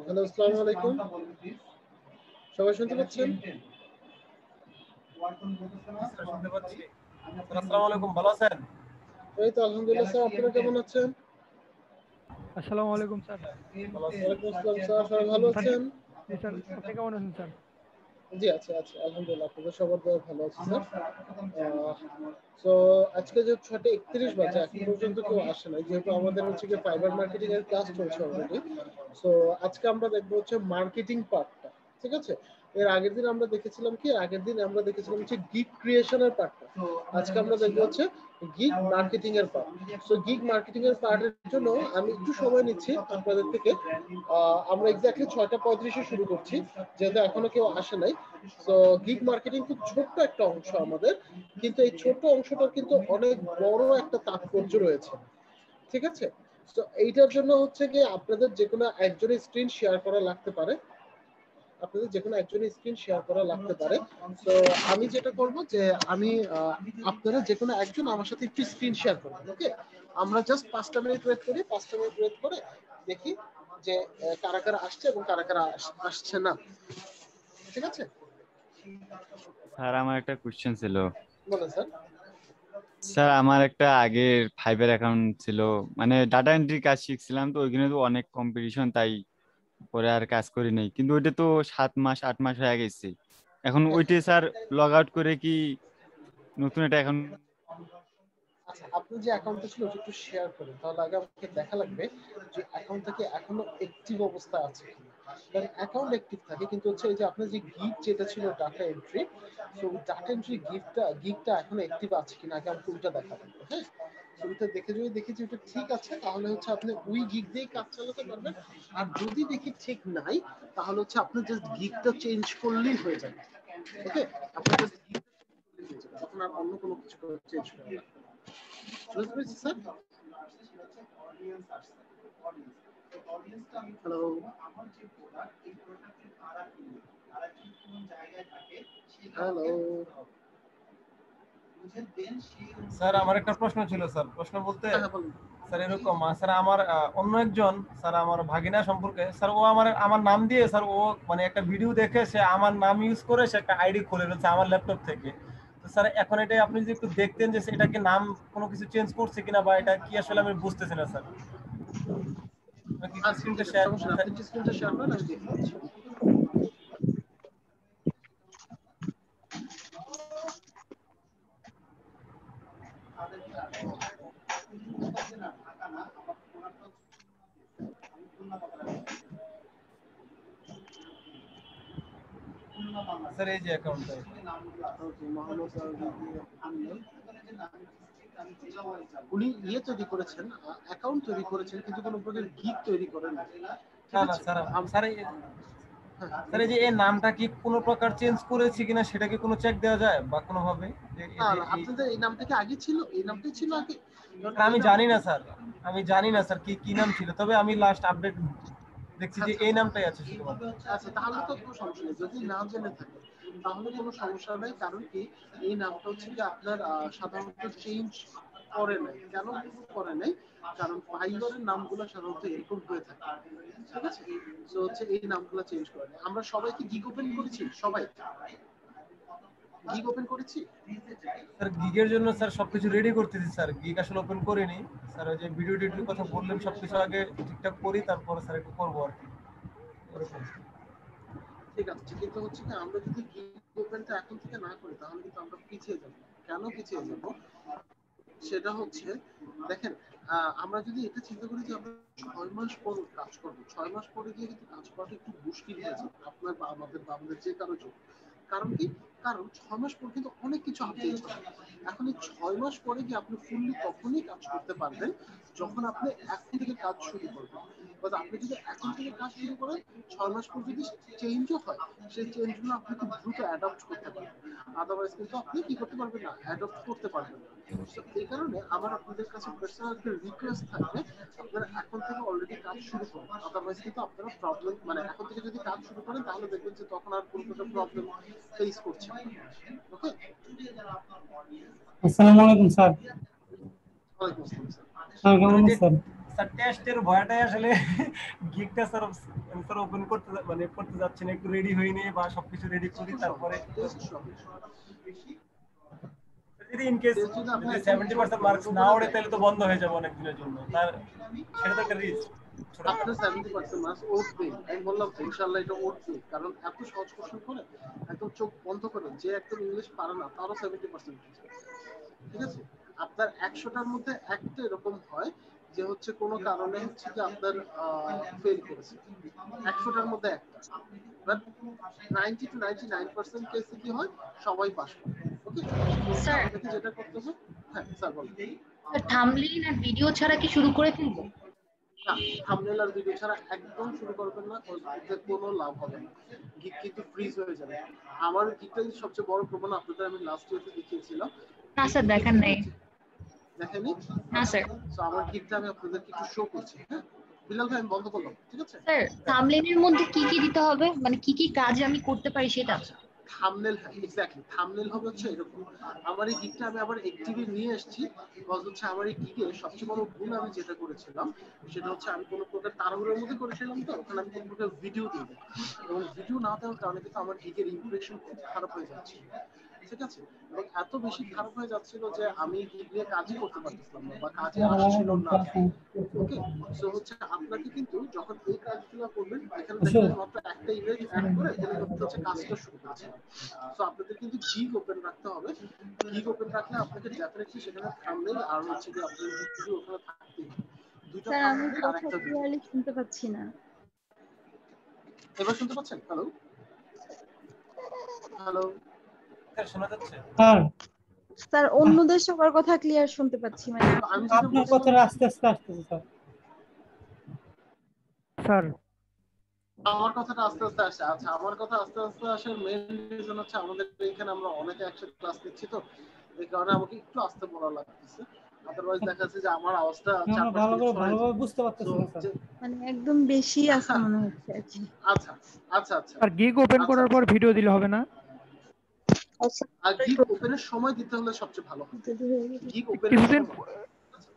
Hello, আসসালামু আলাইকুম। সবাই শুনতে পাচ্ছেন? শুনতে পাচ্ছি। আসসালামু আলাইকুম, ভালো আছেন? এই তো আলহামদুলিল্লাহ স্যার, আপনারা কেমন আছেন? আসসালামু আলাইকুম স্যার। ভালো আছি। ওয়ালাইকুম আসসালাম স্যার, সবাই ভালো আছেন? জি স্যার, আপনি কেমন আছেন স্যার? জি আছি আছি আলহামদুলিল্লাহ, আপনাদের সবার দোয়ায় ভালো আছি স্যার। তো আজকে যে 6:31 বাজে, এখন পর্যন্ত কেউ আসে নাই, যেহেতু আমাদের হচ্ছে কি ফাইবার মার্কেটিং এর ক্লাস চলছে অলরেডি। সো আজকে আমরা দেখবো হচ্ছে মার্কেটিং পার্টটা, ঠিক আছে? এর আগের দিন আমরা দেখেছিলাম হচ্ছে গিগ ক্রিয়েশনের পার্টটা। আজকে আমরা দেখবো হচ্ছে গিগ মার্কেটিং এর পার্ট। সো গিগ মার্কেটিং এর পার্টের জন্য আমি একটু সময় নিচ্ছি আপনাদের থেকে। আমরা এক্স্যাক্টলি 6:35-এ শুরু করছি, যেহেতু এখনো কেউ আসে নাই। তো গিগ মার্কেটিং খুব ছোট্ট একটা অংশ আমাদের, কিন্তু এই ছোট্ট অংশটার কিন্তু অনেক বড় একটা তাৎপর্য রয়েছে, ঠিক আছে? তো এইটার জন্য হচ্ছে কি আপনাদের যে কোনো একজনের স্ক্রিন শেয়ার করা লাগতে পারে। তো আমি যেটা করব যে আমি আপনারা যে কোনো একজন আমার সাথে একটু স্ক্রিন শেয়ার করবেন, ওকে? আমরা জাস্ট 5টা মিনিট ওয়েট করি, 5টা মিনিট ওয়েট করে দেখি যে কারা কারা আসছে এবং কারা কারা আসছে না, ঠিক আছে? স্যার, আমার একটা কোশ্চেন ছিল। বলেন স্যার। স্যার, আমার একটা আগের ফাইবার অ্যাকাউন্ট ছিল, মানে ডাটা এন্ট্রি কাজ শিখছিলাম, তো ওইখানে তো অনেক কম্পিটিশন, তাই পরে আর কাজ করি নাই। কিন্তু ওইটা তো 7 মাস 8 মাস হয়ে গেছে। এখন ওইটা স্যার লগ আউট করে কি নতুন একটা এখন আচ্ছা, আপনার যে অ্যাকাউন্টটা ছিল ওটা একটু শেয়ার করেন, তাহলে আগে আমাকে দেখা লাগবে যে অ্যাকাউন্টটা কি এখনো অ্যাক্টিভ অবস্থায় আছে কিনা। কারণ অ্যাকাউন্ট অ্যাক্টিভ থাকে, কিন্তু হচ্ছে এই যে আপনার যে গিগ যেটা ছিল ডাটা এন্ট্রি, তো ডাটা এন্ট্রি গিগটা এখনো অ্যাক্টিভ আছে কিনা আগে আমাকে ওইটা দেখা লাগবে। হ্যাঁ, তো ওইটা দেখে যদি দেখি যে ওটা ঠিক আছে, তাহলে হচ্ছে আপনি ওই গিগ দিয়ে কাজ চালাতে পারবেন। আর যদি দেখি ঠিক নাই, তাহলে হচ্ছে আপনি জাস্ট গিগটা চেঞ্জ করলেই হয়ে যাবে। ওকে, আপনি জাস্ট গিগটা চেঞ্জ করলেই হয়ে যাবে, তখন আর অন্য কোনো কিছু চেঞ্জ করা লাগবে না। বুঝতে পেরেছি স্যার? Hello, hello. স্যার আমার একটা প্রশ্ন ছিল স্যার, প্রশ্ন বলতে হ্যাঁ হ্যাঁ, বলুন। স্যার এরকম স্যার আমার অন্য একজন স্যার আমার ভাগিনা সম্পর্কে স্যার, ও আমার আমার নাম দিয়ে স্যার, ও মানে একটা ভিডিও দেখে সে আমার নাম ইউজ করে সে একটা আইডি খুলে ফেলছে আমার ল্যাপটপ থেকে। তো স্যার এখন এটা আপনি যদি একটু দেখতেন যে এটা কি নাম কোনো কিছু চেঞ্জ করছে কিনা বা এটা কি আসলে আমি বুঝতেছি না স্যার। আপনি কি আচ্ছা স্ক্রিনটা ঠিক আছে, শেয়ার? সমস্যা নেই, আপনি যে স্ক্রিনটা শেয়ার করেন আমি দেখতে পাচ্ছি। স্যার এই যে অ্যাকাউন্টটা। ওকে, মোহাম্মদ আমিনুল। উনি ইয়ে তৈরি করেছেন, অ্যাকাউন্ট তৈরি করেছেন, কিন্তু কোনো প্রকার গিগ তৈরি করেন না। ঠিক না না আছে। স্যার, আম- স্যার হ্যাঁ, স্যার এই যে এই নামটা কি কোনো প্রকার চেঞ্জ করেছি কিনা সেটা কি কোনো চেক দেওয়া যায় বা কোনো ভাবে যে এই না যে না, আপনাদের এই নামটা কি আগে ছিল? এই নামটাই ছিল আগে? কারণ স্যার এই আমি নামটা জানি তো, না স্যার, আমি জানি না স্যার কি কি নাম ছিল, তবে আমি লাস্ট আপডেট দেখছি যে আচ্ছা এই আচ্ছা নামটাই আছে শুধুমাত্র। আচ্ছা, তাহলে তো কোনো সমস্যা নেই। যদি না জেনে থাকে তাহলে কোনো সমস্যা নেই, কারণ কি এই নামটা হচ্ছে কি আপনার সাধারণত চেঞ্জ করে নাই। কেন করে নাই? কারণ ফাইবারের নামগুলো সাধারণত এরকম হয়ে থাকে। ঠিক আছে, তো হচ্ছে এই নামগুলো চেঞ্জ করে নাই। আমরা সবাই কি গিগ ওপেন করেছি? সবাই গিগ ওপেন করেছি। স্যার গিগের জন্য স্যার সবকিছু রেডি করতেছি স্যার, গিগ আসলে ওপেন করিনি স্যার। ওই যে ভিডিও এডিটের কথা বললেন সবকিছু আগে ঠিকঠাক করি তারপরে স্যার একটু করবো আর কি ওরকম। ঠিক আছে, কিন্তু হচ্ছে কি আমরা যদি গিগ ওপেনটা এখন থেকে না করি তাহলে কিন্তু আমরা পিছিয়ে যাবো। কেন পিছিয়ে যাবো সেটা হচ্ছে, দেখেন, আমরা যদি এটা চিন্তা করি যে আমরা 6 মাস পর কাজ করবো, 6 মাস পরে গিয়ে কিন্তু কাজ করাটা একটু মুশকিল হয়ে যাবে আপনার বা আমাদের বা আমাদের যে কারো জন্য। কারণ কি? কারণ 6 মাস পর কিন্তু অনেক কিছু আপডেট হবে। এখন এই 6 মাস পরে গিয়ে আপনি ফুললি তখনই কাজ করতে পারবেন যখন আপনি এখন থেকে কাজ শুরু করবেন। আপনি যদি এখন থেকে কাজ শুরু করেন, 6 মাস পর যদি চেঞ্জও হয়, সেই চেঞ্জগুলো আপনি খুব দ্রুত অ্যাডপ্ট করতে পারবেন। আদারওয়াইজ কিন্তু আপনি কি করতে পারবেন না, অ্যাডপ্ট করতে পারবেন না। তো এই কারণে আমার আপনাদের কাছে পার্সোনাল একটা রিকোয়েস্ট থাকবে, আপনারা এখন থেকে অলরেডি কাজ শুরু করুন। আদারওয়াইজ কিন্তু আপনারা প্রবলেম, মানে এখন থেকে যদি কাজ শুরু করেন তাহলে দেখবেন যে তখন আর কোনো প্রকার প্রবলেম ফেস করছেন। ওকে, আসসালামু আলাইকুম স্যার। ওয়ালাইকুম আসসালাম স্যার। স্যার স্যার কেমন ওই যে আছেন? স্যার টেস্টের ভয়টাই আসলে গিগটা স্যার স্যার ওপেন করতে মানে করতে যাচ্ছি না, একটু রেডি হইনি বা সবকিছু রেডি করি তারপরে টেস্ট সব, যদি ইন কেস টেস্ট যদি আপনার যদি একদম 70% বন্ধ মার্কস না করে ওঠে দেয়, তাহলে তো বন্ধ হয়ে যাবে অনেক দিনের জন্য, তার সেটা তো একটা রিস্ক ছোট। আপনার 70% মার্কস উঠবে। আমি বললাম তো ইনশাআল্লাহ এটা উঠবে, কারণ এত সহজ কোশ্চেন করে একদম চোখ বন্ধ করে যে একদম ইংলিশ পারে না তারও 70% উঠে যায়। ঠিক আছে, আপনার 100টার মধ্যে একটা এরকম হয় যে হচ্ছে কোনো কারণে হচ্ছে কি আপনার ফেল করেছে, 100টার মধ্যে একটা। বাট 90 to 99% কেসে কি হয়, সবাই পাস করে। ওকে, স্যার, আপনাকে যেটা করতে হবে, হ্যাঁ স্যার বলুন। থাম্বনেইল আর ভিডিও ছাড়া কি শুরু করে ফেলবো? না, থাম্বনেল আর ভিডিও ছাড়া একদম শুরু করবেন না, এতে কোনো লাভ হবে না। গিগ কিন্তু ফ্রিজ হয়ে যাবে। আমার গিগটাই সবচেয়ে বড় প্রবলেম, আপনাদের আমি লাস্ট ইয়ারতে দেখিয়েছিলাম। না স্যার, দেখান নাই। দেখেনি? না আচ্ছা, স্যার। তো আমার গিগটা আমি আপনাদেরকে একটু শো করছি। হ্যাঁ, বিলাল ভাই আমি বন্ধ করলাম, ঠিক আছে? স্যার, থাম্বনেইলের মধ্যে কি কি দিতে হবে, মানে কি কি কাজ আমি করতে পারি সেটা? আচ্ছা, থাম্বনেল, হ্যাঁ এক্স্যাক্টলি, থাম্বনেল হবে হচ্ছে এরকম। আমার এই গিগটা আমি আবার একটিভে নিয়ে এসেছি, বিকজ হচ্ছে আমার এই গিগে সবচেয়ে বড় ভুল আমি যেটা করেছিলাম সেটা হচ্ছে আমি কোনো প্রকার তাড়াহুড়োর মধ্যে করেছিলাম, তো ওখানে আমি কোনো প্রকার ভিডিও দিই, এবং ভিডিও না দেওয়ার কারণে কিন্তু আমার গিগের ইমপ্রেশন খুব খারাপ হয়ে যাচ্ছে। ঠিক আছে, এবং এত বেশি খারাপ হয়ে যাচ্ছিল যে আমি গিগ নিয়ে কাজই করতে পারতেছিলাম না বা কাজে আসছিল না। ওকে, সো হচ্ছে আপনাকে কিন্তু যখন এই কাজগুলো করবেন এখানে দেখবেন মাত্র একটা ইমেজ অ্যাড করে তিনি হচ্ছে কাজটা শুরু করছেন। সো আপনাদের কিন্তু গিগ ওপেন রাখতে হবে। গিগ ওপেন রাখলে আপনাকে ডেফিনেটলি সেখানে থাম্বনেল আর হচ্ছে কি আপনার ভিডিও ওখানে থাকতেই হবে। দুটো স্যার আমি থাম্বনেল আর কথা একটা ভিডিও। ক্লিয়ারলি শুনতে পাচ্ছি না। এবার শুনতে পাচ্ছেন? হ্যালো হ্যালো স্যার শোনা যাচ্ছে? স্যার স্যার অন্যদের সবার কথা ক্লিয়ার শুনতে পাচ্ছি, মানে আমি যেটা আপনার বলছিলাম কথাটা আস্তে আস্তে আসতেছে স্যার। স্যার আমার কথাটা আস্তে আস্তে আসে। আচ্ছা, আমার কথা আস্তে আস্তে আসার মেইন রিজন হচ্ছে আমাদের এখানে আমরা অনেকে একসাথে ক্লাস নিচ্ছি, তো এই কারণে আমাকে একটু আস্তে বলা লাগতেছে। আদারওয়াইজ দেখা যাচ্ছে যে আমার আওয়াজটা আমরা ভালোভাবে বুঝতে পারতেছি না স্যার। মানে একদম বেশি আছে মনে হচ্ছে আর কি। আচ্ছা আচ্ছা আচ্ছা, আর গিগ ওপেন করার পর ভিডিও দিলে হবে না? আর গিগ ওপেনের সময় দিতে হলে সবচেয়ে ভালো হয়। গিগ ওপেনের কিছুদিন সময়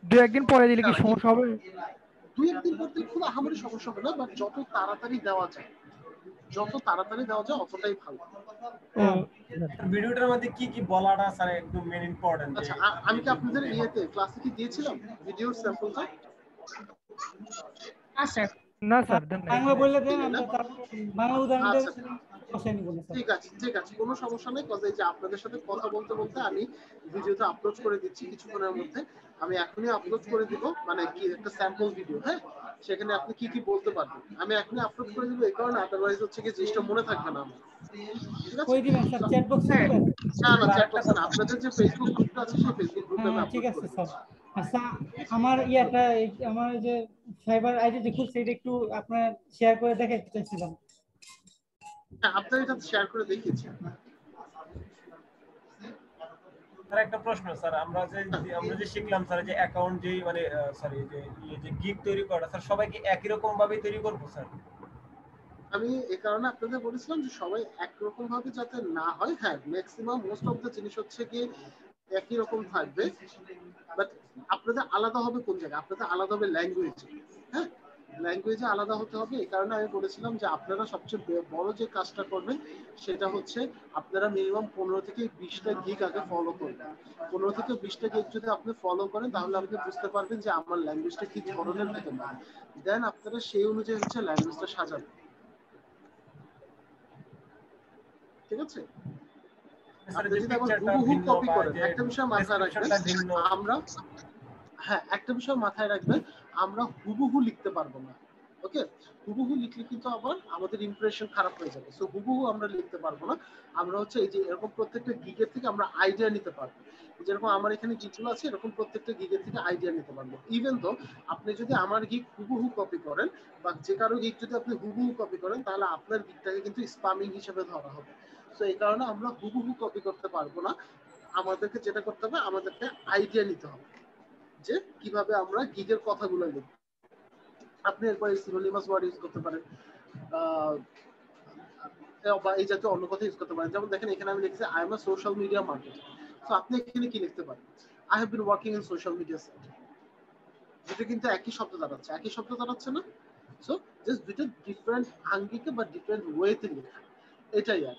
দু একদিন পরে দিলে কি সমস্যা হবে? দুই একদিন পর দিলে খুব আহামরি সমস্যা হবে না, বাট যত তাড়াতাড়ি দেওয়া যায় অতটাই ভালো। ভিডিওটার মধ্যে কি কি বলাটা স্যার একদম মেন ইম্পর্টেন্ট। আচ্ছা, আমি কি আপনাদের ক্লাসে কি দিয়েছিলাম ভিডিওর স্যাম্পলটা? না স্যার দেন নাই। বাংলা বললে দেন, আমরা তারপর বাংলা উদাহরণ দিয়ে আচ্ছা, বসাই নিব না স্যার। ঠিক আছে, কোনো সমস্যা নেই। কজ এই যে আপনাদের সাথে কথা বলতে বলতে আমি ভিডিওটা আপলোড করে দিচ্ছি কিছুক্ষণের মধ্যে। আমি এখনই আপলোড করে দিব, মানে কি একটা স্যাম্পল ভিডিও। হ্যাঁ, সেখানে আপনি কি কি বলতে পারবেন আমি এখনই আপলোড করে দিব, এই কারণে আদারওয়াইজ হচ্ছে কি জিনিসটা মনে থাকবে না আমার। ঠিক আছে, কই দিবেন স্যার? চ্যাট বক্সে দিবেন? না চ্যাট বক্সে না, আপনাদের যে ফেসবুক গ্রুপটা আছে সেই ফেসবুক গ্রুপে আমি ঠিক আপলোড আছে করে স্যার। দিচ্ছি। আচ্ছা, আমার আমার যে ফাইবার আইডি যে খুলছে এটা একটু আপনার শেয়ার করে দেখাতে চাইছিলাম। হ্যাঁ, আপনারা এটা শেয়ার করে দেখিয়েছি। স্যার একটা প্রশ্ন স্যার, আমরা যে শিখলাম স্যার যে অ্যাকাউন্ট যে মানে সরি যে গিগ তৈরি করা, স্যার সবাই কি একই রকম ভাবে তৈরি করব স্যার? আমি এই কারণে আপনাদের বলেছিলাম যে সবাই একরকম ভাবে যাতে না হয়। হ্যাঁ, ম্যাক্সিমাম মোস্ট অফ দ্য জিনিস হচ্ছে কি একই রকম থাকবে, বাট আপনাদের আলাদা হবে কোন জায়গায়? আপনাদের আলাদা হবে ল্যাঙ্গুয়েজে। হ্যাঁ, ল্যাঙ্গুয়েজে আলাদা হতে হবে। এই কারণে আমি বলেছিলাম যে আপনারা সবচেয়ে বড় যে কাজটা করবেন সেটা হচ্ছে আপনারা মিনিমাম 15 থেকে 20টা গিগ আগে ফলো করবেন। 15 থেকে 20টা গিগ যদি আপনি ফলো করেন তাহলে আপনি বুঝতে পারবেন যে আমার ল্যাঙ্গুয়েজটা কি ধরনের হতে পারে। দেন আপনারা সেই অনুযায়ী হচ্ছে ল্যাঙ্গুয়েজটা সাজাবেন। ঠিক আছে, আপনি যদি এখন হুবহু কপি করেন, একটা বিষয় মাথায় রাখবেন, আমরা হুবহু লিখতে পারবো না। ওকে, হুবহু লিখলে কিন্তু আবার আমাদের ইমপ্রেশন খারাপ হয়ে যাবে। সো হুবহু আমরা লিখতে পারবো না। আমরা হচ্ছে এই যে এরকম প্রত্যেকটা গিগের থেকে আমরা আইডিয়া নিতে পারবো। যেরকম আমার এখানে গিগগুলো আছে, এরকম প্রত্যেকটা গিগের থেকে আইডিয়া নিতে পারবো। ইভেন তো আপনি যদি আমার গিগ হুবহু কপি করেন বা যে কারো গিগ যদি আপনি হুবহু কপি করেন তাহলে আপনার গিগটাকে কিন্তু স্প্যামিং হিসেবে ধরা হবে। তো এই কারণে আমরা হুবহু কপি করতে পারবো না। আমাদেরকে যেটা করতে হবে, আমাদেরকে আইডিয়া নিতে হবে যে কিভাবে আমরা গিগের কথাগুলো লিখব। আপনি এরপরে সিনোনিমাস ওয়ার্ড ইউজ করতে পারেন বা এই জাতীয় অন্য কথা ইউজ করতে পারেন। যেমন দেখেন এখানে আমি লিখছি I am a social media marketer. So আপনি এখানে কি লিখতে পারেন? I have been working in social media sector. দুটো কিন্তু একই শব্দ দাঁড়াচ্ছে না? সো জাস্ট দুটো ডিফারেন্ট আঙ্গিকে বা ডিফারেন্ট ওয়েতে লেখা, এটাই আর।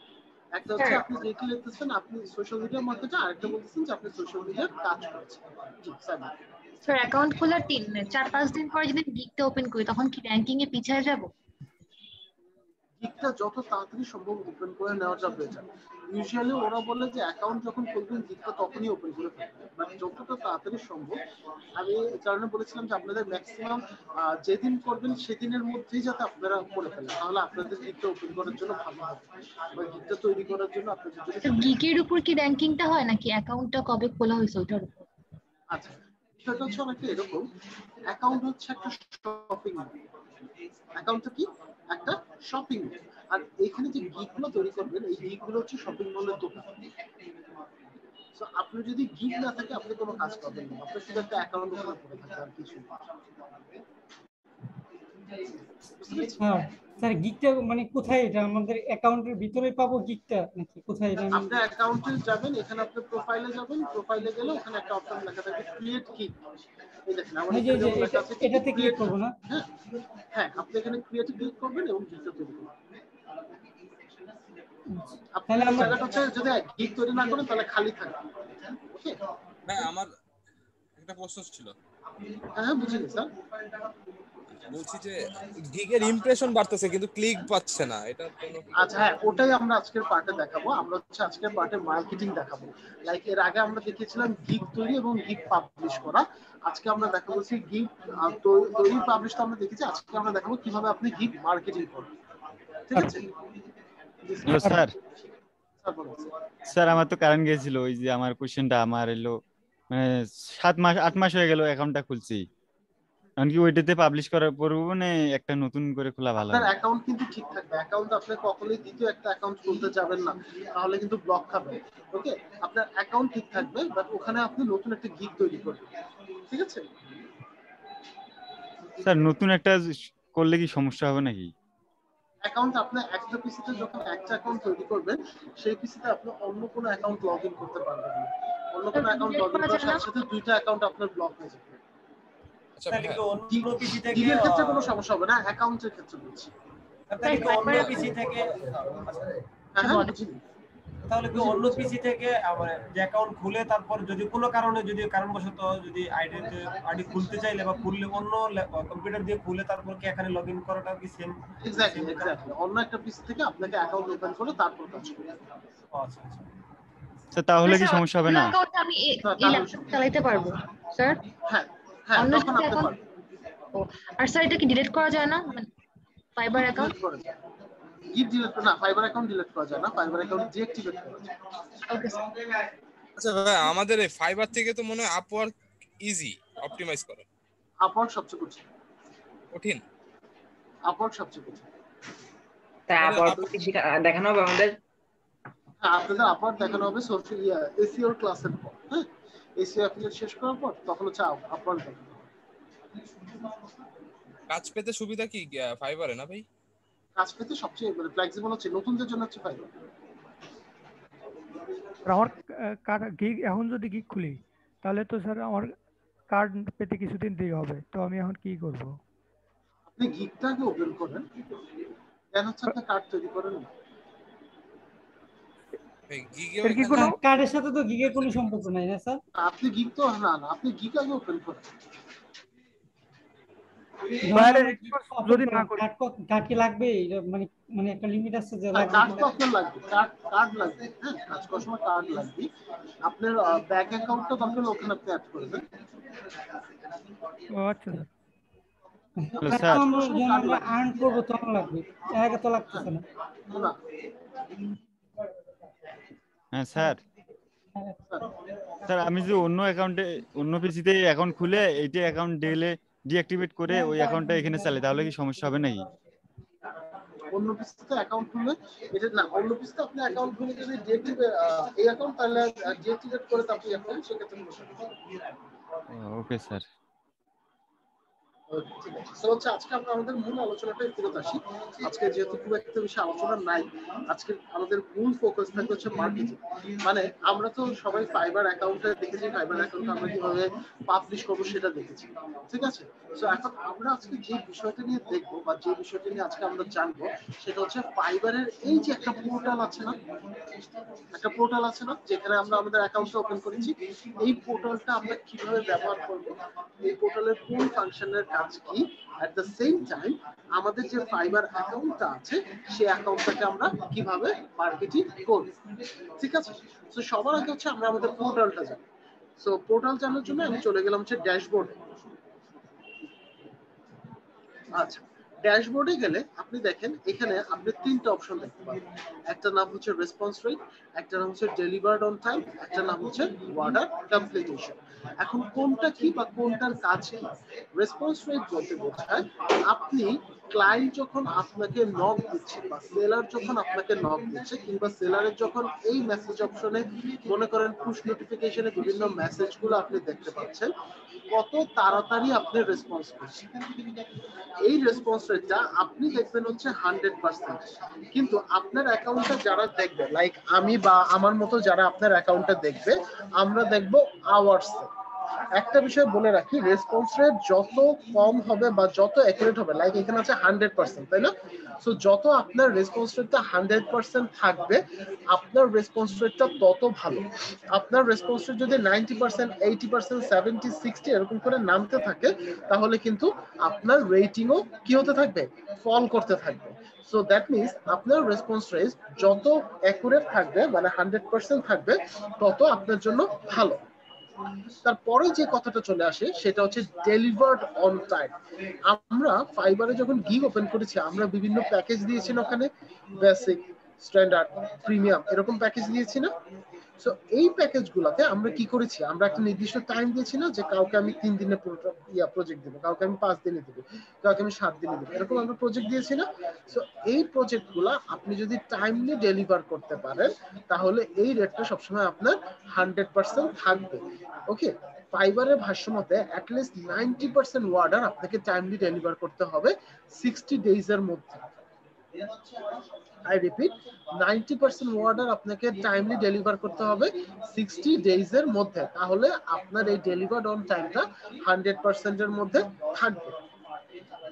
একটা হচ্ছে আপনি যেটি লিখতেছেন আপনি সোশ্যাল মিডিয়া মার্কেটার, আরেকটা বলতেছেন যে আপনি সোশ্যাল মিডিয়ার কাজ করছেন। জি স্যার। স্যার অ্যাকাউন্ট খোলার 4-5 দিন পরে যদি গিগটা ওপেন করি তখন কি র্যাঙ্কিং এ পিছিয়ে যাব? গিগটা যত তাড়াতাড়ি সম্ভব ওপেন করে নেওয়া যাবে। ইউজুয়ালি ওরা বলে যে অ্যাকাউন্ট যখন খুলবেন গিগটা তখনই ওপেন করে ফেলবেন, বাট যতটা তাড়াতাড়ি সম্ভব। আমি এই কারণে বলেছিলাম যে আপনাদের ম্যাক্সিমাম যেদিন করবেন সেদিনের মধ্যেই যাতে আপনারা করে ফেলেন, তাহলে আপনাদের গিগটা ওপেন করার জন্য ভালো হবে বা গিগটা তৈরি করার জন্য আপনাদের জন্য। গিগের উপর কি র্যাঙ্কিংটা হয় নাকি অ্যাকাউন্টটা কবে খোলা হয়েছে ওইটার উপর? আচ্ছা, বিষয়টা হচ্ছে অনেকটা এরকম। অ্যাকাউন্ট হচ্ছে একটা শপিং মল। অ্যাকাউন্টটা কি? একটা শপিং মল। আর এখানে যে গিগগুলো তৈরি করবেন এই গিগগুলো হচ্ছে শপিং মলের দোকান। সো আপনি যদি গিগ না থাকে আপনি কোনো কাজ করবেন না, আপনি শুধু একটা অ্যাকাউন্ট ওপেন করে থাকবেন আর কিছু না। হ্যাঁ স্যার, গিগটা মানে কোথায়? এটা আমাদের অ্যাকাউন্টের ভিতরে পাবো গিগটা নাকি কোথায়? এটা আপনি অ্যাকাউন্টে যাবেন, এখানে আপনি প্রোফাইলে যাবেন, প্রোফাইলে গেলে ওখানে একটা অপশন লেখা থাকবে ক্রিয়েট গিগ। এই দেখেন আমার এখানে যেমন লেখা আছে এটাতে ক্লিক করব না? হ্যাঁ, আপনি এখানে ক্রিয়েট ক্লিক করবেন এবং গিগটা তৈরি করবেন। আপনি তাহলে আমরা জায়গাটা হচ্ছে যদি গিগ তৈরি না করেন তাহলে খালি থাকবে। ওকে, হ্যাঁ আমার একটা প্রশ্ন ছিল, হ্যাঁ বুঝিনি স্যার। বলছি যে গিগের ইমপ্রেশন বাড়তেছে কিন্তু ক্লিক পাচ্ছে না, এটা কোনো আচ্ছা হ্যাঁ, ওটাই আমরা আজকের পার্টে দেখাবো। আমরা হচ্ছে আজকের পার্টে মার্কেটিং দেখাবো। লাইক এর আগে আমরা দেখিয়েছিলাম গিগ তৈরি এবং গিগ পাবলিশ করা। আজকে আমরা দেখাবো যে গিগ তৈরি পাবলিশ তো আমরা দেখেছি, আজকে আমরা দেখাবো কিভাবে আপনি গিগ মার্কেটিং করবেন। ঠিক আছে হ্যালো স্যার। স্যার বলুন। স্যার আমার তো কারেন্ট গেছিল, ওই যে আমার কোশ্চেনটা আমার এলো মানে 7 মাস 8 মাস হয়ে গেল অ্যাকাউন্টটা খুলছি, কারণ কি ওইটাতে পাবলিশ করার পরও মানে একটা নতুন করে খোলা ভালো আপনার হবে? অ্যাকাউন্ট কিন্তু ঠিক থাকবে। অ্যাকাউন্ট আপনি কখনোই দ্বিতীয় একটা অ্যাকাউন্ট খুলতে যাবেন না, তাহলে কিন্তু ব্লক খাবে। ওকে, আপনার অ্যাকাউন্ট ঠিক থাকবে, বাট ওখানে আপনি নতুন একটা গিগ তৈরি করবেন। ঠিক আছে স্যার নতুন একটা করলে কি সমস্যা হবে নাকি? অ্যাকাউন্ট আপনি একটা পিসিতে যখন একটা অ্যাকাউন্ট তৈরি করবেন, সেই পিসিতে আপনি অন্য কোনো অ্যাকাউন্ট লগ ইন করতে পারবেন না। অন্য কোনো অ্যাকাউন্ট লগ ইন করার সাথে সাথে দুইটা অ্যাকাউন্ট আপনার ব্লক হয়ে যাবে। আচ্ছা তাহলে কি অন্য পিসি থেকে গিগের ক্ষেত্রে কোনো সমস্যা হবে না, অ্যাকাউন্টের ক্ষেত্রে বলছি। তাহলে কি অন্য পিসি থেকে হ্যাঁ হ্যাঁ বুঝিনি। তাহলে কি অন্য পিসি থেকে মানে যে অ্যাকাউন্ট খুলে তারপর যদি কোনো কারণে যদি কারণবশত যদি আইডি খুলতে চাইলে বা খুললে অন্য কম্পিউটার দিয়ে খুলে তারপর কি এখানে লগইন করাটা কি সেম? এক্স্যাক্টলি অন্য একটা পিসি থেকে আপনাকে অ্যাকাউন্ট ওপেন করে তারপর কাজ করতে হবে। আচ্ছা আচ্ছা স্যার তাহলে কি সমস্যা হবে না? অ্যাকাউন্ট আমি এই ল্যাপটপ চালাতে পারবো স্যার? হ্যাঁ হ্যাঁ অন্য তখন আপনি অ্যাকাউন্ট? পারবেন। ও আর স্যার এটা কি ডিলিট করা যায় না, মানে ফাইবার অ্যাকাউন্ট? গিগ ডিলিট না, ফাইবার অ্যাকাউন্ট ডিলিট করা যায় না, ফাইবার অ্যাকাউন্ট ডিঅ্যাক্টিভেট করা যায়। Okay sir. আচ্ছা ভাই আমাদের এই ফাইবার থেকে তো মনে হয় আপওয়ার্ক ইজি অপটিমাইজ করা, আপওয়ার্ক সবচেয়ে কঠিন। আপওয়ার্ক সবচেয়ে কঠিন। তাই আপওয়ার্ক দেখানো হবে আমাদের? হ্যাঁ আপনাদের আপওয়ার্ক দেখানো হবে সোশ্যাল এসইও ক্লাসের পর। হ্যাঁ এসইও অ্যাফিলিয়েট শেষ করার পর তখন হচ্ছে আপওয়ার্ক দেখানো হবে। কাজ পেতে সুবিধা কি ফাইবারে না ভাই? কাজ পেতে সবচেয়ে মানে ফ্লেক্সিবল হচ্ছে নতুনদের জন্য হচ্ছে ফাইবার। আমার গিগ এখন যদি গিগ খুলি তাহলে তো স্যার আমার কার্ড পেতে কিছুদিন দেরি হবে, তো আমি এখন কি করব? আপনি গিগটাকে ওপেন করেন, দেন হচ্ছে আপনি কার্ড তৈরি করেন। এর কি কোনো কার্ডের সাথে তো গিগের কোনো সম্পর্ক নাই না স্যার? আপনি গিগ তো না আপনি গিগ আগে ওপেন করেন। যদি না করি কার্ড কি লাগবে? মানে মানে একটা লিমিট আছে যে কার্ড তো আপনার লাগবে, কার্ড লাগবে। হ্যাঁ কাজ করার সময় কার্ড লাগবে। আপনার ব্যাংক অ্যাকাউন্টটা দরকার ওখানে আপনি অ্যাড করে দেন। ও আচ্ছা স্যার আমরা আর্ন করব তখন লাগবে, এর আগে তো লাগতেছে না। না হ্যাঁ স্যার। স্যার আমি যে অন্য অ্যাকাউন্টে অন্য পিসিতে অ্যাকাউন্ট খুলে এইটা অ্যাকাউন্ট ডিঅ্যাক্টিভেট করে ওই অ্যাকাউন্টটা এখানে চালাই তাহলে কি সমস্যা হবে নাকি? অন্য পিসিতে অ্যাকাউন্ট খুললে এটা না, অন্য পিসিতে আপনি অ্যাকাউন্ট খুলে যদি ডিঅ্যাক্টিভেট এই অ্যাকাউন্ট তাহলে ডিঅ্যাক্টিভেট করে তারপর অ্যাকাউন্ট সেক্ষেত্রে ওকে স্যার। ঠিক আছে স্যার, হচ্ছে আজকে আমরা আমাদের মূল আলোচনাটাই ফেরত আসি। আজকে যেহেতু খুব একটা বেশি আলোচনা নাই, আজকে আমাদের মূল ফোকাস থাকবে হচ্ছে মার্কেটিং। মানে আমরা তো সবাই ফাইবার অ্যাকাউন্টে দেখেছি, ফাইবার অ্যাকাউন্ট আমরা কিভাবে পাবলিশ করবো সেটা দেখেছি, ঠিক আছে। তো এখন আমরা আজকে যে বিষয়টা নিয়ে দেখবো বা যে বিষয়টা নিয়ে আজকে আমরা জানবো সেটা হচ্ছে ফাইবারের এই যে একটা পোর্টাল আছে না, যেখানে আমরা আমাদের অ্যাকাউন্টটা ওপেন করেছি, এই পোর্টালটা আমরা কিভাবে ব্যবহার করবো, এই পোর্টালের কোন ফাংশনের কাজ কি, এট দ্য সেম টাইম আমাদের যে ফাইবার অ্যাকাউন্টটা আছে সেই অ্যাকাউন্টটাকে আমরা কিভাবে মার্কেটিং করব, ঠিক আছে। তো সবার আগে হচ্ছে আমরা আমাদের পোর্টালটা জানি। সো পোর্টাল জানার জন্য আমি চলে গেলাম হচ্ছে ড্যাশবোর্ডে। আচ্ছা ড্যাশবোর্ডে গেলে আপনি দেখেন এখানে আপনি তিনটা অপশন দেখতে পাবেন। একটা নাম হচ্ছে রেসপন্স রেট, একটা নাম হচ্ছে ডেলিভার্ড অন টাইম, একটা নাম হচ্ছে অর্ডার কমপ্লিটেশন। এখন কোনটা কি বা কোনটার কাজ কি? রেসপন্স রেট বলতে বোঝায় আপনি ক্লায়েন্ট যখন আপনাকে নক দিচ্ছে বা সেলার যখন আপনাকে নক দিচ্ছে কিংবা সেলারের যখন এই মেসেজ অপশনে মনে করেন পুশ নোটিফিকেশনে বিভিন্ন মেসেজগুলো আপনি দেখতে পাচ্ছেন, কত তাড়াতাড়ি আপনি রেসপন্স করছেন। এই রেসপন্স রেটটা আপনি দেখবেন হচ্ছে 100%, কিন্তু আপনার অ্যাকাউন্টটা যারা দেখবে লাইক আমি বা আমার মতো যারা আপনার অ্যাকাউন্টটা দেখবে আমরা দেখবো আওয়ার্স। একটা বিষয় বলে রাখি, রেসপন্স রেট যত কম হবে বা যত অ্যাকুরেট হবে, লাইক এখানে আছে 100%, তাই না? সো যত আপনার রেসপন্স রেটটা 100% থাকবে, আপনার রেসপন্স রেটটা তত ভালো। আপনার রেসপন্স রেট যদি 90%, 80%, 70, 60 এরকম করে নামতে থাকে, তাহলে কিন্তু আপনার রেটিংও কি হতে থাকবে, ফল করতে থাকবে। সো দ্যাট মিনস আপনার রেসপন্স রেট যত অ্যাকুরেট থাকবে, মানে 100% থাকবে, তত আপনার জন্য ভালো। তারপরে যে কথাটা চলে আসে সেটা হচ্ছে ডেলিভার্ড অন টাইম। আমরা ফাইবারে যখন গিগ ওপেন করেছি, আমরা বিভিন্ন প্যাকেজ দিয়েছি না, ওখানে বেসিক, স্ট্যান্ডার্ড, প্রিমিয়াম এরকম প্যাকেজ দিয়েছি না? সো এই প্যাকেজগুলোতে আমরা কি করেছি, আমরা একটা নির্দিষ্ট টাইম দিয়েছি না, যে কাউকে আমি 3 দিনে প্রজেক্ট দেবো, কাউকে আমি 5 দিনে দেবো, কাউকে আমি 7 দিনে দেবো, এরকম আমরা প্রজেক্ট দিয়েছি না? সো এই প্রজেক্টগুলো আপনি যদি টাইমলি ডেলিভার করতে পারেন, তাহলে এই রেটটা সবসময় আপনার 100% থাকবে। ওকে, ফাইবারের ভাষ্য মতে অ্যাটলিস্ট 90% অর্ডার আপনাকে টাইমলি ডেলিভার করতে হবে 60 ডেজ এর মধ্যে। I repeat, 90% অর্ডার আপনাকে টাইমলি ডেলিভার করতে হবে 60 ডেজ এর মধ্যে, তাহলে আপনার এই ডেলিভার্ড অন টাইমটা 100% এর মধ্যে থাকবে।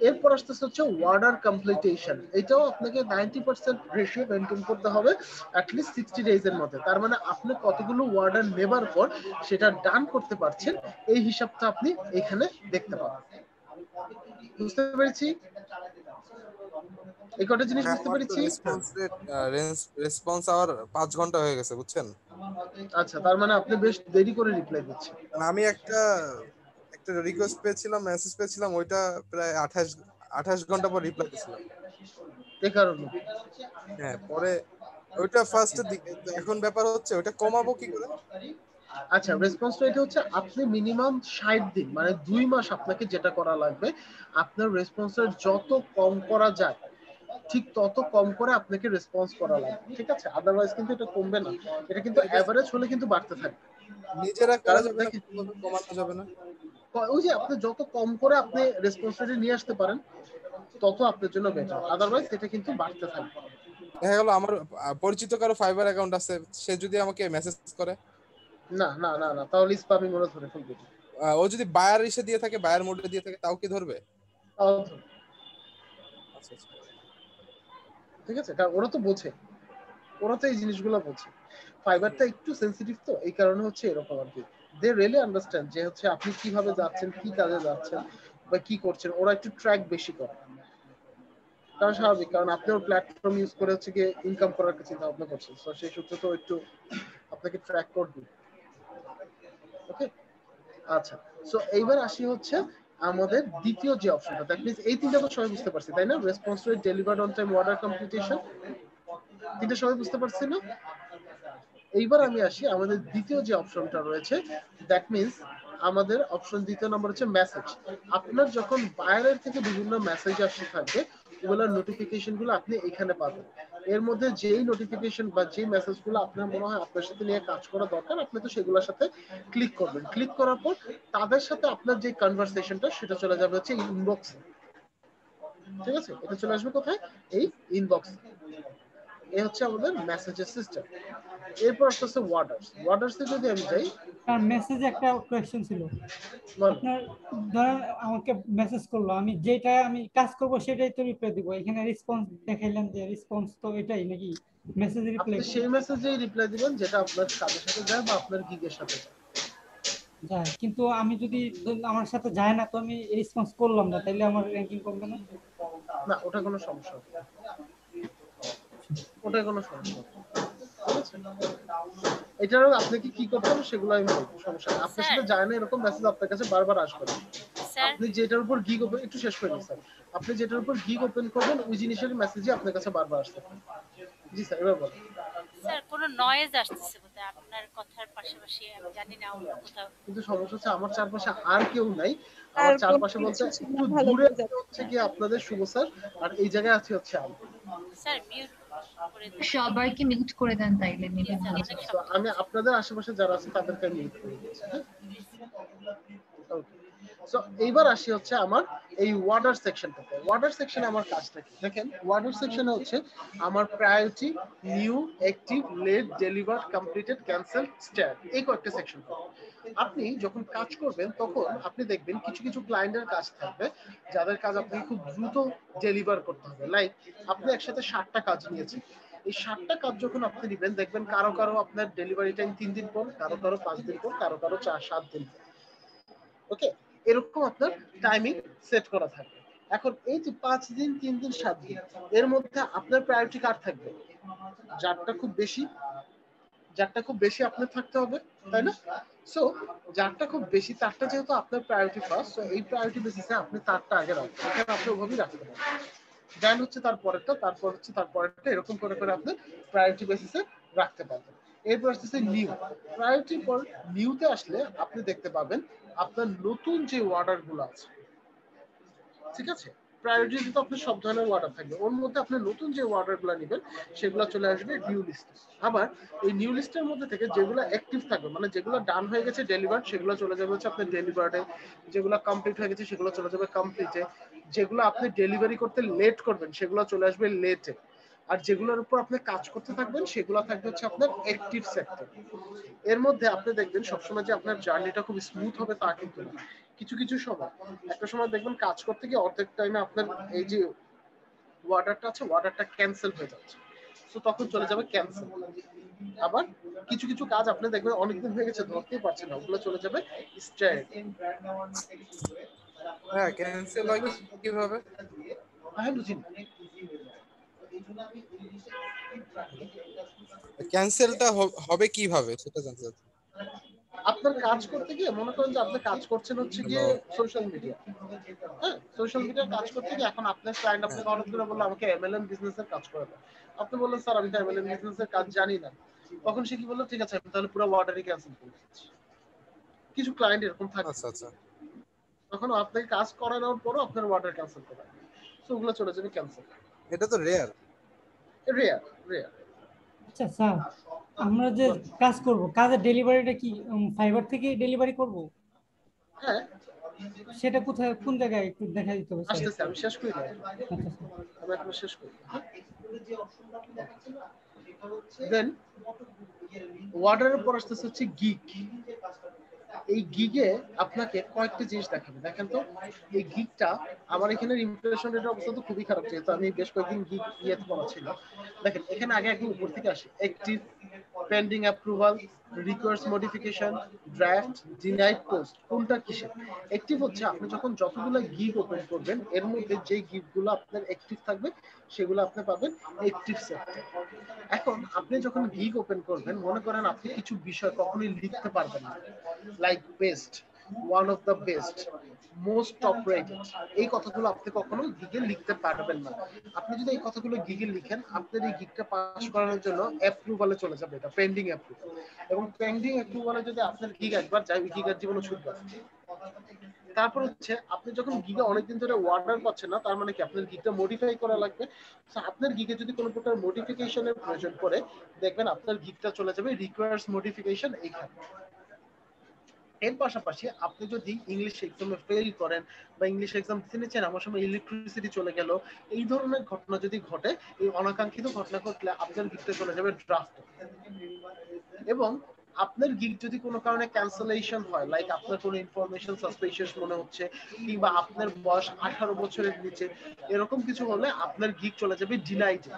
এরপর আসতেছে হচ্ছে অর্ডার কমপ্লিটেশন, এটাও আপনাকে 90% রেশিও মেনটেন করতে হবে অ্যাটলিস্ট 60 ডেজ এর মধ্যে। তার মানে আপনি কতগুলো অর্ডার নেবার পর সেটা ডান করতে পারছেন, এই হিসাবটা আপনি এখানে দেখতে পাবেন। বুঝতে পেরেছি? এই কটা জিনিস বুঝতে পেরেছি? রেসপন্স আওয়ার 5 ঘন্টা হয়ে গেছে, বুঝছেন? আচ্ছা, তার মানে আপনি বেশ দেরি করে রিপ্লাই দিচ্ছেন। আমি একটা রিকোয়েস্ট পেয়েছিলাম, মেসেজ পেয়েছিলাম, ওইটা প্রায় 28 ঘন্টা পর রিপ্লাই দিয়েছিলাম। এই কারণে হ্যাঁ, পরে ওইটা ফার্স্টের দিকে, তো এখন ব্যাপার হচ্ছে ওইটা কমাবো কি করে? আচ্ছা, রেসপন্স রেট হচ্ছে আপনি মিনিমাম 60 দিন, মানে 2 মাস আপনাকে যেটা করা লাগবে, আপনার রেসপন্স রেট যত কম করা যায় ঠিক তত কম করে আপনাকে রেসপন্স করা লাগবে, ঠিক আছে? আদারওয়াইজ কিন্তু এটা কমবে না, এটা কিন্তু এভারেজ হলে কিন্তু বাড়তে থাকবে। নিজেরা করা যাবে না, কমানো যাবে না? ওই যে আপনি যত কম করে আপনি রেসপন্স রেট নিয়ে আসতে পারেন, তত আপনার জন্য বেটার, আদারওয়াইজ এটা কিন্তু বাড়তে থাকবে। দেখা গেল আমার পরিচিত কারো ফাইবার অ্যাকাউন্ট আছে, সে যদি আমাকে মেসেজ করে, না না না না, তাহলে স্প্যামিং ওরা ধরে ফেলবে। ও যদি বায়ার এসে দিয়ে থাকে, বায়ার মোডে দিয়ে থাকে, তাও কি ধরবে? আচ্ছা, ঠিক আছে, কারণ ওরা তো বোঝে, ওরা তো এই জিনিসগুলো বোঝে। ফাইবারটা একটু সেন্সিটিভ, তো এই কারণে হচ্ছে এরকম আর কি। দে রিয়েলি আন্ডারস্ট্যান্ড যে হচ্ছে আপনি কিভাবে যাচ্ছেন, কি কাজে যাচ্ছেন বা কি করছেন, ওরা একটু ট্র্যাক বেশি করে। কারণ স্বাভাবিক, কারণ আপনি ওর প্ল্যাটফর্ম ইউজ করে হচ্ছে গিয়ে ইনকাম করার চিন্তা ভাবনা করছেন, তো সেই সূত্রে তো একটু আপনাকে ট্র্যাক করবে। ওকে, আচ্ছা, সো এইবার আসি হচ্ছে আমাদের দ্বিতীয় যে অপশনটা, দ্যাট মিন্স এই তিনটা তো সবাই বুঝতে পারছি, তাই না? Response rate, delivered on time, order completion, তিনটা সবাই বুঝতে পারছি না? এইবার আমি আসি আমাদের দ্বিতীয় যে অপশনটা রয়েছে, দ্যাট মিন্স আমাদের অপশন দ্বিতীয় নম্বর হচ্ছে মেসেজ। আপনার যখন বায়ারের থেকে বিভিন্ন মেসেজ আসতে থাকবে, ওগুলোর নোটিফিকেশন গুলো আপনি এখানে পাবেন। এর মধ্যে যেই নোটিফিকেশন বা যেই মেসেজগুলো আপনার মনে হয় আপনার সাথে নিয়ে কাজ করা দরকার, আপনি তো সেগুলোর সাথে ক্লিক করবেন। ক্লিক করার পর তাদের সাথে আপনার যে কনভারসেশনটা সেটা চলে যাবে হচ্ছে ইনবক্সে। ঠিক আছে, এটা চলে আসবে কোথায়? এই ইনবক্সে। এই হচ্ছে আমাদের মেসেজের সিস্টেম। এরপর আসছে ওয়ার্ডার্স। ওয়ার্ডার্সে যদি আমি যাই, আর মেসেজে একটা কোয়েশ্চেন ছিল। আপনার ধরেন আমাকে মেসেজ করলো, আমি যেটা আমি কাজ করব সেটাই তো রিপ্লাই দিব, এখানে রেসপন্স দেখাইলেন যে রেসপন্স তো এটাই নাকি মেসেজে রিপ্লাই? আপনি সেই মেসেজেই রিপ্লাই দিবেন যেটা আপনার কাজের সাথে যায় বা আপনার গিগের সাথে যায়। কিন্তু আমি যদি আমার সাথে যায় না, তো আমি রেসপন্স করলাম না, তাইলে আমার র‍্যাঙ্কিং কমবে না? না, ওটা কোনো সমস্যা হবে না, ওটা কোনো সমস্যা হবে না। এটারও আপনাকে কি করতে হবে সেগুলো আমি বলবো, সমস্যা নেই। আপনার সাথে যায় না এরকম মেসেজ আপনার কাছে বারবার আসবে না। আপনি যেটার উপর গিগ ওপেন, একটু শেষ করে নিন স্যার, আপনি যেটার উপর গিগ ওপেন করবেন ওই জিনিসের মেসেজই আপনার কাছে বারবার আসতে পারে। জি স্যার, এবার বলুন। স্যার কোনো নয়েজ আসতেছে বোধহয় আপনার কথার পাশাপাশি, আমি জানি না অন্য কোথাও। কিন্তু সমস্যা হচ্ছে আমার চারপাশে আর কেউ নাই, আমার চারপাশে বলতে একটু দূরে হচ্ছে কি আপনাদের শুভ স্যার, আর এই জায়গায় আছে হচ্ছে আমি। স্যার মিউট করে দেন, সবাইকে মিউট করে দেন তাইলে নেবে। তো আমি আপনাদের আশেপাশে যারা আছে তাদেরকে মিউট করে দিচ্ছি। হ্যাঁ, ওকে। সো এইবার আসি হচ্ছে আমার এই ওয়ার্ডার সেকশনটাতে। ওয়ার্ডার সেকশনে আমার কাজটা কি দেখেন, ওয়ার্ডার সেকশনে হচ্ছে আমার priority, new, active, late, deliver, completed, cancel, stat, এই কয়েকটা সেকশন। আপনি যখন কাজ করবেন তখন আপনি দেখবেন কিছু কিছু ক্লায়েন্টের কাজ থাকবে যাদের কাজ আপনাকে খুব দ্রুত ডেলিভার করতে হবে। লাইক আপনি একসাথে 60টা কাজ নিয়েছেন, এই 60টা কাজ যখন আপনি নেবেন দেখবেন কারো কারো আপনার ডেলিভারি টাইম 3 দিন পর, কারো কারো 5 দিন পর, কারো কারো 4-7 দিন পর। ওকে, এরকম আপনার টাইমিং সেট করা থাকে। এখন এই যে 5 দিন, 3 দিন, 7 দিন, এর মধ্যে আপনার প্রায়োরিটি কার থাকবে? যারটা খুব বেশি, যারটা খুব বেশি আপনার থাকতে হবে, তাই না? সো যারটা খুব বেশি তারটা যেহেতু আপনার প্রায়োরিটি ফার্স্ট, সো এই প্রায়োরিটি বেসিসে আপনি তারটা আগে রাখবেন। এখানে আপনি ওভাবেই রাখতে পারেন, দেন হচ্ছে তারপরেরটা, তারপর হচ্ছে তারপরেরটা, এরকম করে করে আপনি প্রায়োরিটি বেসিসে রাখতে পারবেন। এরপর আসতেছে নিউ। প্রায়োরিটি পর নিউতে আসলে আপনি দেখতে পাবেন আপনার নতুন যে অর্ডার গুলো আছে, ঠিক আছে? প্রায়োরিটি তো আপনার সব ধরনের অর্ডার থাকবে, ওর মধ্যে আপনি নতুন যে অর্ডার গুলো নেবেন সেগুলো চলে আসবে নিউ লিস্টে। আবার এই নিউ লিস্টের মধ্যে থেকে যেগুলো অ্যাক্টিভ থাকবে, মানে যেগুলো ডান হয়ে গেছে ডেলিভার্ড, সেগুলো চলে যাবে হচ্ছে আপনার ডেলিভার্ডে। যেগুলো কমপ্লিট হয়ে গেছে সেগুলো চলে যাবে কমপ্লিটে। যেগুলো আপনি ডেলিভারি করতে লেট করবেন সেগুলো চলে আসবে লেটে। আর যেগুলোর উপর আপনি কাজ করতে থাকবেন সেগুলো থাকবে হচ্ছে আপনার অ্যাক্টিভ সেক্টর। এর মধ্যে আপনি দেখবেন সবসময় যে আপনার জার্নিটা খুব স্মুথ হবে তা কিন্তু না। কিছু কিছু সময়, একটা সময় দেখবেন কাজ করতে গিয়ে অর্ধেক টাইমে আপনার এই যে অর্ডারটা আছে অর্ডারটা ক্যান্সেল হয়ে যাচ্ছে, তো তখন চলে যাবে ক্যান্সেল। আবার কিছু কিছু কাজ আপনি দেখবেন অনেকদিন হয়ে গেছে ধরতেই পারছেন না, ওগুলো চলে যাবে স্ট্রেট। হ্যাঁ, ক্যান্সেল হয় কিভাবে? হ্যাঁ, বুঝিনি। ক্যান্সেলটা হবে কিভাবে সেটা জানতে চাচ্ছি। আপনার কাজ করতে গিয়ে মনে করেন যে আপনি কাজ করছেন হচ্ছে গিয়ে সোশ্যাল মিডিয়া, হ্যাঁ, সোশ্যাল মিডিয়ার কাজ করতে গিয়ে এখন আপনার ক্লায়েন্ট আপনাকে হঠাৎ করে বললো আমাকে এমএলএম বিজনেসের কাজ করে দাও। আপনি বললেন স্যার আমি তো এমএলএম বিজনেসের কাজ জানি না। তখন সে কি বললো, ঠিক আছে আমি তাহলে পুরো অর্ডারই ক্যান্সেল করে দিচ্ছি। কিছু ক্লায়েন্ট এরকম থাকে। আচ্ছা আচ্ছা। তখন আপনাকে কাজ করানোর পরও আপনার অর্ডার ক্যান্সেল করে, সো ওগুলো চলে যাবে ক্যান্সেল। এটা তো রেয়ার। Rare rare. আচ্ছা স্যার, আমরা যে কাজ করব, কাজের ডেলিভারিটা কি ফাইবার থেকে ডেলিভারি করব? হ্যাঁ। সেটা কোথায়, কোন জায়গায় একটু দেখা দিতে হবে স্যার? আসতেছে, আমি শেষ করি না, আচ্ছা স্যার। আমি এখন শেষ করি। দেন অর্ডারের পর আসতেছে হচ্ছে গিগ। এই গিগে আপনাকে কয়েকটা জিনিস দেখাবে। দেখেন তো এই গিগটা আমার এখানে ইমপ্রেশন রেটের অবস্থা তো খুবই খারাপ, যেহেতু আমি বেশ কয়েকদিন গিগ ইয়েতে করা ছিল। দেখেন এখানে আগে একদম উপর থেকে আসি, active, pending approval, request modification, draft, denied post. কোনটা কিসে অ্যাক্টিভ হচ্ছে? আপনি যখন যতগুলো গিগ ওপেন করবেন এর মধ্যে যে গিগগুলো আপনার অ্যাক্টিভ থাকবে সেগুলো আপনি পাবেন অ্যাক্টিভ সেক্টর। এখন আপনি যখন গিগ ওপেন করবেন, মনে করেন আপনি কিছু বিষয় কখনোই লিখতে পারবেন না, like best, one of the best, most top rated, এই কথাগুলো আপনি কখনো গিগে লিখতে পারবেন না। আপনি যদি এই কথাগুলো গিগে লিখেন, আপনার এই গিগটা পাস করানোর জন্য অ্যাপ্রুভালে চলে যাবে, এটা পেন্ডিং অ্যাপ্রুভাল। এবং পেন্ডিং অ্যাপ্রুভালে যদি আপনার গিগ একবার যায়, ওই গিগার জীবনে ছুটবে। তারপর হচ্ছে আপনি যখন গিগে অনেকদিন ধরে অর্ডার পাচ্ছেন না, তার মানে কি আপনার গিগটা মডিফাই করা লাগবে। আপনার গিগে যদি কোনো প্রকার মডিফিকেশনের প্রয়োজন পড়ে, দেখবেন আপনার গিগটা চলে যাবে রিকোয়ার্স মডিফিকেশন এইখানে। এর পাশাপাশি আপনি যদি ইংলিশ এক্সামে ফেল করেন বা ইংলিশ এক্সাম দিতে আমার সময় ইলেকট্রিসিটি চলে গেল, এই ধরনের ঘটনা যদি ঘটে, এই অনাকাঙ্ক্ষিত ঘটনা ঘটলে আপনার গিগটা চলে যাবে ড্রাফট। এবং আপনার গিগ যদি কোনো কারণে ক্যান্সেলেশন হয়, লাইক আপনার কোনো ইনফরমেশন সাসপিশিয়াস মনে হচ্ছে কিংবা আপনার বয়স 18 বছরের নিচে, এরকম কিছু হলে আপনার গিগ চলে যাবে ডিনাইডে।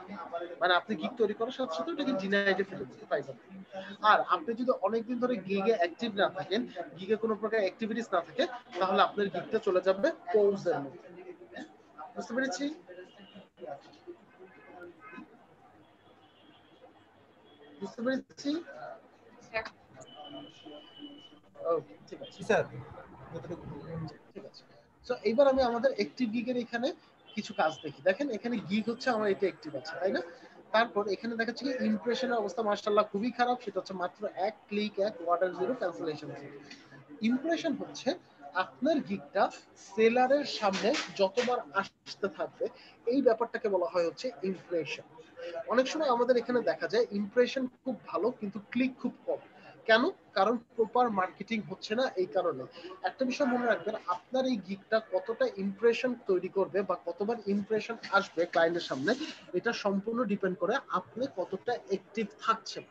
মানে আপনি গিগ তৈরি করার সাথে সাথে ওটাকে ডিনাইডে ফেলে দিতে পারবেন। আর আপনি যদি অনেকদিন ধরে গিগে অ্যাক্টিভ না থাকেন, গিগে কোনো প্রকার অ্যাক্টিভিটিস না থাকে, তাহলে আপনার গিগটা চলে যাবে পৌজের মধ্যে। বুঝতে পেরেছি? বুঝতে পেরেছি? ওকে, ঠিক আছে স্যার। ঠিক আছে। সো এইবার আমি আমাদের অ্যাক্টিভ গিগের এখানে কিছু কাজ দেখি। দেখেন এখানে গিগ হচ্ছে আমার এটা অ্যাক্টিভ আছে, তাই না? তারপর এখানে দেখাচ্ছে কি ইমপ্রেশনের অবস্থা মাশাআল্লাহ খুবই খারাপ, সেটা হচ্ছে মাত্র 1 ক্লিক 1 অর্ডার 0 ক্যান্সেলেশন 0। ইমপ্রেশন হচ্ছে আপনার গিগটা সেলারের সামনে যতবার আসতে থাকবে, এই ব্যাপারটাকে বলা হয় হচ্ছে ইমপ্রেশন। অনেক সময় আমাদের এখানে দেখা যায় ইমপ্রেশন খুব ভালো কিন্তু ক্লিক খুব কম। কেন? কারণ প্রপার মার্কেটিং হচ্ছে না। এই কারণে একটা বিষয় মনে রাখবেন, আপনার এই গিগটা কতটা ইমপ্রেশন তৈরি করবে বা কতবার ইমপ্রেশন আসবে ক্লায়েন্টের সামনে, এটা সম্পূর্ণ ডিপেন্ড করে আপনি কতটা অ্যাক্টিভ থাকছেন।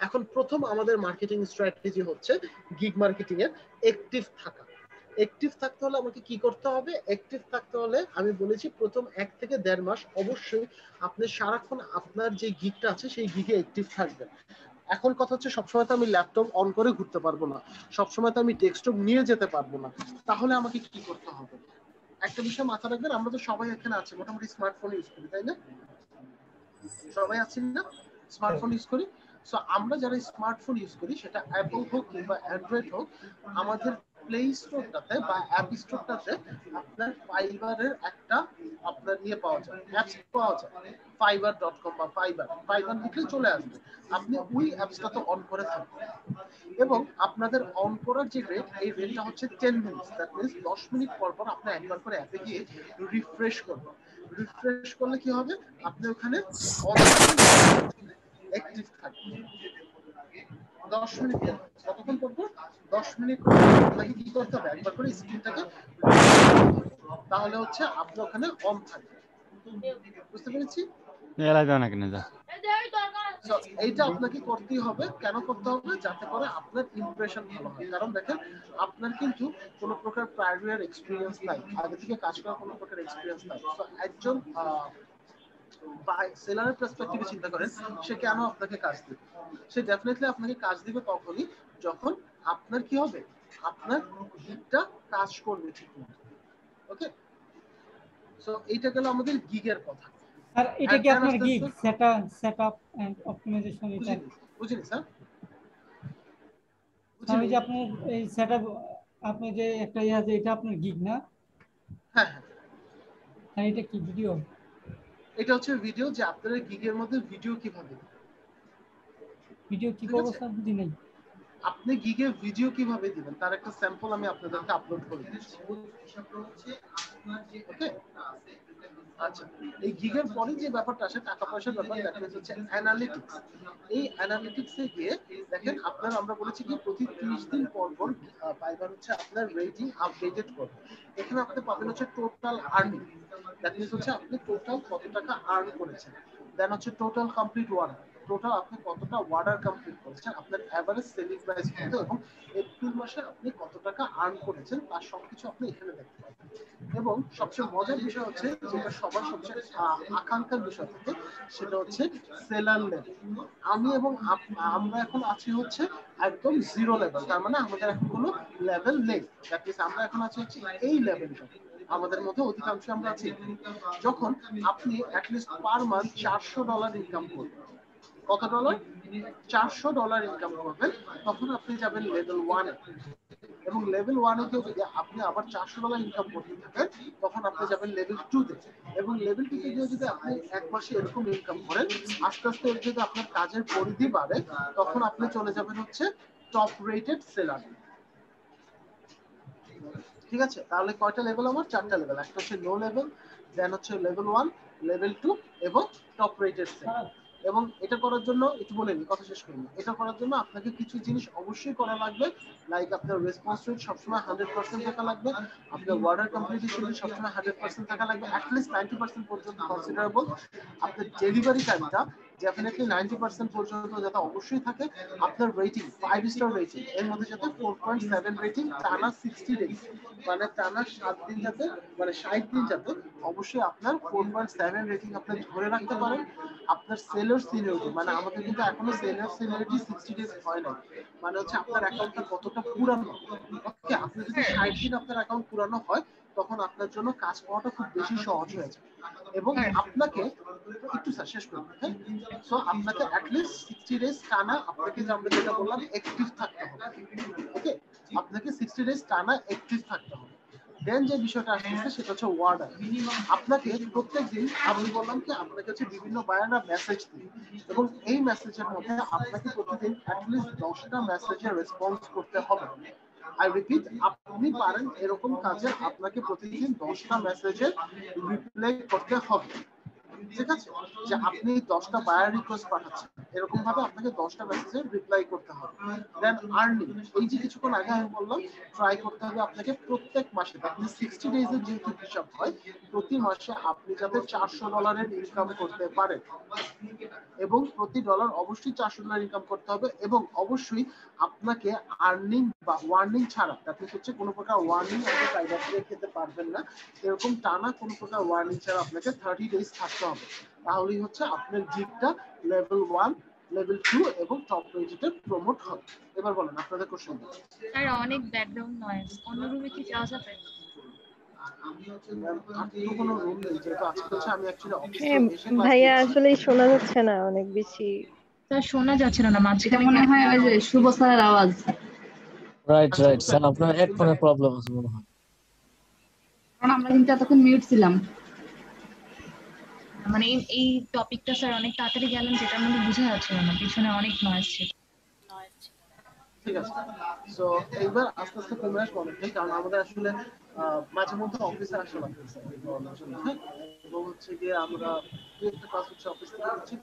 এখন প্রথম আমাদের মার্কেটিং স্ট্র্যাটেজি হচ্ছে গিগ মার্কেটিং এর অ্যাক্টিভ থাকা। অ্যাক্টিভ থাকতে হলে আমাকে কি করতে হবে? অ্যাক্টিভ থাকতে হলে আমি বলেছি প্রথম 1 থেকে 1.5 মাস অবশ্যই আপনি সারাক্ষণ আপনার যে গিগটা আছে সেই গিগে অ্যাক্টিভ থাকবেন। এখন কথা হচ্ছে সবসময় তো আমি ল্যাপটপ অন করে ঘুরতে পারবো না, সবসময় তো আমি ডেস্কটপ নিয়ে যেতে পারবো না। তাহলে আমাকে কি করতে হবে? একটা বিষয় মাথা রাখবেন, আমরা তো সবাই এখানে আছি মোটামুটি স্মার্টফোন ইউজ করি, তাই না? সবাই আছি না স্মার্টফোন ইউজ করি? সো আমরা যারা স্মার্টফোন ইউজ করি, সেটা অ্যাপল হোক কিংবা অ্যান্ড্রয়েড হোক, আমাদের প্লে স্টোরটাতে বা অ্যাপ স্টোরটাতে আপনার ফাইবারের একটা আপনার ইয়ে পাওয়া যায়, অ্যাপস পাওয়া যায়, fiverr.com বা ফাইবার লিখলে চলে আসবে। আপনি ওই অ্যাপসটাতে অন করে থাকবেন এবং আপনাদের অন করার যে রেট, এই রেটটা হচ্ছে 10 মিনিটস। দ্যাট মিনস 10 মিনিট পর পর আপনি একবার করে অ্যাপে গিয়ে রিফ্রেশ করবেন। রিফ্রেশ করলে কি হবে? আপনি ওখানে অ্যাক্টিভ থাকবেন 10 মিনিট পর। কতক্ষণ পর পর? 10 মিনিট পর আপনাকে কি করতে হবে? একবার করে স্ক্রিনটাকে, তাহলে হচ্ছে আপনি ওখানে অন থাকবেন। বুঝতে পেরেছি? এলা দাও না কেন যা। এইটা আপনাকে করতেই হবে। কেন করতে হবে? যাতে করে আপনার ইমপ্রেশন ভালো হয়। কারণ দেখেন, আপনার কিন্তু কোনো প্রকার প্রায়র এক্সপিরিয়েন্স নাই, আগে থেকে কাজ করার কোনো প্রকার এক্সপিরিয়েন্স নাই। তো একজন সেলারের পার্সপেক্টিভে চিন্তা করেন, সে কেন আপনাকে কাজ দিবে? সে ডেফিনেটলি আপনাকে কাজ দিবে তখনই যখন আপনার কি হবে, আপনার গিগটা কাজ করবে ঠিকমতো। ওকে, সো এইটা গেল আমাদের গিগের কথা। আর এটা কি আপনার গিগ সেটআপ এন্ড অপটিমাইজেশন? এটা বুঝিনি স্যার। আমি যে আপনার এই সেটআপ, আপনি যে একটা ইয়া আছে, এটা আপনার গিগ না? হ্যাঁ হ্যাঁ। আর এটা কি ভিডিও? এটা হচ্ছে ভিডিও, যে আপনাদের গিগের মধ্যে ভিডিও কিভাবে, ভিডিও কি করব স্যার বুঝি নাই। আপনি গিগে ভিডিও কিভাবে দিবেন তার একটা স্যাম্পল আমি আপনাদেরকে আপলোড করে দিচ্ছি। ওকে, আচ্ছা, এই গিগের পরে যে ব্যাপারটা আসে টাকা পয়সার ব্যাপার, দ্যাট মিন্স হচ্ছে অ্যানালিটিক্স। এই অ্যানালিটিক্সে গিয়ে দেখেন, আপনার আমরা বলেছি কি প্রতি 30 দিন পর পর ফাইবার হচ্ছে আপনার রেটিং আপডেটেড করবে। এখানে আপনি পাবেন হচ্ছে টোটাল আর্নিং, দ্যাট মিন্স হচ্ছে আপনি টোটাল কত টাকা আর্ন করেছেন। দেন হচ্ছে টোটাল কমপ্লিট ওয়ার্ক, টোটাল আপনি কতটা অর্ডার কমপ্লিট করেছেন, আপনার এভারেজ সেলিং প্রাইস কত, এবং এপ্রিল মাসে আপনি কত টাকা আর্ন করেছেন, তার সবকিছু আপনি এখানে দেখতে পাবেন। এবং সবচেয়ে মজার বিষয় হচ্ছে, যেটা সবার সবচেয়ে আকাঙ্ক্ষার বিষয় থাকে, সেটা হচ্ছে সেলার লেভেল। আমি এবং আমরা এখন আছি হচ্ছে একদম জিরো লেভেল, তার মানে আমাদের এখন কোনো লেভেল নেই। দ্যাট মিন্স আমরা এখন আছি হচ্ছে এই লেভেলটা, আমাদের মধ্যে অধিকাংশ আমরা আছি। যখন আপনি অ্যাটলিস্ট পার মান্থ $400 ইনকাম করবেন, কত ডলার? $400 ইনকাম করবেন, তখন আপনি যাবেন লেভেল 1 এ। এবং লেভেল 1 এ যদি আপনি আবার $400 ইনকাম করতে থাকেন, তখন আপনি যাবেন লেভেল 2 তে। এবং লেভেল 2 তে গিয়ে যদি আপনি এক মাসে এরকম ইনকাম করেন, আস্তে আস্তে যদি আপনার কাজের পরিধি বাড়ে, তখন আপনি চলে যাবেন হচ্ছে টপ রেটেড সেলার। ঠিক আছে, তাহলে কয়টা লেভেল? আমার 4টা লেভেল। একটা হচ্ছে লো লেভেল, দেন হচ্ছে লেভেল 1, লেভেল 2 এবং টপ রেটেড সেলার। এবং এটা করার জন্য একটু বলে নিই, কথা শেষ করিনি। এটা করার জন্য আপনাকে কিছু জিনিস অবশ্যই করা লাগবে, লাইক আপনার রেসপন্স রেট সবসময় 100% থাকা লাগবে, আপনার অর্ডার কমপ্লিটেশন রেট সবসময় 100% থাকা লাগবে, অ্যাটলিস্ট 90% পর্যন্ত কনসিডারেবল। আপনার ডেলিভারি টাইমটা ডেফিনেটলি 90% পর্যন্ত যাতে অবশ্যই থাকে। আপনার রেটিং 5 স্টার রেটিং, এর মধ্যে যাতে 4.7 রেটিং টানা 60 ডেজ, মানে টানা 7 দিন যাতে, মানে 60 দিন যাতে অবশ্যই আপনার 4.7 রেটিং আপনি ধরে রাখতে পারেন। আপনার সেলার সিনিয়রিটি, মানে আমাদের কিন্তু এখনো সেলার সিনিয়রিটি 60 ডেজ হয় না, মানে হচ্ছে আপনার অ্যাকাউন্টটা কতটা পুরানো। ওকে, আপনি যদি 60 দিন আপনার অ্যাকাউন্ট পুরানো হয়, তখন আপনার জন্য কাজ পাওয়াটা খুব বেশি সহজ হয়ে যায়। এবং আপনাকে একটু স্যার শেষ করুন, হ্যাঁ। সো আপনাকে অ্যাটলিস্ট 60 ডেজ টানা আপনাকে, আমরা যেটা বললাম, অ্যাক্টিভ থাকতে হবে। ওকে, আপনাকে 60 ডেজ টানা অ্যাক্টিভ থাকতে হবে। দেন যে বিষয়টা আসছে সেটা হচ্ছে ওয়ার্ডার। আপনাকে প্রত্যেকদিন, আমি বললাম কি আপনাকে হচ্ছে বিভিন্ন বায়াররা মেসেজ দিই, এবং এই মেসেজের মধ্যে আপনাকে প্রতিদিন অ্যাটলিস্ট 10টা মেসেজের রেসপন্স করতে হবে। আই রিপিট, আপনি পারেন এরকম কাজে আপনাকে প্রতিদিন 10টা মেসেজের রিপ্লাই করতে হবে। ঠিক আছে, যে আপনি 10টা বায়ার রিকোয়েস্ট পাঠাচ্ছেন এরকম ভাবে আপনাকে 10টা মেসেজে রিপ্লাই করতে হবে। দেন আর্নিং, এই যে কিছুক্ষণ আগে আমি বললাম ট্রাই করতে হবে আপনাকে প্রত্যেক মাসে, আপনি 60 ডেজের যেহেতু হিসাব হয়, প্রতি মাসে আপনি যাতে $400 ইনকাম করতে পারেন, এবং প্রতি ডলার অবশ্যই $400 ইনকাম করতে হবে, এবং অবশ্যই আপনাকে আর্নিং বা ওয়ার্নিং ছাড়া, দ্যাট মিন্স হচ্ছে কোনো প্রকার ওয়ার্নিং আপনি ফাইবার থেকে খেতে পারবেন না, এরকম টানা কোনো প্রকার ওয়ার্নিং ছাড়া আপনাকে 30 ডেজ থাকতে হবে। তাহলেই হচ্ছে আপনার জিগটা লেভেল 1, লেভেল 2 এবং টপ রেটেড প্রমোট হবে। এবার বলেন আপনাদের কোশ্চেন। স্যার অনেক ব্যাকগ্রাউন্ড নয়েজ, অন্য রুমে কি যাওয়া যাবে? ভাইয়া আসলে শোনা যাচ্ছে না অনেক বেশি। স্যার শোনা যাচ্ছে না, মাঝখানে মনে হয় ওই যে শুভ স্যারের আওয়াজ। রাইট স্যার, আপনার হেডফোনের প্রবলেম আছে মনে হয়। কারণ আমরা কিন্তু এতক্ষণ মিউট ছিলাম। মানে এই টপিকটা স্যার অনেক তাড়াতাড়ি গেলেন, যেটার মধ্যে বোঝা যাচ্ছে না, পিছনে অনেক নয়েজ ছিল। ঠিক আছে, সো এইবার আস্তে আস্তে কমে আসবো অনেকটাই, কারণ আমাদের আসলে মাঝে মধ্যে অফিসে আসা লাগতেছে, হ্যাঁ, এবং হচ্ছে গিয়ে আমরা একটা ক্লাস হচ্ছে অফিস থেকে করছি,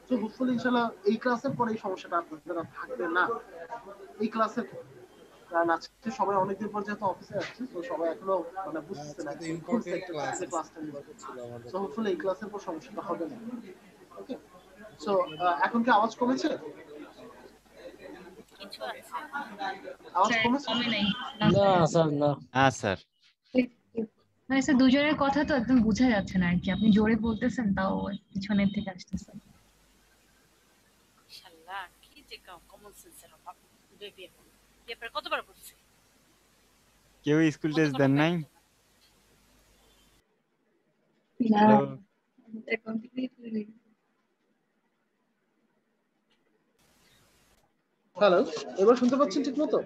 তো হোপফুলি ইনশাআল্লাহ এই ক্লাসের পরে এই সমস্যাটা আপনাদের আর থাকবে না, এই ক্লাসের, কারণ আজকে সবাই অনেকদিন পর যেহেতু অফিসে আসছে, তো সবাই এখনো মানে বুঝতেছে না কোন সেক্টরে ক্লাসটা নিতে ছিল, সো হোপফুলি এই ক্লাসের পর সমস্যাটা হবে না। ওকে, সো এখন কি আওয়াজ কমেছে? আওয়াজ কমেছে? না স্যার, না। হ্যাঁ স্যার। মানে স্যার দুজনের কথা তো একদম বোঝা যাচ্ছে না আর কি, আপনি জোরে বলতেছেন তাও পিছনের থেকে আসতেছে। ইনশাআল্লাহ কি যে কমন সেন্সের অভাব বেবি, পেপার কতবার পড়ছে? কেউ স্কুল টেস্ট দেন নাই? না, এখন থেকে হ্যালো, এবার শুনতে পাচ্ছেন ঠিক মতো?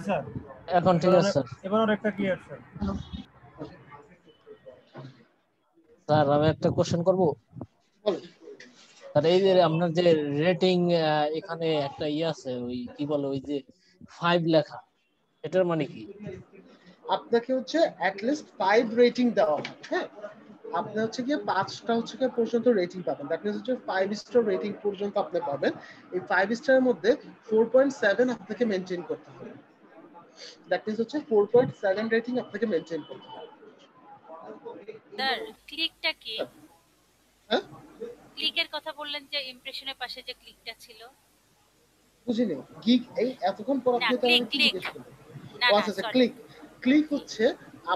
স্যার এখন ঠিক আছে স্যার। এবার আর একটা ক্লিয়ার স্যার। স্যার আমি একটা কোশ্চেন করব। স্যার এই যে আপনার যে রেটিং, এখানে একটা আছে, ওই কি বলে, ওই যে 5 লেখা, এটার মানে কি? আপনাকে হচ্ছে অ্যাট লিস্ট 5 রেটিং দেওয়া হবে, হ্যাঁ, আপনি হচ্ছে গিয়ে 5টা হচ্ছে গিয়ে পর্যন্ত রেটিং পাবেন, দ্যাট মিন্স হচ্ছে 5 স্টার রেটিং পর্যন্ত আপনি পাবেন। এই 5 স্টারের মধ্যে 4.7 আপনাকে মেইনটেইন করতে হবে, দ্যাট মিন্স হচ্ছে 4.7 রেটিং আপনাকে মেইনটেইন করতে হবে। স্যার ক্লিকটা কি? হ্যাঁ, ক্লিকের কথা বললেন যে ইমপ্রেশনের পাশে যে ক্লিকটা ছিল, বুঝিনি। গিগ এই এতক্ষণ পর আপনি তো আমাকে কি জিজ্ঞেস করলেন? আচ্ছা, ক্লিক, ক্লিক হচ্ছে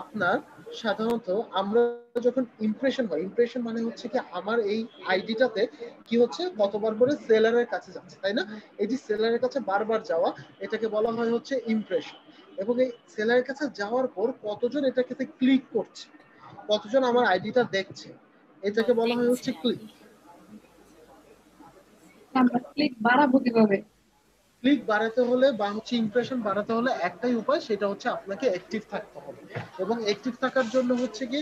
আপনার সাধারণত আমরা যখন ইমপ্রেশন হয়, ইমপ্রেশন মানে হচ্ছে কি আমার এই আইডিটাতে কি হচ্ছে কতবার করে সেলারের কাছে যাচ্ছে, তাই না? এই যে সেলারের কাছে বারবার যাওয়া, এটাকে বলা হয় হচ্ছে ইমপ্রেশন। এবং এই সেলারের কাছে যাওয়ার পর কতজন এটাকে ক্লিক করছে, কতজন আমার আইডিটা দেখছে, এটাকে বলা হয় হচ্ছে ক্লিক। আমরা ক্লিক বাড়াবো কিভাবে? ক্লিক বাড়াতে হলে বা হচ্ছে ইমপ্রেশন বাড়াতে হলে একটাই উপায়, সেটা হচ্ছে আপনাকে অ্যাক্টিভ থাকতে হবে। এবং অ্যাক্টিভ থাকার জন্য হচ্ছে কি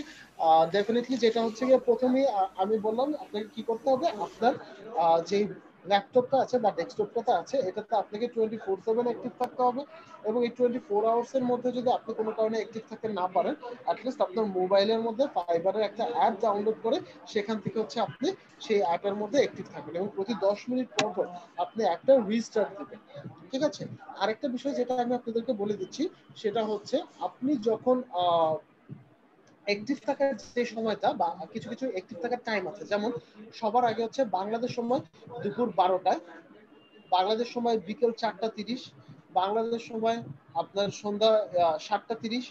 ডেফিনেটলি যেটা হচ্ছে কি প্রথমেই আমি বললাম আপনাকে কি করতে হবে, আপনার যে ল্যাপটপটা আছে বা ডেস্কটপটা আছে এটাতে আপনাকে 24/7 অ্যাক্টিভ থাকতে হবে। এবং এই 24 আওয়ার্সের মধ্যে যদি আপনি কোনো কারণে অ্যাক্টিভ থাকতে না পারেন, অ্যাটলিস্ট আপনার মোবাইলের মধ্যে ফাইবারের একটা অ্যাপ ডাউনলোড করে সেখান থেকে হচ্ছে আপনি সেই অ্যাপের মধ্যে অ্যাক্টিভ থাকবেন, এবং প্রতি 10 মিনিট পর পর আপনি একটা রিস্টার্ট দিবেন। ঠিক আছে, আরেকটা বিষয় যেটা আমি আপনাদেরকে বলে দিচ্ছি, সেটা হচ্ছে আপনি যখন অ্যাক্টিভ থাকার যে সময়টা বা কিছু কিছু অ্যাক্টিভ থাকার টাইম আছে, যেমন সবার আগে হচ্ছে বাংলাদেশ সময় দুপুর 12টায়, বাংলাদেশ সময় বিকেল 4:30, বাংলাদেশ সময় আপনার সন্ধ্যা 7:30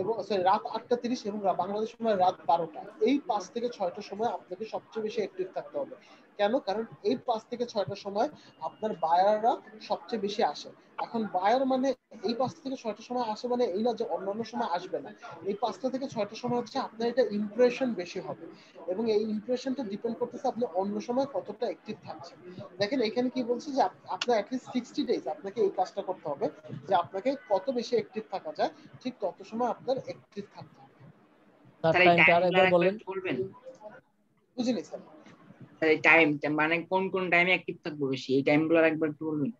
এবং রাত 8:30 এবং বাংলাদেশ সময় রাত 12টা। এই 5 থেকে 6টা সময় আপনাকে সবচেয়ে বেশি অ্যাক্টিভ থাকতে হবে। কেন? কারণ এই 5 থেকে 6টা সময় আপনার বায়াররা সবচেয়ে বেশি আসে। এখন বায়ার মানে এই 5 থেকে 6টা সময় আসে মানে এই না যে অন্যান্য সময় আসবে না, এই 5টা থেকে 6টা সময় হচ্ছে আপনার এটা ইমপ্রেশন বেশি হবে, এবং এই ইমপ্রেশনটা ডিপেন্ড করতেছে আপনি অন্য সময় কতটা অ্যাক্টিভ থাকছেন। দেখেন এখানে কি বলছে যে আপনার অ্যাটলিস্ট 60 ডেজ আপনাকে এই কাজটা করতে হবে, যে আপনাকে কত বেশি অ্যাক্টিভ থাকা যায় ঠিক তত সময় আপনার অ্যাক্টিভ থাকতে হবে। স্যার এই টাইমগুলো একবার বলবেন? বুঝিনি স্যার। স্যার এই টাইমটা মানে কোন কোন টাইমে অ্যাক্টিভ থাকবো বেশি, এই টাইমগুলো একবার একটু বলবেন?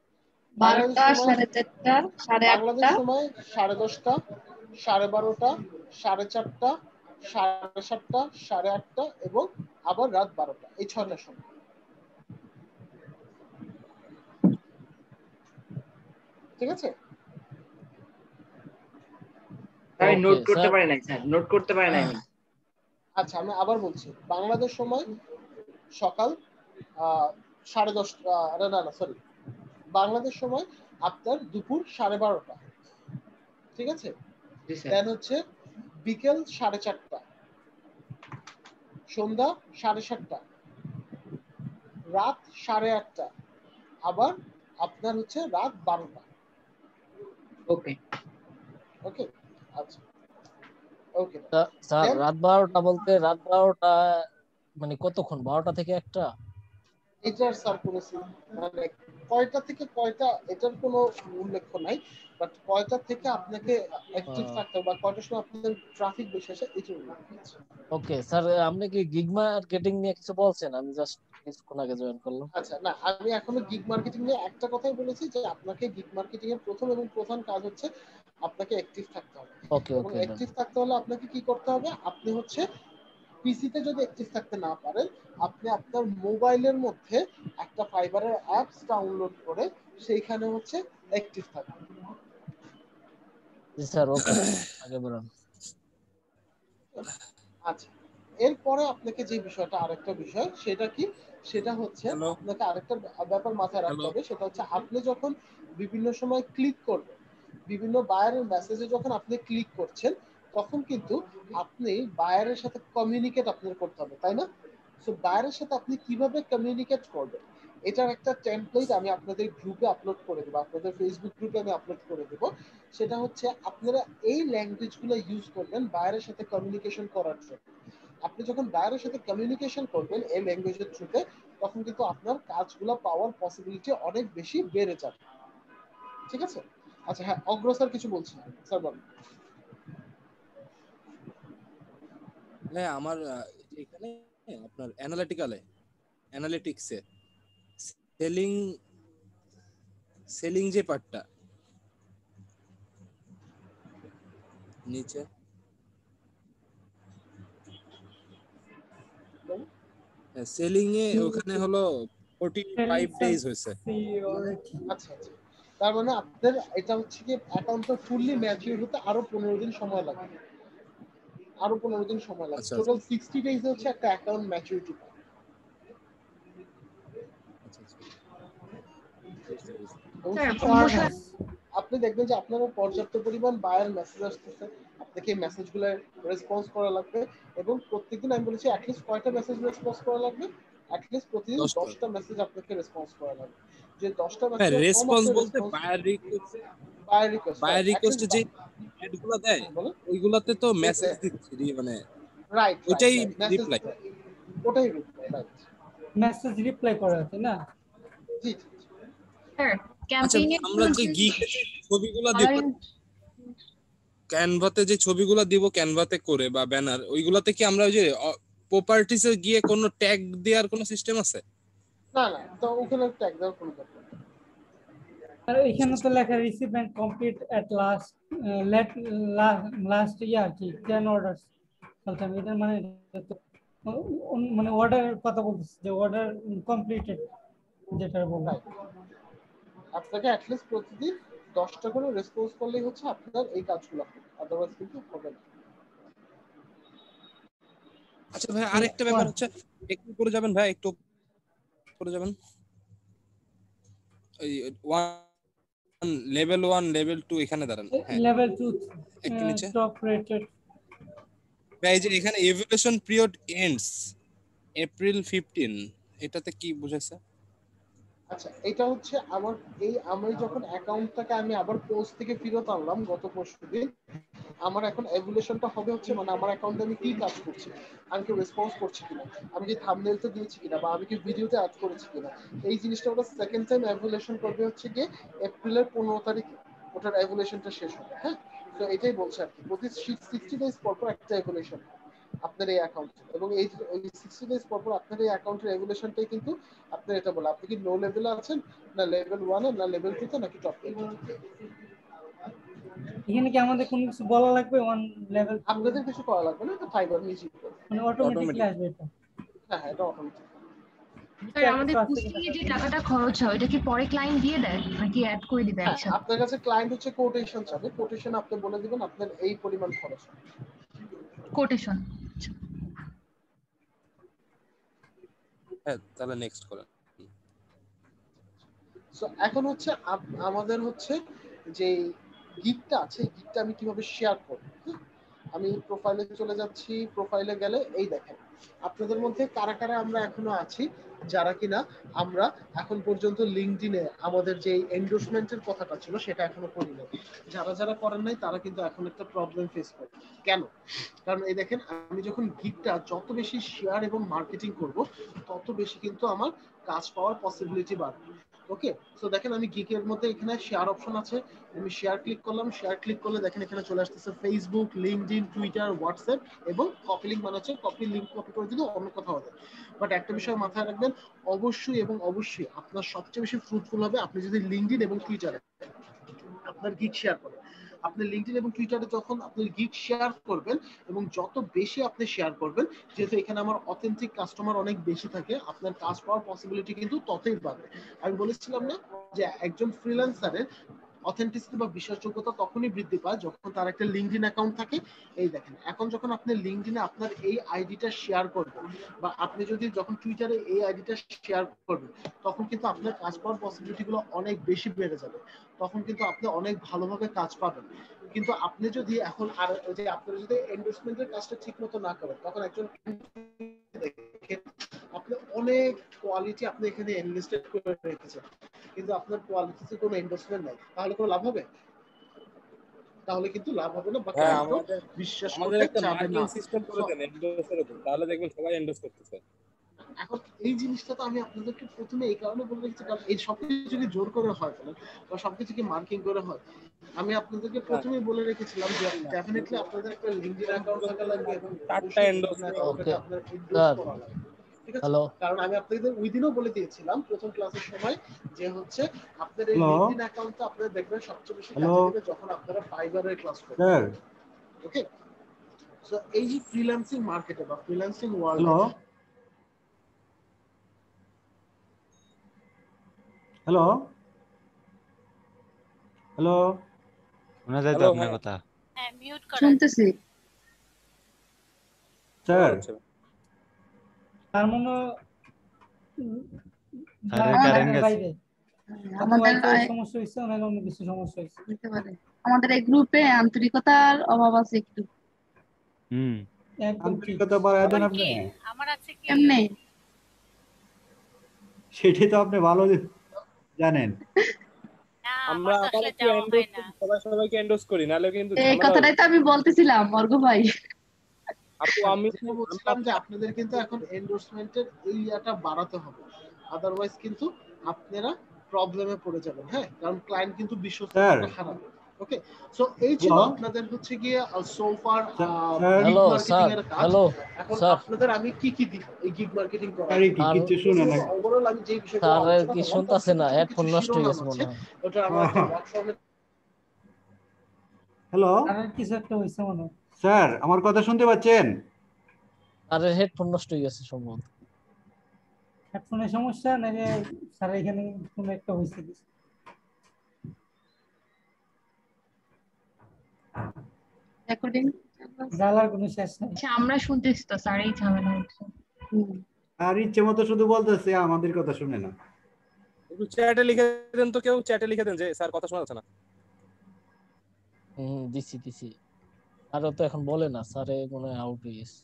12টা, 4:30, 8:30, বাংলাদেশ সময় 10:30, 12:30, 4:30, 7:30, 8:30 এবং আবার রাত 12টা, এই 6টার সময়। ঠিক আছে? আমি ওকে নোট করতে স্যার পারি নাই স্যার, নোট করতে পারি নাই আমি। আচ্ছা আমি আবার বলছি, বাংলাদেশ সময় সকাল 10:30, না সরি, বাংলাদেশ সময় আপনার দুপুর 12:30, ঠিক আছে? জি স্যার। দেন হচ্ছে বিকেল 4:30, সন্ধ্যা 7:30, রাত 8:30, আবার আপনার হচ্ছে রাত 12টা। ওকে ওকে আচ্ছা ওকে। স্যার রাত 12টা বলতে রাত 12টা মানে কতক্ষণ, 12টা থেকে 1টা? এটার স্যার কোনো মানে কয়টা থেকে কয়টা এটার কোনো উল্লেখ নাই, বাট কয়টা থেকে আপনাকে অ্যাক্টিভ থাকতে হবে বা কয়টার সময় আপনাদের ট্রাফিক বেশি আসে এটার উল্লেখ আছে। ওকে স্যার, আপনি কি গিগ মার্কেটিং নিয়ে কিছু বলছেন? আমি জাস্ট কিছুক্ষণ আগে জয়েন করলাম। আচ্ছা না, আমি এখনো গিগ মার্কেটিং নিয়ে একটা কথাই বলেছি যে আপনাকে গিগ মার্কেটিং এর প্রথম এবং প্রধান কাজ হচ্ছে আপনাকে অ্যাক্টিভ থাকতে হবে। ওকে এবং ওকে অ্যাক্টিভ থাকতে হলে আপনাকে কি করতে হবে, আপনি হচ্ছে পিসিতে যদি অ্যাক্টিভ থাকতে না পারেন, আপনি আপনার মোবাইলের মধ্যে একটা ফাইবারের অ্যাপস ডাউনলোড করে সেইখানে হচ্ছে অ্যাক্টিভ থাকবেন। জি স্যার ওকে, আগে বলুন। আচ্ছা এরপরে আপনাকে যে বিষয়টা, আরেকটা বিষয় সেটা কি, সেটা হচ্ছে আপনাকে আরেকটা ব্যাপার মাথায় রাখতে হবে, সেটা হচ্ছে আপনি যখন বিভিন্ন সময় ক্লিক করবেন, বিভিন্ন বায়ারের মেসেজে যখন আপনি ক্লিক করছেন, তখন কিন্তু আপনি বায়ারের সাথে কমিউনিকেট আপনার করতে হবে, তাই না? সো বায়ারের সাথে আপনি কিভাবে কমিউনিকেট করবেন এটার একটা টেমপ্লেট আমি আপনাদের গ্রুপে আপলোড করে দেবো, আপনাদের ফেসবুক গ্রুপে আমি আপলোড করে দেবো। সেটা হচ্ছে আপনারা এই ল্যাঙ্গুয়েজগুলো ইউজ করবেন বায়ারের সাথে কমিউনিকেশন করার জন্য। আপনি যখন বায়ারের সাথে কমিউনিকেশন করবেন এই ল্যাঙ্গুয়েজের থ্রুতে, তখন কিন্তু আপনার কাজগুলো পাওয়ার পসিবিলিটি অনেক বেশি বেড়ে যাবে। ঠিক আছে? আচ্ছা হ্যাঁ, অগ্র স্যার কিছু বলছেন, স্যার বলুন। হ্যাঁ আমার এখানে আপনার অ্যানালিটিক্সে সেলিং যে পার্টটা নিচে সেলিং এ ওখানে হলো 45 ডেজ হয়েছে। আচ্ছা আচ্ছা, তার মানে আপনাদের এটা হচ্ছে কি অ্যাকাউন্টটা ফুললি ম্যাচিউর হতে আরো 15 দিন সময় লাগবে, আরো 15 দিন সময় লাগবে। আচ্ছা টোটাল 60 ডেজ হচ্ছে একটা অ্যাকাউন্ট ম্যাচুরিটি। আপনি দেখবেন যে আপনারও পর্যাপ্ত পরিমাণ বায়ার মেসেজ আসতেছে, আপনাকে এই মেসেজগুলো রেসপন্স করা লাগবে, এবং প্রত্যেকদিন আমি বলেছি অ্যাটলিস্ট কয়টা মেসেজ রেসপন্স করা লাগবে, অ্যাটলিস্ট প্রতিদিন 10টা মেসেজ আপনাকে রেসপন্স করা লাগবে। যে 10টা মেসেজ রেসপন্স বলতে বায়ার রিকোয়েস্টে যে অ্যাডগুলো দেয় ওইগুলাতে তো মেসেজ দিচ্ছি মানে রাইট, ওইটাই রিপ্লাই, ওটাই রিপ্লাই, রাইট, মেসেজ রিপ্লাই করা আছে না? জি স্যার আচ্ছা আমরা যে গিগে যে ছবিগুলো দিব ক্যানভাতে, যে ছবিগুলো দিব ক্যানভাতে করে বা ব্যানার, ওইগুলাতে কি আমরা ওই যে প্রপার্টিসে গিয়ে কোনো ট্যাগ দেওয়ার কোনো সিস্টেম আছে? না না, তো ওখানে ট্যাগ দেওয়ার কোনো দরকার নেই। আর এখানে তো লেখা receivement complete at last last year কি 10 অর্ডারস সামথিং, এটা মানে মানে অর্ডারের কথা বলতেছে যে অর্ডার কমপ্লিটেড যেটা বললাম। আপনাকে অ্যাটলিস্ট প্রতিদিন 10টা করে রেসপন্স করলেই হচ্ছে আপনার এই কাজগুলো হবে, আদারওয়াইজ কিন্তু হবে না। আচ্ছা ভাই আরেকটা ব্যাপার হচ্ছে, একটু করে যাবেন ভাই, একটু করে যাবেন, ওই লেভেল 1 লেভেল 2 এখানে দাঁড়ান। হ্যাঁ লেভেল 2 একটু নিচে টপ রেটেড ভাই, যে এখানে এভ্যালুয়েশন পিরিয়ড এন্ডস এপ্রিল 15, এটাতে কি বুঝাইছে? আচ্ছা এটা হচ্ছে আমার আমি যখন অ্যাকাউন্টটাকে আমি আবার পোস্ট থেকে ফেরত আনলাম গত পরশুদিন, আমার এখন এভ্যালুয়েশনটা হবে হচ্ছে মানে আমার অ্যাকাউন্টে আমি কি কাজ করছি, আমি কি রেসপন্স করছি কিনা, আমি কি থাম্বনেলতে দিয়েছি কিনা, বা আমি কি ভিডিওতে অ্যাড করেছি কিনা, এই জিনিসটা ওটা সেকেন্ড টাইম এভ্যালুয়েশন করবে হচ্ছে গিয়ে এপ্রিলের 15 তারিখে ওটার এভ্যালুয়েশনটা শেষ হবে। হ্যাঁ, তো এটাই বলছে আর কি, প্রতি 60 ডেজ পর পর একটা এভ্যালুয়েশন আপনার এই অ্যাকাউন্ট, এবং এই 60 ডেজ পর পর আপনার এই অ্যাকাউন্টের রেগুলেশনটাই কিন্তু আপনার এটা বলে আপনি কি লো লেভেলে আছেন, না লেভেল 1 এ, না লেভেল 2 তে, নাকি টপ লেভেলে। এখানে কি আমাদের কোনো কিছু বলা লাগবে? ওয়ান লেভেল আপনাদের কিছু করা লাগবে না, এটা ফাইবার নিজেই করবে, মানে অটোমেটিক্যালি আসবে এটা। হ্যাঁ এটা অটোমেটিক। স্যার আমাদের পোস্টিং এ যে টাকাটা খরচ হয় ওটা কি পরে ক্লায়েন্ট দিয়ে দেয় নাকি অ্যাড করে দিবে একসাথে? আপনার কাছে ক্লায়েন্ট হচ্ছে কোটেশন চাবে, কোটেশন আপনি বলে দিবেন আপনার এই পরিমাণ খরচ। কোটেশন। হ্যাঁ, তাহলে নেক্সট করেন। সো এখন হচ্ছে আমাদের হচ্ছে যে গিগটা আছে, গিগটা আমি কিভাবে শেয়ার করব। আমি প্রোফাইলে চলে যাচ্ছি, প্রোফাইলে গেলে এই দেখেন আপনাদের মধ্যে কারা কারা আমরা এখনো আছি যারা কিনা আমরা এখন পর্যন্ত লিঙ্কডইনে আমাদের যে এন্ডোর্সমেন্টের কথাটা ছিল সেটা এখনো করি না। যারা যারা করেন নাই তারা কিন্তু এখন একটা প্রবলেম ফেস করে। কেন? কারণ এই দেখেন আমি যখন গিগটা যত বেশি শেয়ার এবং মার্কেটিং করব তত বেশি কিন্তু আমার কাজ পাওয়ার পসিবিলিটি বাড়বে। ওকে, সো দেখেন আমি গিগের মধ্যে এখানে শেয়ার অপশন আছে, আমি শেয়ার ক্লিক করলাম, শেয়ার ক্লিক করলে দেখেন এখানে চলে আসতেছে ফেসবুক, লিঙ্কডইন, টুইটার, হোয়াটসঅ্যাপ এবং কপি লিঙ্ক বানাচ্ছে, কপি লিঙ্ক কপি করে দিলে অন্য কোথাও হবে। বাট একটা বিষয় মাথায় রাখবেন, অবশ্যই এবং অবশ্যই আপনার সবচেয়ে বেশি ফ্রুটফুল হবে আপনি যদি লিঙ্কডইন এবং টুইটারে আপনার গিগ শেয়ার করেন। আপনি লিঙ্কডইন এবং টুইটারে যখন আপনি গিগ শেয়ার করবেন এবং যত বেশি আপনি শেয়ার করবেন, যেহেতু এখানে আমার অথেন্টিক কাস্টমার অনেক বেশি থাকে, আপনার কাজ পাওয়ার পসিবিলিটি কিন্তু ততই বাড়বে। আমি বলেছিলাম না যে একজন ফ্রিল্যান্সারের অথেন্টিসিটি বা বিশ্বাসযোগ্যতা তখনই বৃদ্ধি পায় যখন তার একটা লিঙ্কডইন অ্যাকাউন্ট থাকে। এই দেখেন এখন যখন আপনি লিঙ্কডইনে আপনার এই আইডিটা শেয়ার করবেন বা আপনি যদি যখন টুইটারে এই আইডিটা শেয়ার করবেন তখন কিন্তু আপনার কাজ পাওয়ার পসিবিলিটিগুলো অনেক বেশি বেড়ে যাবে, তখন কিন্তু আপনি অনেক ভালোভাবে কাজ পাবেন। কিন্তু আপনি যদি এখন আর যে আপনারা যদি এন্ডোর্সমেন্টের কাজটা ঠিক মতো না করেন তখন একজন আপনি অনেক কোয়ালিটি আপনি এখানে এনলিস্টেড করে রেখেছেন কিন্তু আপনার কোয়ালিটিতে কোনো এন্ডোর্সমেন্ট নাই, তাহলে কোনো লাভ হবে? তাহলে কিন্তু লাভ হবে না বা বিশ্বাস আমাদের করতে একটা চাবে মার্কেটিং না। সিস্টেম করে দেন এন্ডোর্সের উপর, তাহলে দেখবেন সবাই এন্ডোর্স করতেছে। এখন এই জিনিসটা তো আমি আপনাদেরকে প্রথমে এই কারণে বলে রেখেছি কারণ এই সবকিছু যদি জোর করে হয় বা সবকিছু কি মার্কিং করে হয়, আমি আপনাদেরকে প্রথমেই বলে রেখেছিলাম যে ডেফিনেটলি আপনাদের একটা লিঙ্কডইন অ্যাকাউন্ট থাকা লাগবে এবং চারটা এন্ডোর্সমেন্ট আপনার এন্ডোর্স করা লাগবে। ঠিক আছে, কারণ আমি আপনাদের ওই দিনও বলে দিয়েছিলাম প্রথম ক্লাসের সময় যে হচ্ছে আপনাদের এই লিঙ্কডইন অ্যাকাউন্টটা আপনারা দেখবেন সবচেয়ে বেশি কাজে দিবে যখন আপনারা ফাইবারের ক্লাস করবেন। স্যার ওকে, সো এই যে ফ্রিল্যান্সিং মার্কেটে বা ফ্রিল্যান্সিং ওয়ার্ল্ডে হ্যালো হ্যালো শোনা যায় তো আপনার কথা? হ্যাঁ মিউট করা শুনতেছি স্যার। তার মনে আমাদের সমস্যা হয়েছে, অনেক অন্য কিছু সমস্যা হতে পারে। আমাদের এই গ্রুপে আন্তরিকতার অভাব আছে একটু। আন্তরিকতা বাড়ায় দেন আপনি। আমার আছে কি এমনি সেটাই তো আপনি ভালো জানেন। আমরা আবার একটু এন্ডোর্স সবাইকে এন্ডোর্স করি নালে কিন্তু এই কথাটাই তো আমি বলতেছিলাম অর্ঘ ভাই। আপু আমি বলছিলাম যে আপনাদের কিন্তু এখন এন্ডোর্সমেন্টের এরিয়াটা বাড়াতে হবে, আদারওয়াইজ কিন্তু আপনারা প্রবলেমে পড়ে যাবেন। হ্যাঁ, কারণ ক্লায়েন্ট কিন্তু বিশ্বস্ততা হারাবে। ওকে, সো এই ছিল আপনাদের হচ্ছে গিয়ে so far hello sir. Hello এখন স্যার, আপনাদের আমি কি কি দিব এই গিগ মার্কেটিং করার আরে কি কিছু শুনে না ওভারঅল আমি যে বিষয়গুলো স্যার কি শুনতাছে না? হেডফোন নষ্ট হয়ে গেছে মনে হয়। ওটা আমার ওয়ার্কশপে। হ্যালো আর কিছু একটা হইছে মনে হয়। স্যার আমার কথা শুনতে পাচ্ছেন? আরে হেডফোন নষ্ট হয়ে গেছে সম্ভবত। হেডফোনের সমস্যা নাকি স্যার এখানে কোনো একটা হইছে কিছু? রেকর্ডিং জালার কোনো শেষ নাই। আচ্ছা আমরা শুনতেছি তো স্যার, এই ঝামেলা হচ্ছে। আর ইচ্ছে মতো শুধু বলতেছে, আমাদের কথা শুনে না। একটু চ্যাটে লিখে দেন তো, কেউ চ্যাটে লিখে দেন যে স্যার কথা শোনা যাচ্ছে না। দিছি আর তো এখন বলে না স্যারে মনে হয় আউট হয়ে গেছে।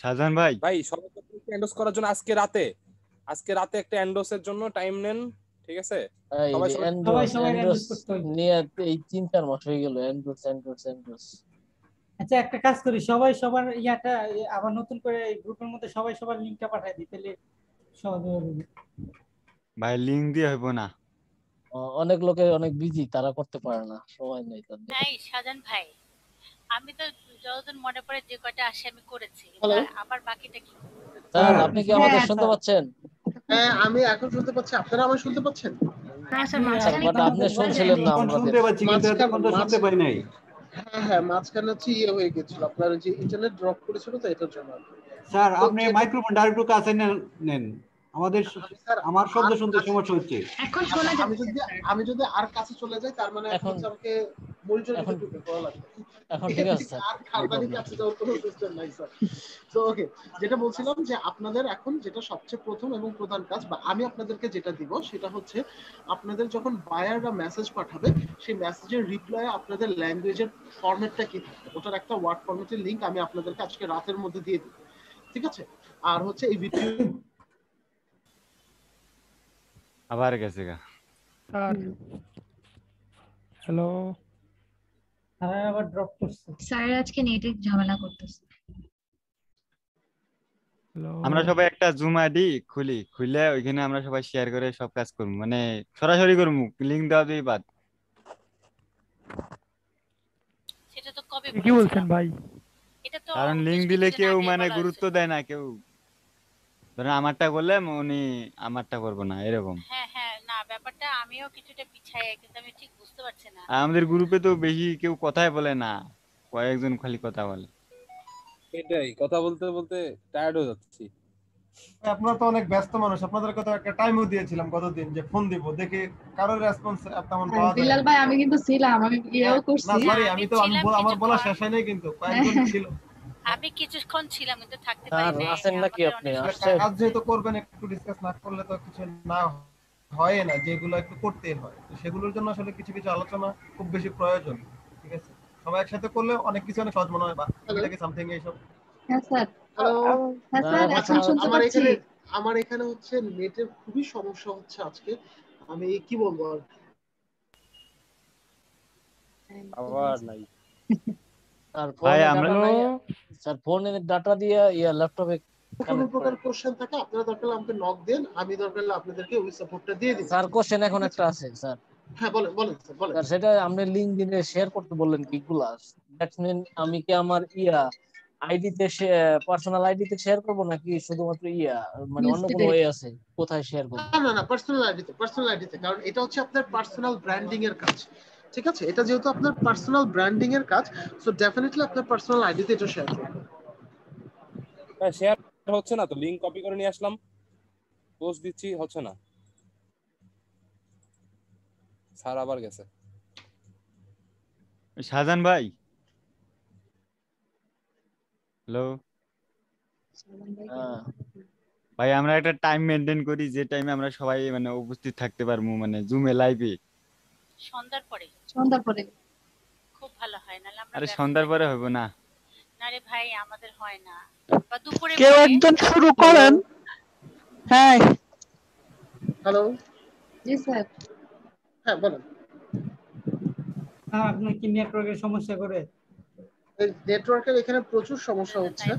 শাহজাহান ভাই সবাইকে এন্ডোর্স করার জন্য আজকে রাতে একটা এন্ডোর্সের জন্য টাইম নেন, ঠিক আছে? নিয়ে এই 3-4 মাস হয়ে গেল এন্ডোর্স। আচ্ছা একটা কাজ করি, সবাই সবার ইয়াটা আবার নতুন করে এই গ্রুপের মধ্যে সবাই সবার লিংকটা পাঠিয়ে দিই, তাহলে সহজ হবে। ভাই লিংক দিয়ে হইব না, অনেক লোকে অনেক বিজি, তারা করতে পারে না, সময় নেই তাদের। নাই শাহজাহান ভাই, আমি তো যতদিন মনে পড়ে যে কয়টা আসে আমি করেছি, আবার বাকিটা কি? স্যার আপনি কি আমাদের শুনতে পাচ্ছেন? হ্যাঁ আমি এখন শুনতে পাচ্ছি, আপনারা আমায় শুনতে পাচ্ছেন? হ্যাঁ স্যার মাঝখানে আপনি শুনছিলেন না, আমরা শুনতে পাচ্ছি কিন্তু এতক্ষণ তো শুনতে পাই নাই। হ্যাঁ মাঝখানে হচ্ছে ইয়ে হয়ে গেছিল, আপনার যে ইন্টারনেট ড্রপ করেছিল তো এটার জন্য। স্যার আপনি মাইক্রোফোনটা আরেকটু কাছে নেন, আমাদের আমার শব্দ শুনতে সমস্যা হচ্ছে। এখন শোনা আমি যাচ্ছে আমি যদি আর কাছে চলে যাই তার মানে এখন আমাকে মনিটর দিতে করা লাগবে। এখন ঠিক আছে স্যার, আর খাবারের কাছে যাওয়ার কোনো সিস্টেম নাই স্যার। তো ওকে, যেটা বলছিলাম যে আপনাদের এখন যেটা সবচেয়ে প্রথম এবং প্রধান কাজ বা আমি আপনাদেরকে যেটা দিব সেটা হচ্ছে আপনাদের যখন বায়াররা মেসেজ পাঠাবে সেই মেসেজের রিপ্লাই আপনাদের ল্যাঙ্গুয়েজের ফরম্যাটটা কি থাকবে ওটার একটা ওয়ার্ড ফরম্যাটের লিংক আমি আপনাদেরকে আজকে রাতের মধ্যে দিয়ে দিব, ঠিক আছে? আর হচ্ছে এই ভিডিও আবার গেছে গা স্যার হ্যালো হ্যাঁ আবার ড্রপ করছে স্যার আজকে নেটে ঝামেলা করতেছে। আমরা সবাই একটা জুম আইডি খুলে ওইখানে আমরা সবাই শেয়ার করে সব কাজ করব, মানে সরাসরি করব, লিংক দেওয়া দিয়ে বাদ। সেটা তো কবে কি বলছেন ভাই? এটা তো কারণ লিংক দিলে কেউ মানে গুরুত্ব দেয় না, কেউ ধরেন আমারটা করলে উনি আমারটা করবো না এরকম। হ্যাঁ হ্যাঁ, না ব্যাপারটা আমিও কিছুটা পিছায়, কিন্তু আমি ঠিক বুঝতে পারছি না। আমাদের গ্রুপে তো বেশি কেউ কথাই বলে না, কয়েকজন খালি কথা বলে। এটাই কথা বলতে বলতে টায়ার্ড হয়ে যাচ্ছি। আপনারা তো অনেক ব্যস্ত মানুষ, আপনাদেরকে তো একটা টাইমও দিয়েছিলাম গতদিন যে ফোন দিব, দেখি কারোর রেসপন্স তেমন পাওয়া যায়। বিলাল ভাই আমি কিন্তু ছিলাম, আমি ইয়েও করছি। না সরি, আমি আমার বলা শেষ হয় নাই, কিন্তু কয়েকজন ছিল। আমি কিছুক্ষণ ছিলাম কিন্তু থাকতে স্যার পারি নাই। আছেন নাকি আপনি? আসছেন? কাজ যেহেতু করবেন একটু ডিসকাস না করলে তো কিছু না হয় না, যেগুলো একটু করতে হয় তো সেগুলোর জন্য আসলে কিছু কিছু আলোচনা খুব বেশি প্রয়োজন, ঠিক আছে? সবাই একসাথে করলে অনেক কিছু অনেক সহজ মনে হয়, বা থেকে সামথিং এইসব। হ্যাঁ স্যার। হ্যালো, হ্যাঁ স্যার এখন শুনতে পাচ্ছি। আমার এখানে হচ্ছে নেটের খুবই সমস্যা হচ্ছে আজকে, আমি কি বলবো আর আবার নাই। আর ভাই ফোনে আমরা ডাটা নাই স্যার, ফোনে ডাটা দিয়ে ল্যাপটপে কোনো প্রকার কোশ্চেন থাকে আপনারা দরকার হলে আমাকে নক দেন, আমি দরকার হলে আপনাদেরকে ওই সাপোর্টটা দিয়ে দিই। স্যার কোশ্চেন এখন একটা আছে স্যার। হ্যাঁ বলেন স্যার বলেন। স্যার সেটা আপনি লিংকডইনে শেয়ার করতে বললেন কিগুলা, দ্যাটস মিন আমি কি আমার আইডিতে পার্সোনাল আইডিতে শেয়ার করব নাকি শুধুমাত্র মানে অন্য কোনো ওয়ে আছে কোথায় শেয়ার করব? না পার্সোনাল আইডিতে, কারণ এটা হচ্ছে আপনার পার্সোনাল ব্র্যান্ডিং এর কাজ, ঠিক আছে? এটা যেহেতু আপনার পার্সোনাল ব্র্যান্ডিং এর কাজ, সো ডেফিনেটলি আপনার পার্সোনাল আইডিতে এটা শেয়ার করবেন। হ্যাঁ শেয়ার হচ্ছে না তো, লিংক কপি করে নিয়ে আসলাম, পোস্ট দিচ্ছি, হচ্ছে না। স্যার আবার গেছে। শাহজাহান ভাই, হ্যালো ভাই, আমরা একটা টাইম মেনটেন করি যে টাইমে আমরা সবাই মানে উপস্থিত থাকতে পারবো, মানে জুমে লাইভে। সন্ধ্যার পরে খুব ভালো হয়, নাহলে আমরা আরে সন্ধ্যার পরে হবে না। না রে ভাই, আমাদের হয় না, বা দুপুরে কেউ একজন শুরু করেন। হ্যাঁ হ্যালো, জি স্যার। হ্যাঁ বলেন। হ্যাঁ আপনার কি নেটওয়ার্কের সমস্যা করে? নেটওয়ার্কের এখানে প্রচুর সমস্যা হচ্ছে,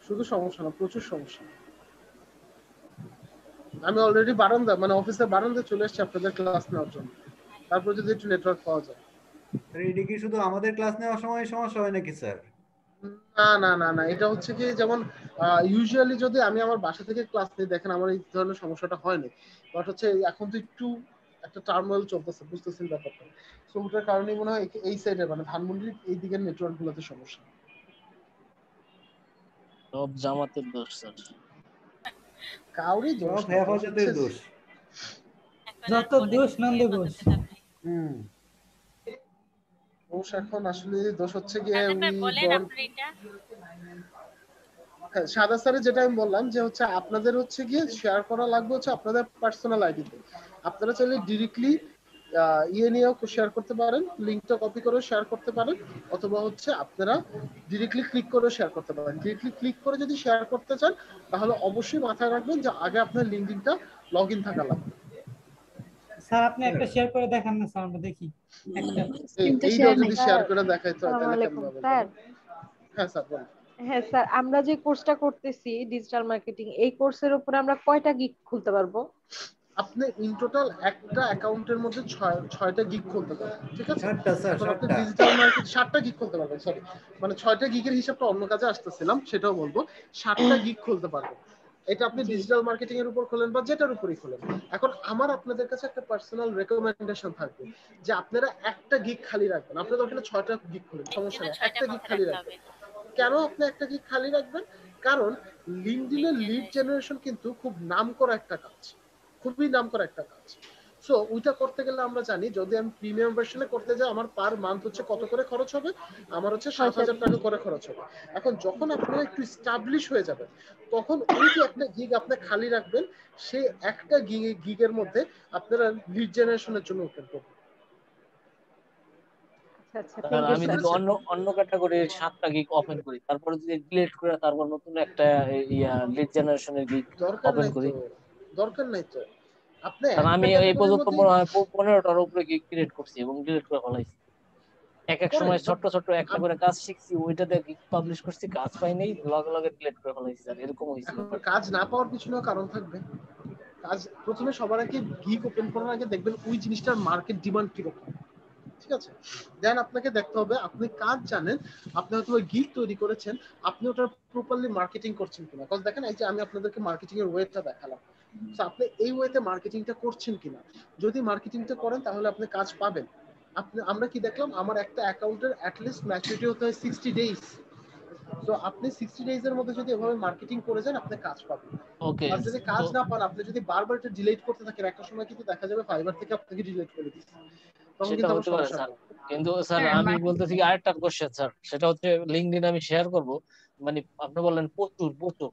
শুধু সমস্যা না প্রচুর সমস্যা। আমি অলরেডি মানে অফিসের বারান্দায় চলে এসেছি আপনাদের ক্লাস নেওয়ার জন্য, তারপর যদি একটু নেটওয়ার্ক পাওয়া যায়। এটা কি শুধু আমাদের ক্লাস নেওয়ার সময় সমস্যা হয় নাকি স্যার? না, এটা হচ্ছে কি, যেমন ইউজুয়ালি যদি আমি আমার বাসা থেকে ক্লাস নিই, দেখেন আমার এই ধরনের সমস্যাটা হয় না, বাট হচ্ছে এখন তো একটু একটা টার্মোয়েল চলতেছে, বুঝতেছেন ব্যাপারটা। সো ওটার কারণে মনে হয় এই সাইডে মানে ধানমন্ডির এই দিকের নেটওয়ার্ক গুলোতে সমস্যা। সব জামাতের দোষ স্যার। কাউরি দোষ না, হেফাজতের দোষ। যত দোষ নন্দ ঘোষ। দোষ এখন আসলে দোষ হচ্ছে গিয়ে সাদা স্যারের যেটা আমি বললাম যে হচ্ছে আপনাদের হচ্ছে গিয়ে শেয়ার করা লাগবে হচ্ছে আপনাদের পার্সোনাল আইডিতে। আপনারা চাইলে ডিরেক্টলি নিয়েও শেয়ার করতে পারেন, লিংকটা কপি করে শেয়ার করতে পারেন, অথবা হচ্ছে আপনারা ডিরেক্টলি ক্লিক করে শেয়ার করতে পারেন। ডিরেক্টলি ক্লিক করে যদি শেয়ার করতে চান তাহলে অবশ্যই মাথায় রাখবেন যে আগে আপনার লিংকডিনটা লগইন থাকা লাগবে। স্যার আপনি একটা শেয়ার করে দেখান না স্যার, আমরা দেখি একটা। এইটা যদি শেয়ার করে দেখাইতে হয় তাহলে কেমন হবে? স্যার হ্যাঁ স্যার বলুন। হ্যাঁ স্যার, আমরা যে কোর্সটা করতেছি ডিজিটাল মার্কেটিং, এই কোর্সের উপর আমরা কয়টা গিগ খুলতে পারবো? আপনি ইন টোটাল একটা অ্যাকাউন্টের মধ্যে 6টা গিগ খুলতে পারবেন, ঠিক আছে? আপনি ডিজিটাল মার্কেট 7টা গিগ খুলতে পারবেন, সরি মানে 6টা গিগের হিসাবটা অন্য কাজে আসতেছিলাম, সেটাও বলবো। 7টা গিগ খুলতে পারবেন, এটা আপনি ডিজিটাল মার্কেটিং এর উপর খোলেন বা যেটার উপরই খোলেন। এখন আমার আপনাদের কাছে একটা পার্সোনাল রেকমেন্ডেশন থাকবে যে আপনারা একটা গিগ খালি রাখবেন। আপনাদের ওখানে 6টা গিগ খুলেন, সমস্যা নেই, একটা গিগ খালি রাখবেন। কেন আপনি একটা গিগ খালি রাখবেন? কারণ লিঙ্কডইনে লিড জেনারেশন কিন্তু খুব নামকরা একটা কাজ, খুবই নামকরা একটা কাজ। সো ওইটা করতে গেলে আমরা জানি যদি আমি প্রিমিয়াম ভার্সনে করতে যাই আমার পার মান্থ হচ্ছে কত করে খরচ হবে, আমার হচ্ছে 7,000 টাকা করে খরচ হবে। এখন যখন আপনারা একটু এস্টাবলিশ হয়ে যাবেন তখন ওই যে একটা গিগ আপনি খালি রাখবেন, সেই একটা গিগের মধ্যে আপনারা লিড জেনারেশনের জন্য ওপেন করবেন। আমি যদি অন্য ক্যাটাগরির 7টা গিগ ওপেন করি, তারপরে যদি ডিলিট করে তারপর নতুন একটা লিড জেনারেশনের গিগ ওপেন করি, দরকার নাই তো। আপনি আমি এই পর্যন্ত মনে হয় 15টার উপরে গিগ ক্রিয়েট করছি এবং ডিলিট করে ফেলাইছি। এক সময় ছোট ছোট একটা করে কাজ শিখছি, ওইটাতে গিগ পাবলিশ করছি, কাজ পাই নাই, লগে লগে ডিলিট করে ফেলাইছি। আর এরকম হইছিল। কাজ না পাওয়ার পিছনেও কারণ থাকবে। কাজ প্রথমে সবার আগে গিগ ওপেন করার আগে দেখবেন ওই জিনিসটার মার্কেট ডিমান্ড কিরকম, ঠিক আছে? দেন আপনাকে দেখতে হবে আপনি কাজ জানেন, আপনি হয়তো গিগ তৈরি করেছেন, আপনি ওটা প্রপারলি মার্কেটিং করছেন কিনা। কারণ দেখেন এই যে আমি আপনাদেরকে মার্কেটিং এর ওয়েটা দেখালাম, তো আপনি এই ওয়েতে মার্কেটিংটা করছেন কিনা। যদি মার্কেটিংটা করেন তাহলে আপনি কাজ পাবেন। আমরা কি দেখলাম, আমার একটা অ্যাকাউন্টের অ্যাটলিস্ট ম্যাচুরিটি হতে হয় 60 ডেজ। তো আপনি 60 ডেজ এর মধ্যে যদি এভাবে মার্কেটিং করে যান আপনি কাজ পাবেন। ওকে, আর যদি কাজ না পান, আপনি যদি বারবার এটা ডিলিট করতে থাকেন, একটা সময় কিন্তু দেখা যাবে ফাইবার থেকে আপনাকে ডিলিট করে দিচ্ছে। সেটা হতে পারে স্যার, কিন্তু স্যার আমি বলতেছি কি আরেকটা কোশ্চেন স্যার, সেটা হচ্ছে লিঙ্কডইন আমি শেয়ার করব, মানে আপনি বললেন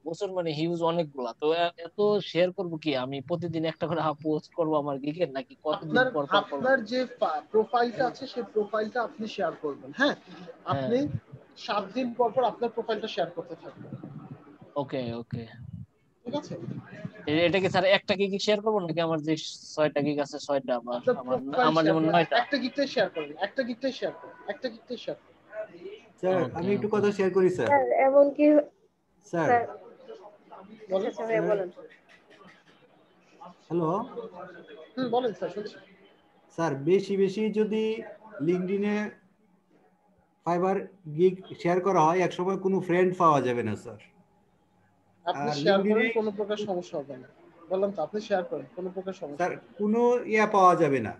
প্রচুর মানে হিউজ অনেকগুলা, তো এত শেয়ার করব কি আমি প্রতিদিন একটা করে পোস্ট করব আমার গিগের, নাকি কতদিন পর পর আপনার যে প্রোফাইলটা আছে সেই প্রোফাইলটা আপনি শেয়ার করবেন। হ্যাঁ, আপনি 7 দিন পর পর আপনার প্রোফাইলটা শেয়ার করতে থাকবেন। ওকে ওকে, ঠিক আছে। এটা কি স্যার একটা গিগ শেয়ার করব নাকি আমার যে 6টা গিগ আছে 6টা, আমার যেমন 9টা? একটা গিগটাই শেয়ার করবেন, একটা গিগটাই শেয়ার করবেন, একটা গিগটাই শেয়ার করবেন। স্যার আমি একটু কথা শেয়ার করি স্যার। এমন কি স্যার বলেন। আচ্ছা ভাই বলেন। হ্যালো, বলেন স্যার, শুনছি। স্যার বেশি বেশি যদি লিঙ্কডইনে ফাইবার গিগ শেয়ার করা হয়, একসময় কোনো ফ্রেন্ড পাওয়া যাবে না স্যার। আপনি শেয়ার করেন, কোনো প্রকার সমস্যা হবে না। বললাম তো আপনি শেয়ার করেন, কোনো প্রকার সমস্যা স্যার কোনো পাওয়া যাবে না।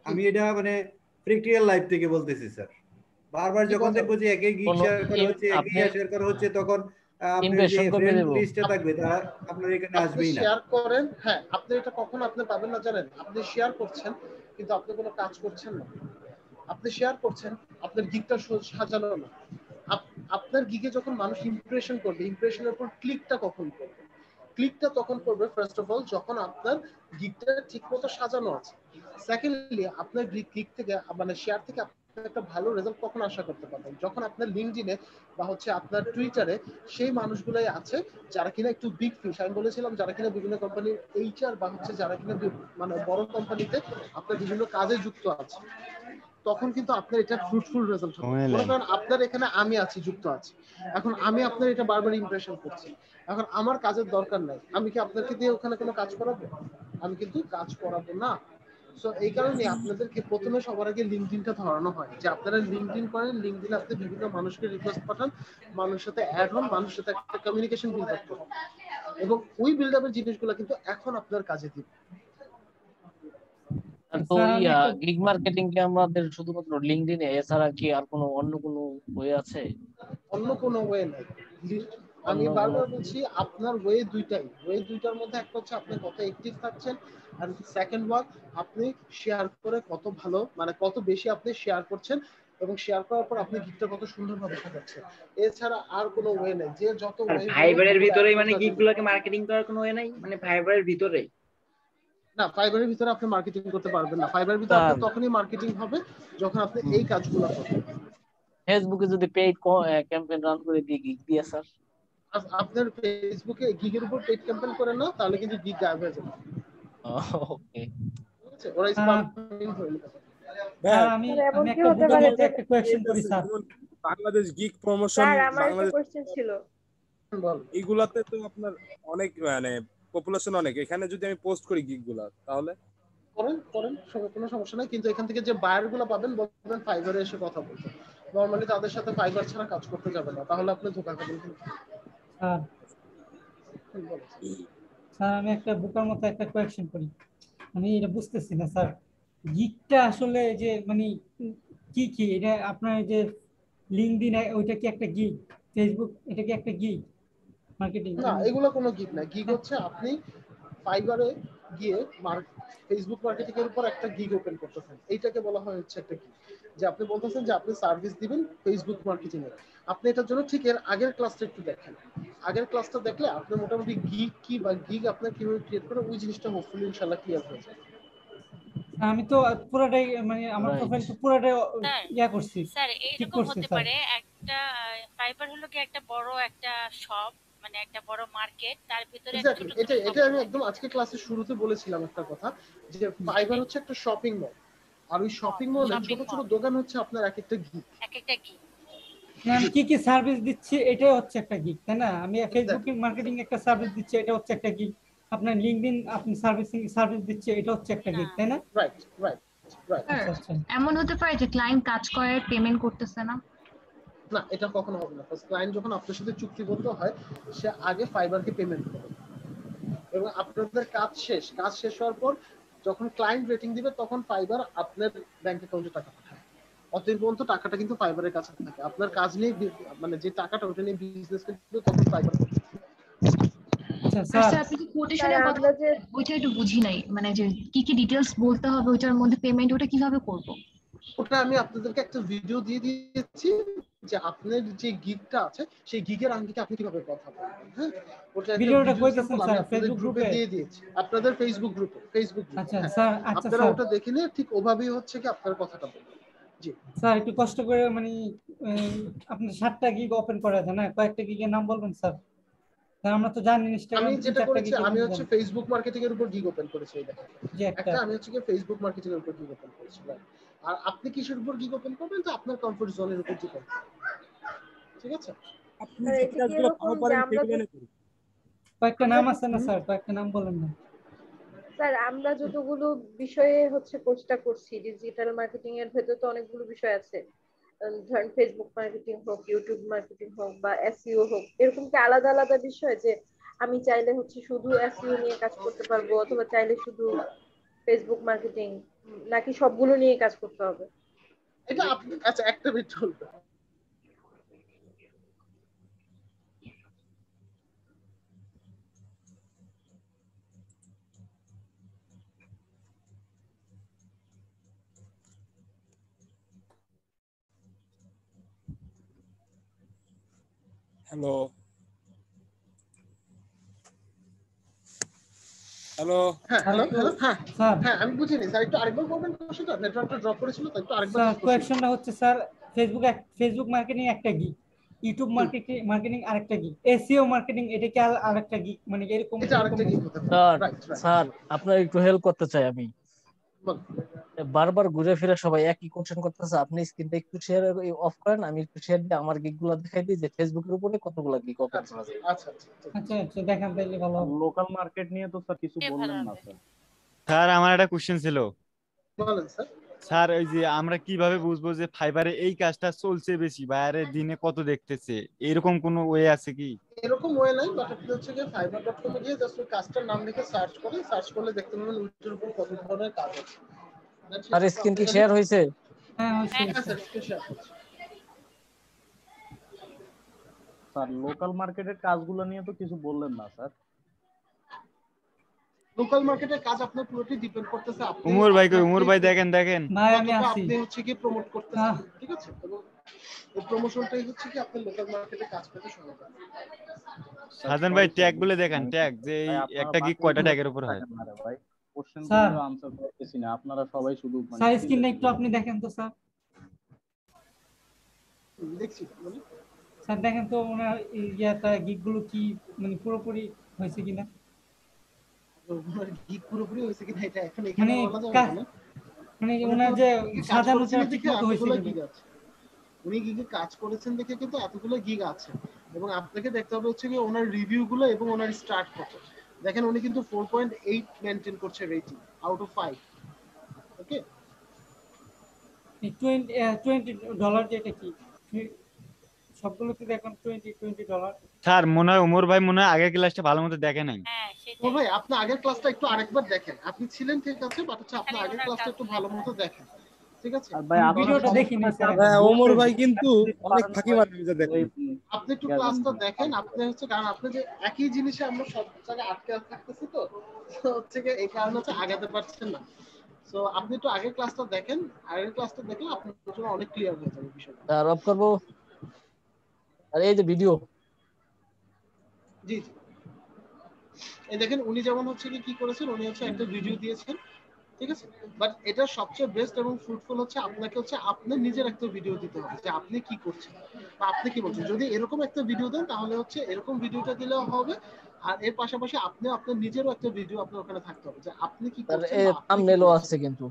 আমি এটা মানে প্র্যাকটিক্যাল লাইফ থেকে বলতেছি স্যার। বারবার যখন দেখবো যে একই গিগ শেয়ার করা হচ্ছে, একই শেয়ার করা হচ্ছে, তখন আপনার যে ফ্রেন্ড লিস্টে থাকবে তারা আপনার এখানে আসবেই না। শেয়ার করেন, হ্যাঁ, আপনি এটা কখনো আপনি পাবেন না জানেন। আপনি শেয়ার করছেন কিন্তু আপনি কোনো কাজ করছেন না। আপনি শেয়ার করছেন, আপনার গিগটা সাজানো না। আপনার গিগে যখন মানুষ ইমপ্রেশন করবে, ইমপ্রেশনের উপর ক্লিকটা কখন করবে? ক্লিকটা তখন করবে ফার্স্ট অফ অল যখন আপনার গিগটা ঠিকমতো সাজানো আছে। সেকেন্ডলি আপনার ক্লিক থেকে মানে শেয়ার থেকে একটা ভালো রেজাল্ট কখন আশা করতে পারবেন? যখন আপনার লিঙ্কডইনে বা হচ্ছে আপনার টুইটারে সেই মানুষগুলাই আছে যারা কিনা একটু বিগ ফিশ। আমি বলেছিলাম যারা কিনা বিভিন্ন কোম্পানির এইচআর বা হচ্ছে যারা কিনা মানে বড় কোম্পানিতে আপনার বিভিন্ন কাজে যুক্ত আছে, তখন কিন্তু আপনার এটা ফ্রুটফুল রেজাল্ট হবে। কারণ আপনার এখানে আমি আছি, যুক্ত আছি। এখন আমি আপনার এটা বারবার ইমপ্রেশন করছি, এখন আমার কাজের দরকার নাই, আমি কি আপনাকে দিয়ে ওখানে কোনো কাজ করাবো? আমি কিন্তু কাজ করাবো না। সো এই কারণে আপনাদেরকে প্রথমে সবার আগে লিঙ্কডইনটা ধরানো হয় যে আপনারা লিঙ্কডইন করেন, লিঙ্কডইনে আপনি বিভিন্ন মানুষকে রিকোয়েস্ট পাঠান, মানুষের সাথে অ্যাড হন, মানুষের সাথে একটা কমিউনিকেশন বিল্ড আপ করুন, এবং ওই বিল্ড আপের জিনিসগুলো কিন্তু এখন আপনার কাজে দিবে। তো গিগ মার্কেটিং কি আমাদের শুধুমাত্র লিঙ্কডইনে, এছাড়া কি আর কোনো অন্য কোনো ওয়ে আছে? অন্য কোনো ওয়ে নাই। আমি বারবার বলছি আপনার ওয়ে দুইটাই। ওয়ে দুইটার মধ্যে একটা হচ্ছে আপনি কত অ্যাক্টিভ থাকছেন, আর সেকেন্ড ওয়ান আপনি শেয়ার করে কত ভালো মানে কত বেশি আপনি শেয়ার করছেন, এবং শেয়ার করার পর আপনি গিগটা কত সুন্দরভাবে সাজাচ্ছেন। এছাড়া আর কোনো ওয়ে নাই। যে যত ওয়ে ফাইবারের ভিতরেই মানে গিগগুলোকে মার্কেটিং করার কোনো ওয়ে নাই, মানে ফাইবারের ভিতরেই না, ফাইবারের ভিতরে আপনি মার্কেটিং করতে পারবেন না। ফাইবারের ভিতরে আপনি তখনই মার্কেটিং হবে যখন আপনি এই কাজগুলো করবেন। ফেসবুকে যদি পেইড ক্যাম্পেইন রান করে দিয়ে গিগ দিয়ে স্যার, আপনার ফেসবুকে গিগের উপর পেইড ক্যাম্পেইন করে না, তাহলে কিন্তু গিগ গায়েব হয়ে যাবে। ওকে, ঠিক আছে, ওরা স্প্যামিং ধরে নেবে। আমি একটা কোয়েশ্চেন করি sir. Bangladesh gig promotion, Bangladesh question ছিল, এইগুলাতে তো আপনার অনেক মানে পপুলেশন অনেক, এখানে যদি আমি পোস্ট করি গিগগুলা তাহলে করেন কোনো সমস্যা নাই, কিন্তু এখান থেকে যে বায়ার গুলো পাবেন বলবেন ফাইবারে এসে কথা বলতে। নরমালি তাদের সাথে ফাইবার ছাড়া কাজ করতে যাবেন না, তাহলে আপনি ধোঁকা খাবেন। স্যার আমি একটা বোকার মতো একটা কোয়েশ্চেন করি, আমি এটা বুঝতেছি না স্যার, গিগটা আসলে যে মানে কি কি এটা আপনার যে লিঙ্কডইন ওইটা কি একটা গিগ, ফেসবুক এটা কি একটা গিগ? মার্কেটিং? না, এগুলো কোনো গিগ না। গিগ হচ্ছে আপনি ফাইবারে গিয়ে ফেসবুক মার্কেটিং এর উপর একটা গিগ ওপেন করতেছেন, এইটাকে বলা হয় হচ্ছে একটা গিগ। যে আপনি বলতেছেন যে আপনি সার্ভিস দিবেন ফেসবুক মার্কেটিং এর, আপনি এটার জন্য ঠিক এর আগের ক্লাসটা একটু দেখেন। আগের ক্লাসটা দেখলে আপনি মোটামুটি গিগ কি বা গিগ আপনার কিভাবে ক্রিয়েট করে ওই জিনিসটা হোপফুলি ইনশাআল্লাহ ক্লিয়ার হয়ে যাবে। আমি তো পুরোটাই মানে আমার প্রোফাইল তো পুরোটাই ইয়া করছি, স্যার ঠিক এরকম করছি হতে স্যার। পারে একটা ফাইবার হলো কি একটা বড় একটা শপ, মানে একটা বড় মার্কেট, তার ভিতরে একটা ছোট ছোট এটা আমি একদম আজকে ক্লাসের শুরুতে বলেছিলাম একটা কথা, যে ফাইবার হচ্ছে একটা শপিং মল, আর ওই শপিং মলে ছোট ছোট দোকান হচ্ছে আপনার এক একটা গিগ। আমি কি কি সার্ভিস দিচ্ছি এটাই হচ্ছে একটা গিগ, তাই না? আমি ফেসবুক মার্কেটিং একটা সার্ভিস দিচ্ছি, এটা হচ্ছে একটা গিগ। আপনার লিংকডইন আপনি সার্ভিস দিচ্ছে, এটা হচ্ছে একটা গিগ, তাই না? Right right right. এমন হতে পারে যে ক্লায়েন্ট কাজ করে পেমেন্ট করতেছে না? না, এটা কখনো হবে না। ফার্স্ট ক্লায়েন্ট যখন আপনার সাথে চুক্তিবদ্ধ হয়, সে আগে ফাইবারকে পেমেন্ট করে, এবং আপনাদের কাজ শেষ হওয়ার পর যখন ক্লায়েন্ট রেটিং দিবে তখন ফাইবার আপনার ব্যাংক অ্যাকাউন্টে টাকা পাঠায়। অতএব পর্যন্ত টাকাটা কিন্তু ফাইবারের কাছে থাকে। আপনার কাজ নিয়ে মানে যে টাকাটা ওটা নিয়ে বিজনেস কিন্তু তখন ফাইবার। আচ্ছা, আপনি কি কোটেশনের কথা ওইটা একটু বুঝি নাই, মানে যে কি কি ডিটেইলস বলতে হবে ওইটার মধ্যে পেমেন্ট ওটা কিভাবে করব? ওটা আমি আপনাদেরকে একটা ভিডিও দিয়ে দিয়েছি, যে আপনার যে গিগটা আছে সেই গিগের আঙ্গিকে আপনি কিভাবে কথা বলবেন। হ্যাঁ, ওটা ভিডিওটা কই দিয়েছেন স্যার? ফেসবুক গ্রুপে দিয়ে দিয়েছি, আপনাদের ফেসবুক গ্রুপে। আচ্ছা স্যার, আচ্ছা আপনারা স্যার, ওটা দেখে নিয়ে ঠিক ওভাবেই হচ্ছে কি আপনার কথাটা বলবেন। জি স্যার একটু কষ্ট করে মানে আপনি 7টা গিগ ওপেন করা যায় না? কয়েকটা গিগের নাম বলবেন স্যার? আমরা তো জানি ইনস্টাগ্রাম। আমি যেটা করেছি, আমি হচ্ছে ফেসবুক মার্কেটিং এর উপর গিগ ওপেন করেছি। এই দেখেন একটা আমি হচ্ছে কি ফেসবুক মার্কেটিং এর উপর গিগ ওপেন করেছি। আর আপনি কিসের উপর গিগ ওপেন করবেন? তো আপনার কমফোর্ট জোনের উপর ডিপেন্ড করে। ঠিক আছে? আপনি যে কাজগুলো ভালো পারেন সেগুলো নিয়ে করুন। কয়েকটা নাম আছে না স্যার? কয়েকটা নাম বলেন না স্যার। আমরা যতগুলো বিষয়ে হচ্ছে কোর্সটা করছি, ডিজিটাল মার্কেটিং এর ভেতর তো অনেকগুলো বিষয় আছে। ধরেন ফেসবুক মার্কেটিং হোক, ইউটিউব মার্কেটিং হোক, বা এসইও হোক, এরকম কি আলাদা আলাদা বিষয় যে আমি চাইলে হচ্ছে শুধু এসইও নিয়ে কাজ করতে পারবো, অথবা চাইলে শুধু ফেসবুক মার্কেটিং, নাকি সবগুলো নিয়ে কাজ করতে হবে? এটা আপনি আচ্ছা একটা মিনিট বলবেন। হ্যালো হ্যালো হ্যালো হ্যাঁ আমি বুঝিনি স্যার, একটু আরেকবার বলবেন কোশ্চেনটা। নেটওয়ার্কটা ড্রপ করেছিল তাই একটু আরেকবার। স্যার কোয়েশ্চনটা হচ্ছে স্যার, ফেসবুক মার্কেটিং একটা গিগ, ইউটিউব মার্কেটিং আরেকটা গিগ, এসইও মার্কেটিং এটা কি আরেকটা গিগ, মানে এরকম এটা আরেকটা গিগ হতে পারে। স্যার আপনার একটু হেল্প করতে চাই আমি। বারবার ঘুরে ফিরে সবাই একই কোশ্চেন করতেছে, আপনি স্ক্রিনটা একটু শেয়ার অফ করেন, আমি একটু শেয়ার দিয়ে আমার গিগগুলো দেখাই দিই যে ফেসবুকের উপরে কতগুলো গিগ ওপেন করা যায়। আচ্ছা আচ্ছা দেখান তাইলে ভালো হবে। লোকাল মার্কেট নিয়ে তো স্যার কিছু বললেন না স্যার। স্যার আমার একটা কোশ্চেন ছিল। বলেন স্যার। স্যার ওই যে আমরা কিভাবে বুঝবো যে ফাইবারে এই কাজটা চলছে বেশি, বাইরে দিনে কত দেখতেছে, এরকম কোনো ওয়ে আছে কি? এরকম ওয়ে নাই, বাট আপনি হচ্ছে যে fiverr.com এ গিয়ে জাস্ট ওই কাজটার নাম লিখে সার্চ করলে দেখতে পাবেন ওইটার উপর কত ধরনের কাজ আছে। আর স্ক্রিন কি শেয়ার হয়েছে? হ্যাঁ স্যার স্ক্রিন শেয়ার করছি। স্যার লোকাল মার্কেটের কাজগুলো নিয়ে তো কিছু বললেন না স্যার। লোকাল মার্কেটের কাজ আপনার পুরোটাই ডিপেন্ড করতেছে আপনি উমর ভাই দেখেন ভাই আমি আছি, আপনি হচ্ছে কি প্রমোট করতেছেন। ঠিক আছে? এবং এই প্রমোশনটাই হচ্ছে কি আপনি লোকাল মার্কেটে কাজ করতে সহায়তা করে। হাসান ভাই ট্যাগ গুলো দেখেন, ট্যাগ যে একটা গিগ কয়টা ট্যাগের উপর হয়। ভাই কোশ্চেনগুলো আনসার করতেছি না, আপনারা সবাই শুধু স্যার স্ক্রিনটা একটু আপনি দেখেন তো স্যার। দেখছি স্যার দেখেন তো ওনার ইয়াটা গিগগুলো কি মানে পুরোপুরি হয়েছে কিনা। ওনার গিগ পুরোপুরি হয়েছে কিনা এটা এখন এখানে বলা যাবে না। মানে ওনার যে সাধারণত ঠিকমতো হয়েছে গিগ আছে, উনি গিগে কাজ করেছেন দেখে কিন্তু এতগুলো গিগ আছে। এবং আপনাকে দেখতে হবে হচ্ছে কি ওনার রিভিউ গুলো এবং ওনার স্টার্ট কত। দেখেন উনি কিন্তু 4.8 মেইনটেইন করছে রেটিং আউট অফ 5। ওকে, $20 যেটা কি সবগুলোতে দেখুন $20 স্যার মনে হয় উমর ভাই আগের ক্লাসটা ভালো মতো দেখে নাই। ও ভাই আপনি আগের ক্লাসটা একটু আরেকবার দেখেন। আপনি ছিলেন ঠিক আছে, বাট হচ্ছে আপনি আগের ক্লাসটা একটু ভালো মতো দেখেন। ঠিক আছে? আর ভাই ভিডিওটা দেখিনি স্যার। হ্যাঁ ওমর ভাই কিন্তু অনেক ফাঁকি মারে যে দেখেন। আপনি একটু ক্লাসটা দেখেন, আপনি হচ্ছে কারণ আপনি যে একই জিনিসে আমরা সব জায়গায় আটকে থাকতেছি তো হচ্ছে কি এই কারণে হচ্ছে আগাতে পারছেন না। সো আপনি একটু আগের ক্লাসটা দেখেন, আগের ক্লাসটা দেখলে আপনার জন্য অনেক ক্লিয়ার হয়ে যাবে বিষয়টা। স্যার অফ করবো। আর এই যে ভিডিও, জি জি এই দেখেন উনি যেমন হচ্ছে কি করেছেন, উনি হচ্ছে একটা ভিডিও দিয়েছেন, ঠিক আছে? বাট এটা সবচেয়ে বেস্ট এবং ফ্রুটফুল হচ্ছে আপনাকে হচ্ছে আপনার নিজের একটা ভিডিও দিতে হবে যে আপনি কি করছেন বা আপনি কি বলছেন। যদি এরকম একটা ভিডিও দেন তাহলে হচ্ছে এরকম ভিডিওটা দিলেও হবে, আর এর পাশাপাশি আপনি আপনার নিজেরও একটা ভিডিও আপনার ওখানে থাকতে হবে যে আপনি কি স্যার করছেন এই বা আপনি কি থাম্বনেলও করছেন। আছে কিন্তু।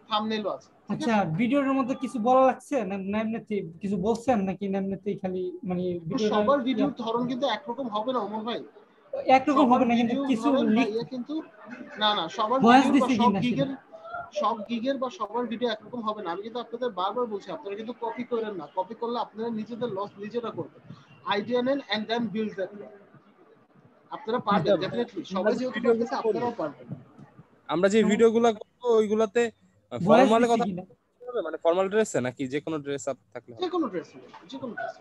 থাম্বনেলও আছে। আচ্ছা ভিডিওর মধ্যে কিছু বলা লাগছে না এমনিতে কিছু বলছেন নাকি এমনিতেই খালি মানে ভিডিওটা সবার ভিডিওর ধরন কিন্তু একরকম হবে না ওমর ভাই, একরকম হবে না কিন্তু কিছু লিখ কিন্তু না না সবার ভয়েস ভিডিও বা দিছে সব কিনা গিগের বা সবার ভিডিও একরকম হবে না। আমি কিন্তু আপনাদের বারবার বলছি আপনারা কিন্তু কপি করেন না, কপি করলে আপনারা নিজেদের লস নিজেরা করবেন। আইডিয়া নেন এন্ড দেন বিল্ড দ্যাট। আপনারা পারবেন ডেফিনেটলি, সবাই যেহেতু করতেছে আপনারাও পারবেন। আমরা যে ভিডিওগুলো করব ওইগুলোতে ফর্মালে কথা হবে, মানে ফর্মাল ড্রেসে নাকি যে কোনো ড্রেস আপ থাকলে যে কোনো ড্রেস, যে কোনো ড্রেস।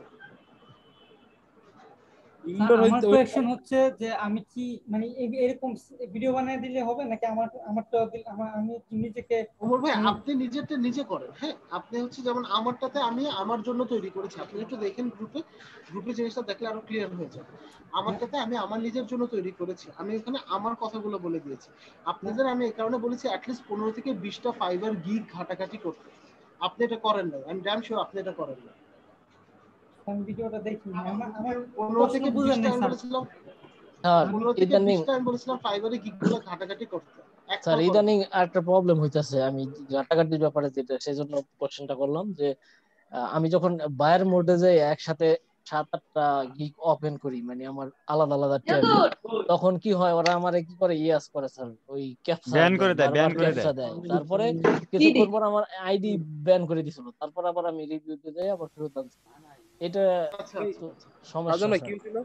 আমার কোয়েশ্চেন হচ্ছে যে আমি কি মানে এরকম ভিডিও বানিয়ে দিলে হবে নাকি আমারটা আমি নিজেকে ওমর ভাই আপনি নিজেরটা নিজে করেন। হ্যাঁ আপনি হচ্ছে যেমন আমারটাতে আমি আমার জন্য তৈরি করেছি, আপনি একটু দেখেন গ্রুপে জিনিসটা দেখলে আরো ক্লিয়ার হয়ে যাবে। আমারটাতে আমি আমার নিজের জন্য তৈরি করেছি, আমি এখানে আমার কথাগুলো বলে দিয়েছি। আপনাদের আমি এই কারণে বলেছি অ্যাটলিস্ট 15 থেকে 20টা ফাইবার গিগ ঘাটাঘাটি করতে। আপনি এটা করেন না, আমি ড্যাম শিওর আপনি এটা করেন না। আমি ভিডিওটা দেখি আমার 15 থেকে 20টা আমি বলেছিলাম, স্যার 15 থেকে ইদানিং 20টা আমি বলেছিলাম ফাইবারে গিগগুলো ঘাটাঘাটি করতে। স্যার ইদানিং একটা প্রবলেম হইতাছে, আমি ঘাটাঘাটির ব্যাপারে যেটা সেজন্য কোশ্চেনটা করলাম যে আমি যখন বায়ার মোডে যাই একসাথে 7-8টা গিগ ওপেন করি, মানে আমার আলাদা আলাদা ট্যাব, তখন কি হয় ওরা আমারে কি করে ইয়াস করে স্যার, ওই ক্যাপচা ব্যান করে দেয়, ব্যান করে ক্যাপচা দেয়। দেয়। তারপরে কিছুক্ষণ পর আমার আইডি ব্যান করে দিছিল, তারপর আবার আমি রিভিউতে যাই আবার ফেরত আনছি। এটা সমস্যা কি ছিল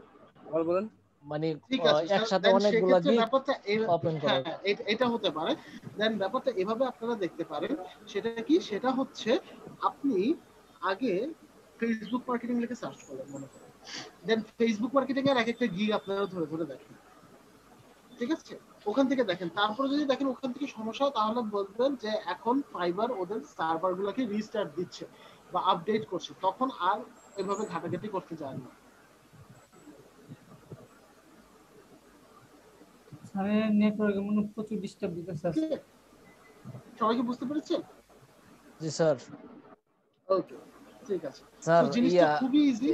আবার বলেন। মানে ঠিক আছে একসাথে দেন অনেকগুলা সেক্ষেত্রে গিগ ব্যাপারটা ওপেন করা। হ্যাঁ এটা হতে পারে। দেন ব্যাপারটা এভাবে আপনারা দেখতে পারেন, সেটা কি সেটা হচ্ছে আপনি আগে ফেসবুক মার্কেটিং লিখে সার্চ করলেন মনে করেন, দেন ফেসবুক মার্কেটিং এর একটা গিগ আপনারা ধরে ধরে দেখেন, ঠিক আছে? ওখান থেকে দেখেন, তারপরে যদি দেখেন ওখান থেকে সমস্যা হয় তাহলে বলবেন যে এখন ফাইবার ওদের সার্ভার গুলোকে রিস্টার্ট দিচ্ছে বা আপডেট করছে, তখন আর এভাবে ঘাটাঘাটি করতে যায় না। আরে নেটওয়ার্কে মনে প্রচুর ডিস্টার্ব দিতেছে আজকে। সবাই কি বুঝতে পেরেছেন? জি স্যার। ওকে ঠিক আছে স্যার জিনিসটা খুবই ইজি।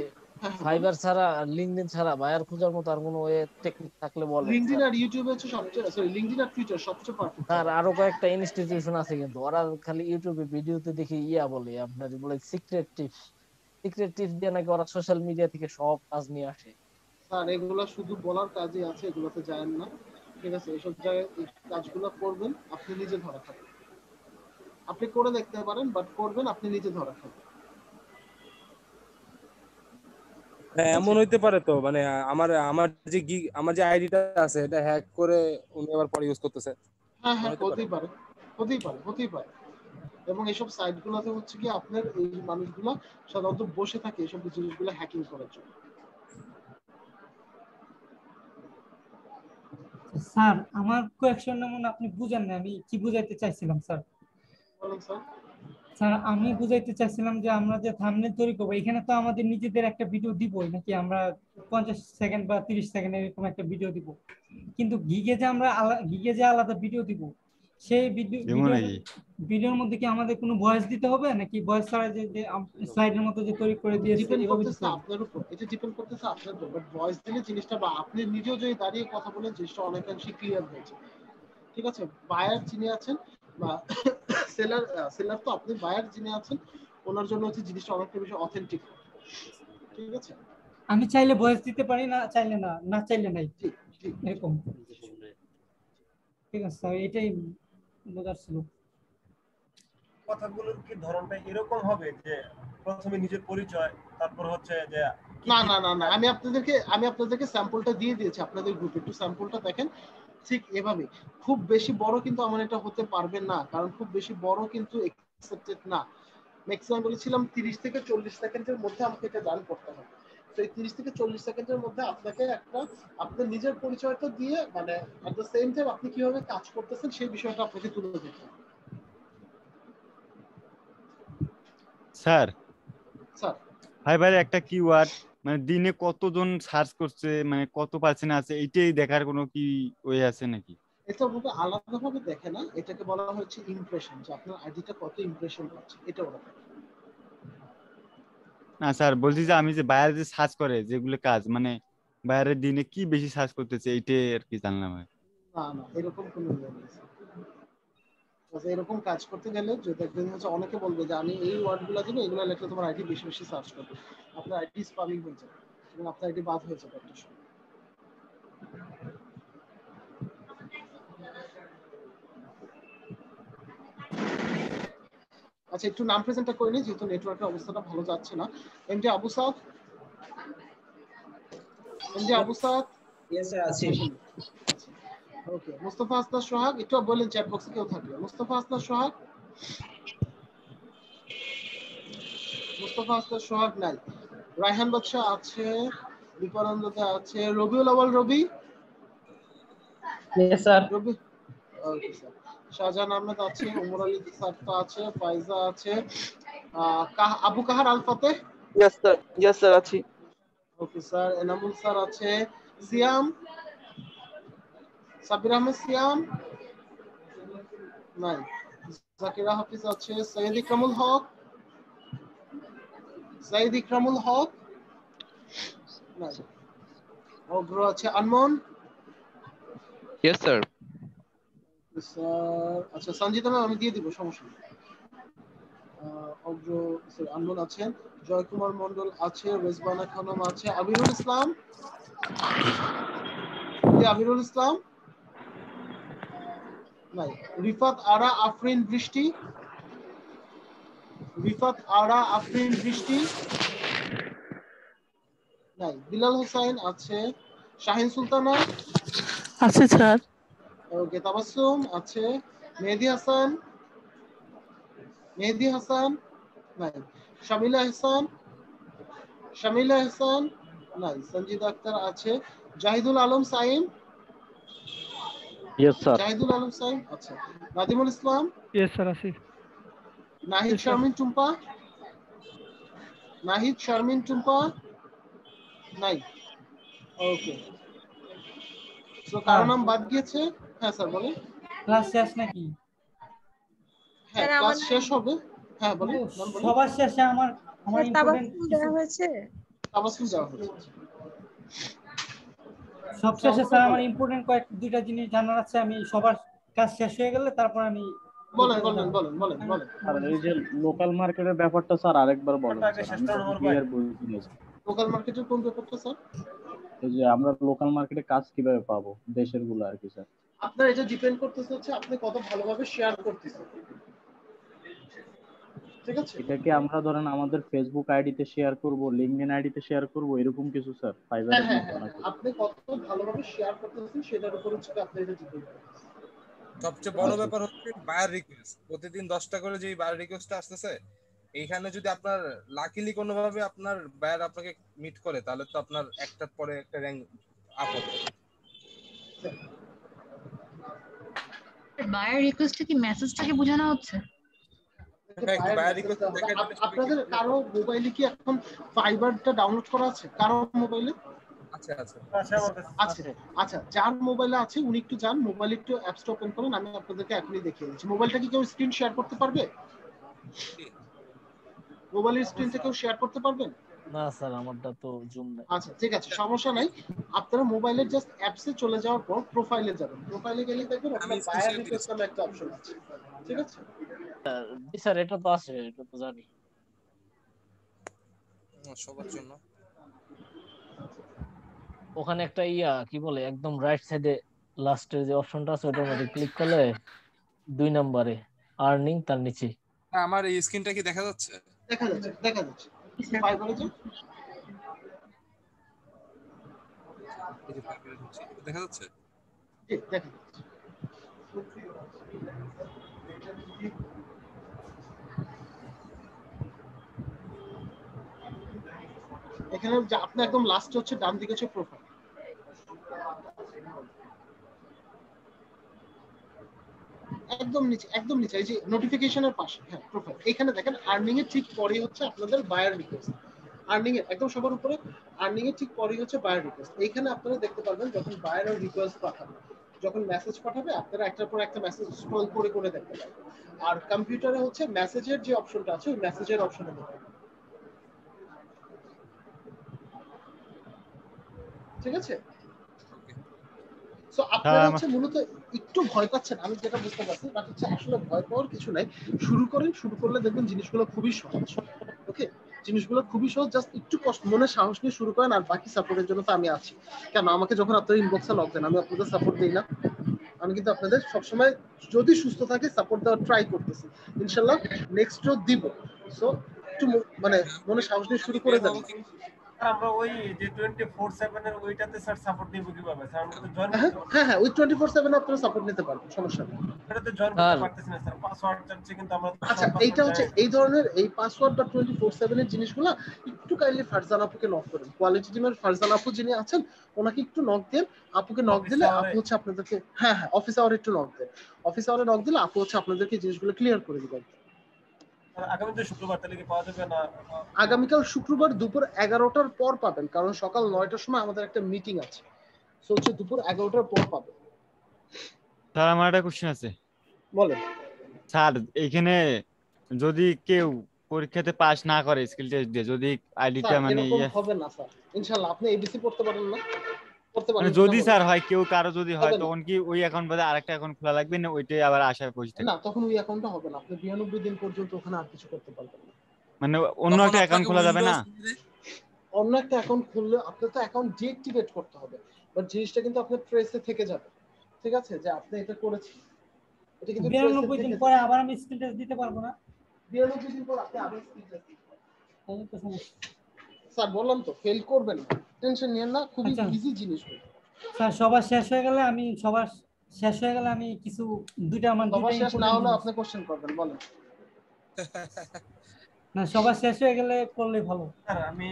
ফাইবার ছাড়া লিংকডইন ছাড়া বায়ার খোঁজার মতো আর কোনো ওয়ে টেকনিক থাকলে বলেন। লিংকডইন আর ইউটিউব হচ্ছে সবচেয়ে, সরি লিংকডইন আর টুইটার সবচেয়ে পারফেক্ট। স্যার আরো কয়েকটা ইনস্টিটিউশন আছে কিন্তু ওরা খালি ইউটিউবে ভিডিওতে দেখি বলে আপনার বলে সিক্রেট টিপস দিয়ে নাকি ওরা সোশ্যাল মিডিয়া থেকে সব কাজ নিয়ে আসে। স্যার এগুলো শুধু বলার কাজই আছে, এগুলোতে যায়েন না, ঠিক আছে? এইসব জায়গায় এই কাজগুলো করবেন আপনি নিজে ধরা খাবেন। আপনি করে দেখতে পারেন বাট করবেন আপনি নিজে ধরা খাবেন। এমন হইতে পারে তো, মানে আমার যে আইডিটা আছে এটা হ্যাক করে উনি আবার পরে ইউজ করতেছে। হ্যাঁ হতেই পারে। এবং এইসব সাইটগুলোতে হচ্ছে কি আপনার এই মানুষগুলো সাধারণত বসে থাকে এইসব জিনিসগুলো হ্যাকিং করার জন্য। স্যার আমার কোয়েশ্চনটা মনে আপনি বুঝেন না, আমি কি বুঝাইতে চাইছিলাম স্যার? বলুন স্যার। স্যার আমি বুঝাইতে চাইছিলাম যে আমরা যে থাম্বনেল তৈরি করব এখানে তো আমাদের নিজেদের একটা ভিডিও দিবই নাকি, আমরা 50 সেকেন্ড বা 30 সেকেন্ড এরকম একটা ভিডিও দিব, কিন্তু গিগে যে আলাদা ভিডিও দিব সেই ভিডিওর মধ্যে কি আমাদের কোনো ভয়েস দিতে হবে নাকি ভয়েস ছাড়া যে স্লাইডের মতো যে তৈরি করে দিয়েছে এভাবে দিতে হবে? আপনার উপর এটা ডিপেন্ড করতেছে আপনার উপর, বাট ভয়েস দিলে জিনিসটা বা আপনি নিজেও যদি দাঁড়িয়ে কথা বলেন জিনিসটা অনেকাংশে ক্লিয়ার হয়েছে, ঠিক আছে? বায়ার যিনি আছেন বা সেলার তো আপনি বায়ার যিনি আছেন ওনার জন্য হচ্ছে জিনিসটা অনেকটা বেশি অথেন্টিক, ঠিক আছে? আমি চাইলে ভয়েস দিতে পারি, না চাইলে না চাইলে নাই, এরকম। ঠিক আছে স্যার এটাই বোঝার ছিল। কথাগুলোর কি ধরনটা এরকম হবে যে প্রথমে নিজের পরিচয়, তারপর হচ্ছে যে না আমি আপনাদেরকে স্যাম্পলটা দিয়ে দিয়েছি আপনাদের গ্রুপে, একটু স্যাম্পলটা দেখেন। ঠিক এভাবে খুব বেশি বড় কিন্তু আমার এটা হতে পারবে না, কারণ খুব বেশি বড় কিন্তু অ্যাকসেপ্টেড না। ম্যাক্সিমাম বলেছিলাম 30 থেকে 40 সেকেন্ডের মধ্যে আমাকে এটা ডান করতে হবে। তো এই 30 থেকে 40 সেকেন্ডের মধ্যে আপনাকে একটা আপনার নিজের পরিচয়টা দিয়ে মানে এট দ্য সেম টাইম আপনি কিভাবে কাজ করতেছেন সেই বিষয়টা আপনাকে তুলে ধরতে হবে। স্যার স্যার ফাইবারে একটা কিওয়ার্ড মানে দিনে কতজন সার্চ করছে মানে কত পার্সেন্ট আছে এইটাই দেখার কোনো কি ওয়ে আছে নাকি? এটা ওটা আলাদাভাবে দেখে না, এটাকে বলা হচ্ছে ইমপ্রেশন, যে আপনার আইডিটা কত ইমপ্রেশন পাচ্ছে এটা ওরা দেখে। না স্যার বলছি যে আমি যে বাইরে যে সার্চ করে যেগুলো কাজ মানে বাইরের দিনে কি বেশি সার্চ করতেছে এইটাই আর কি জানলাম। না না এরকম কোনো ইয়ে নেই স্যার। এরকম কাজ করতে গেলে যে দেখবেন হচ্ছে অনেকে বলবে যে আমি এই ওয়ার্ডগুলো দিব, এগুলো লিখলে তোমার আইডি বেশি বেশি সার্চ করবে, আপনার আইডি স্প্যামিং হয়ে যাবে এবং আপনার আইডি বাদ হয়ে যাবে একটা সময়। আচ্ছা একটু নাম প্রেজেন্টটা করে নিই যেহেতু নেটওয়ার্কের অবস্থাটা ভালো যাচ্ছে না। এমডি আবু সাদ, এমডি আবু সাদ। ইয়েস স্যার আছি। ওকে মুস্তাফা আসলাম সোহাগ, একটু বলেন চ্যাট বক্সে কেউ থাকলে। মুস্তাফা আসলাম সোহাগ, মুস্তাফা আসলাম সোহাগ নাই। রায়হান বাদশা আছে, দীপানন্দতে আছে, Rabiul Awal Robi. Yes sir. Robi okay sir. Shahjahan Ahmed আছে, ওমর আলী সাত্তা আছে, ফাইজা আছে, Abu Kahar Al Fateh. Yes sir, yes sir আছি। Okay sir. এনামুল স্যার আছে, সিয়াম, সাবির আহমেদ সিয়াম নাই, জাকিরা হাফিজ আছে, সৈয়দ ইকরামুল হক, সৈয়দ ইকরামুল হক নাই, অগ্র আছে আনমন। Yes sir. স্যার আচ্ছা সঞ্জিতা ম্যাম আমি দিয়ে দিব সমস্যা নেই। অগ্র স্যার আনমন আছেন, জয়কুমার মন্ডল আছে, রেজবানা খানম আছে, আমিরুল ইসলাম, আমিরুল ইসলাম নাই, রিফাত আরা আফরিন বৃষ্টি, রিফাত আরা আফরিন বৃষ্টি নাই, বিলাল হোসেন আছে, শাহিন সুলতানা আছে স্যার। ওকে তাবাসসুম আছে, মেহেদি হাসান, মেহেদি হাসান নাই, শামিলা হাসান, শামিলা হাসান নাই, সঞ্জিদ আক্তার আছে, জাহিদুল আলম সাইম। Yes sir. জাহিদুল আলম সাইম আচ্ছা, নাদিমুল ইসলাম। ইয়েস স্যার আছি। নাহিদ শারমিন টুম্পা, নাহিদ শারমিন টুম্পা নাই। ওকে সো কারো নাম বাদ গিয়েছে। হ্যাঁ স্যার বলেন। ক্লাস শেষ নাকি? হ্যাঁ ক্লাস শেষ হবে। হ্যাঁ বলেন। সবার শেষে আমার ইম্পর্টেন্ট দেওয়া হয়েছে, তাবাসসুম দেওয়া হয়েছে। সবশেষে স্যার আমার ইম্পর্টেন্ট দুইটা জিনিস জানার আছে, আমি সবার কাজ শেষ হয়ে গেলে তারপর আমি বলেন বলেন বলেন বলেন বলেন। আর এই যে লোকাল মার্কেটের ব্যাপারটা স্যার আরেকবার বলেন স্যার, আমি তো ক্লিয়ার বুঝিনি। লোকাল মার্কেটের কোন ব্যাপারটা স্যার? এই যে আমরা লোকাল মার্কেটে কাজ কিভাবে পাবো দেশের গুলো আর কি স্যার। আপনার এটা ডিপেন্ড করতেছে হচ্ছে আপনি কত ভালোভাবে শেয়ার করতেছেন, ঠিক আছে? এটা কি আমরা ধরেন আমাদের ফেসবুক আইডিতে শেয়ার করব, লিংকডইন আইডিতে শেয়ার করব এরকম কিছু স্যার ফাইবারের মতো নাকি? আপনি কত ভালোভাবে শেয়ার করতেছেন সেটার উপর হচ্ছে আপনি এটা ডিপেন্ড করতেছে। সবচেয়ে বড় ব্যাপার হচ্ছে বায়ার রিকোয়েস্ট, প্রতিদিন 10টা করে যে বায়ার রিকোয়েস্ট আসতেছে, এইখানে যদি আপনার লাকিলি কোনোভাবে আপনার বায়ার আপনাকে মিট করে তাহলে তো আপনার একটার পরে একটা র‍্যাঙ্ক আপ হবে। বায়ার রিকোয়েস্টে কি মেসেজটাকে বোঝানো হচ্ছে? আপনাদের কারো মোবাইলে কি এখন ফাইবারটা ডাউনলোড করা আছে কারো মোবাইলে? আচ্ছা আচ্ছা আচ্ছা আচ্ছা যার মোবাইলে আছে উনি একটু যান মোবাইলে একটু অ্যাপসটা ওপেন করেন, আমি আপনাদেরকে এখনই দেখিয়ে দিচ্ছি। মোবাইলটা কি কেউ স্ক্রিন শেয়ার করতে পারবে? মোবাইলের স্ক্রিনটা কেউ শেয়ার করতে পারবেন? না স্যার আমারটা তো জুম নাই। আচ্ছা ঠিক আছে সমস্যা নাই, আপনারা মোবাইলের জাস্ট অ্যাপসে চলে যাওয়ার পর প্রোফাইলে যাবেন, প্রোফাইলে গেলে দেখবেন আপনার বায়ার রিকোয়েস্ট নামে একটা অপশন আছে, ঠিক আছে? জি স্যার এটা তো আছে, এটা তো জানি সবার জন্য। ওখানে একটা কি বলে একদম রাইট সাইডে লাস্টের যে অপশনটা আছে ওটার মধ্যে ক্লিক করলে 2 নম্বরে আর্নিং তার নিচে। আমার এই স্ক্রিনটা কি দেখা যাচ্ছে? দেখা যাচ্ছে দেখা যাচ্ছে। ফাইবারে যান, এই যে ফাইবারে হচ্ছে দেখা যাচ্ছে? জি দেখা যাচ্ছে। এখানে যে আপনি একদম লাস্টে হচ্ছে ডান দিকে হচ্ছে প্রোফাইল, একদম নিচে এই যে নোটিফিকেশনের পাশে, হ্যাঁ প্রোফাইল, এখানে দেখেন আর্নিং এর ঠিক পরেই হচ্ছে আপনাদের বায়ার রিকোয়েস্ট। আর্নিং এর একদম সবার উপরে আর্নিং এর ঠিক পরেই হচ্ছে বায়ার রিকোয়েস্ট। এইখানে আপনারা দেখতে পারবেন যখন বায়ার রিকোয়েস্ট পাঠাবে, যখন মেসেজ পাঠাবে আপনারা একটার পর একটা মেসেজ স্ক্রল করে দেখতে পারবেন। আর কম্পিউটারে হচ্ছে মেসেজের যে অপশনটা আছে ওই মেসেজের অপশনে দেখতে পারবেন। ঠিক আছে? সো আপনারা হচ্ছে মূলত একটু ভয় পাচ্ছেন, আমি যেটা বুঝতে পারছি, বাট হচ্ছে আসলে ভয় পাওয়ার কিছু নাই। শুরু করলে দেখবেন জিনিসগুলো খুবই সহজ। ওকে, জিনিসগুলো খুবই সহজ, জাস্ট একটু কষ্ট মনে সাহস নিয়ে শুরু করেন। আর বাকি সাপোর্টের জন্য তো আমি আছি। কেন আমাকে যখন আপনারা ইনবক্সে লক দেন আমি আপনাদের সাপোর্ট দিই না? আমি কিন্তু আপনাদের সবসময় যদি সুস্থ থাকে সাপোর্ট দেওয়ার ট্রাই করতেছি, ইনশাল্লাহ নেক্সটও দিব। সো একটু মানে মনে সাহস নিয়ে শুরু করে দেন। আমরা ওই যে 24/7 এর ওইটাতে স্যার সাপোর্ট নিব কিভাবে স্যার? আমরা তো জয়েন হ্যাঁ ওই 24/7 আপনারা সাপোর্ট নিতে পারবেন, সমস্যা নেই। এটাতে জয়েন করতে পারতেছি না স্যার, পাসওয়ার্ড চাচ্ছে কিন্তু আমরা। আচ্ছা এইটা হচ্ছে এই ধরনের এই পাসওয়ার্ড বা 24/7 এর জিনিসগুলো একটু কাইন্ডলি ফারজান আপুকে নক করেন। কোয়ালিটি টিমের ফারজান আপু যিনি আছেন ওনাকে একটু নক দেন। আপুকে নক দিলে আপু হচ্ছে আপনাদেরকে অফিস আওয়ারে একটু নক দেন। অফিস আওয়ারে নক দিলে আপু হচ্ছে আপনাদেরকে জিনিসগুলো ক্লিয়ার করে দিবেন। আগামীকাল শুক্রবার তাহলে কি পাওয়া যাবে না? আগামীকাল শুক্রবার দুপুর 11টার পর পাবেন, কারণ সকাল 9টার সময় আমাদের একটা মিটিং আছে। সো হচ্ছে দুপুর 11টার পর পাবেন। স্যার আমার একটা কোশ্চেন আছে। বলেন স্যার। এখানে যদি কেউ পরীক্ষাতে পাস না করে স্কিল টেস্ট দিয়ে, যদি আইডিটা মানে হবে না স্যার, ইনশাআল্লাহ। আপনি এবিসি পড়তে পারেন না? মানে যদি স্যার হয় কেউ কারো যদি হয় তখন কি ওই অ্যাকাউন্ট বাদে আরেকটা অ্যাকাউন্ট খোলা লাগবে না ওইটাই আবার আশায় বসে থাকে? না, তখন ওই অ্যাকাউন্টটা হবে না। আপনি 92 দিন পর্যন্ত ওখানে আর কিছু করতে পারবেন না। মানে অন্য একটা অ্যাকাউন্ট খোলা যাবে না? অন্য একটা অ্যাকাউন্ট খুললে আপনার তো অ্যাকাউন্ট ডিঅ্যাক্টিভেট করতে হবে, বাট জিনিসটা কিন্তু আপনার ট্রেসে থেকে যাবে। ঠিক আছে, যে আপনি এটা করেছেন, এটা কিন্তু 92 দিন পরে আবার আমি স্কিল টেস্ট দিতে পারবো না? 92 দিন পর আপনি আবার স্কিল টেস্ট দিতে পারবেন। স্যার বললাম তো ফেল করবেন না, টেনশন নিয়েন না, খুবই ইজি জিনিস। স্যার সবার শেষ হয়ে গেলে আমি কিছু দুইটা শেষ না হলে আপনি কোশ্চেন করবেন, বলেন। না, সবার শেষ হয়ে গেলে করলেই ভালো। স্যার আমি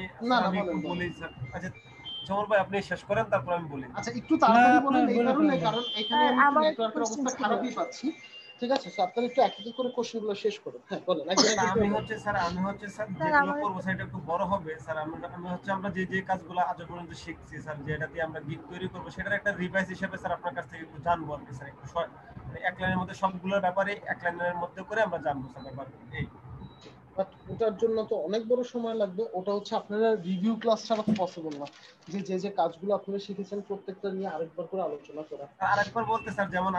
বলি স্যার। আচ্ছা জমল ভাই আপনি শেষ করেন তারপর আমি বলি। আচ্ছা একটু তাড়াতাড়ি বলেন, কারণ এখানে আমি নেটওয়ার্কের অবস্থা খারাপই পাচ্ছি। ঠিক আছে, সো আপনারা একটু এক এক করে কোশ্চেনগুলো শেষ করুন। হ্যাঁ বলেন। আমি হচ্ছে স্যার যেগুলো করব সেটা একটু বড় হবে স্যার। আমরা যে কাজগুলো আজ পর্যন্ত শিখছি স্যার, যেটা দিয়ে আমরা গিগ তৈরি করব সেটার একটা রিভাইজ হিসেবে স্যার আপনার কাছ থেকে একটু জানবো আর কি স্যার। একটু এক লাইনের মধ্যে সবগুলোর ব্যাপারে এক লাইনের মধ্যে করে আমরা জানবো স্যার ব্যাপার। এই বাট ওটার জন্য তো অনেক বড় সময় লাগবে। ওটা হচ্ছে আপনারা রিভিউ ক্লাস ছাড়া তো পসিবল না, যে কাজগুলো আপনারা শিখেছেন প্রত্যেকটা নিয়ে আরেকবার করে আলোচনা করা। আরেকবার বলতে স্যার, যেমন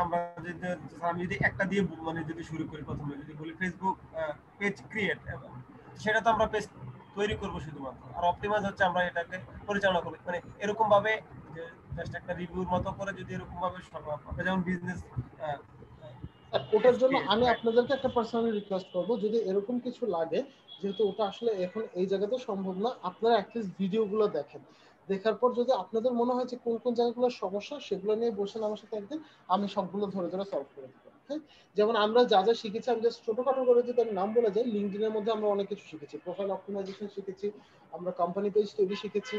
আমি যদি একটা দিয়ে মানে যদি শুরু করি, প্রথমে যদি বলি ফেসবুক পেজ ক্রিয়েট, সেটা তো আমরা পেজ তৈরি করব শুধুমাত্র, আর অপটিমাইজ হচ্ছে আমরা এটাকে পরিচালনা করব। মানে এরকম ভাবে যে জাস্ট একটা রিভিউর মতো করে যদি এরকম ভাবে আপনি যেমন বিজনেস, ওটার জন্য আমি আপনাদেরকে একটা পার্সোনালি রিকোয়েস্ট করব, যদি এরকম কিছু লাগে, যেহেতু ওটা আসলে এখন এই জায়গাতে সম্ভব না, আপনারা অ্যাটলিস্ট ভিডিওগুলো দেখেন। দেখার পর যদি আপনাদের মনে হয় যে কোন কোন জায়গাগুলো সমস্যা, সেগুলো নিয়ে বসেন আমার সাথে একদিন, আমি সবগুলো ধরে ধরে সলভ করে দেবো। হ্যাঁ, যেমন আমরা যা যা শিখেছি, আমি জাস্ট ছোটখাটো করে যদি আমি নাম বলে যাই, লিঙ্কডইনের মধ্যে আমরা অনেক কিছু শিখেছি। প্রোফাইল অপটিমাইজেশন শিখেছি, আমরা কোম্পানি পেজ তৈরি শিখেছি,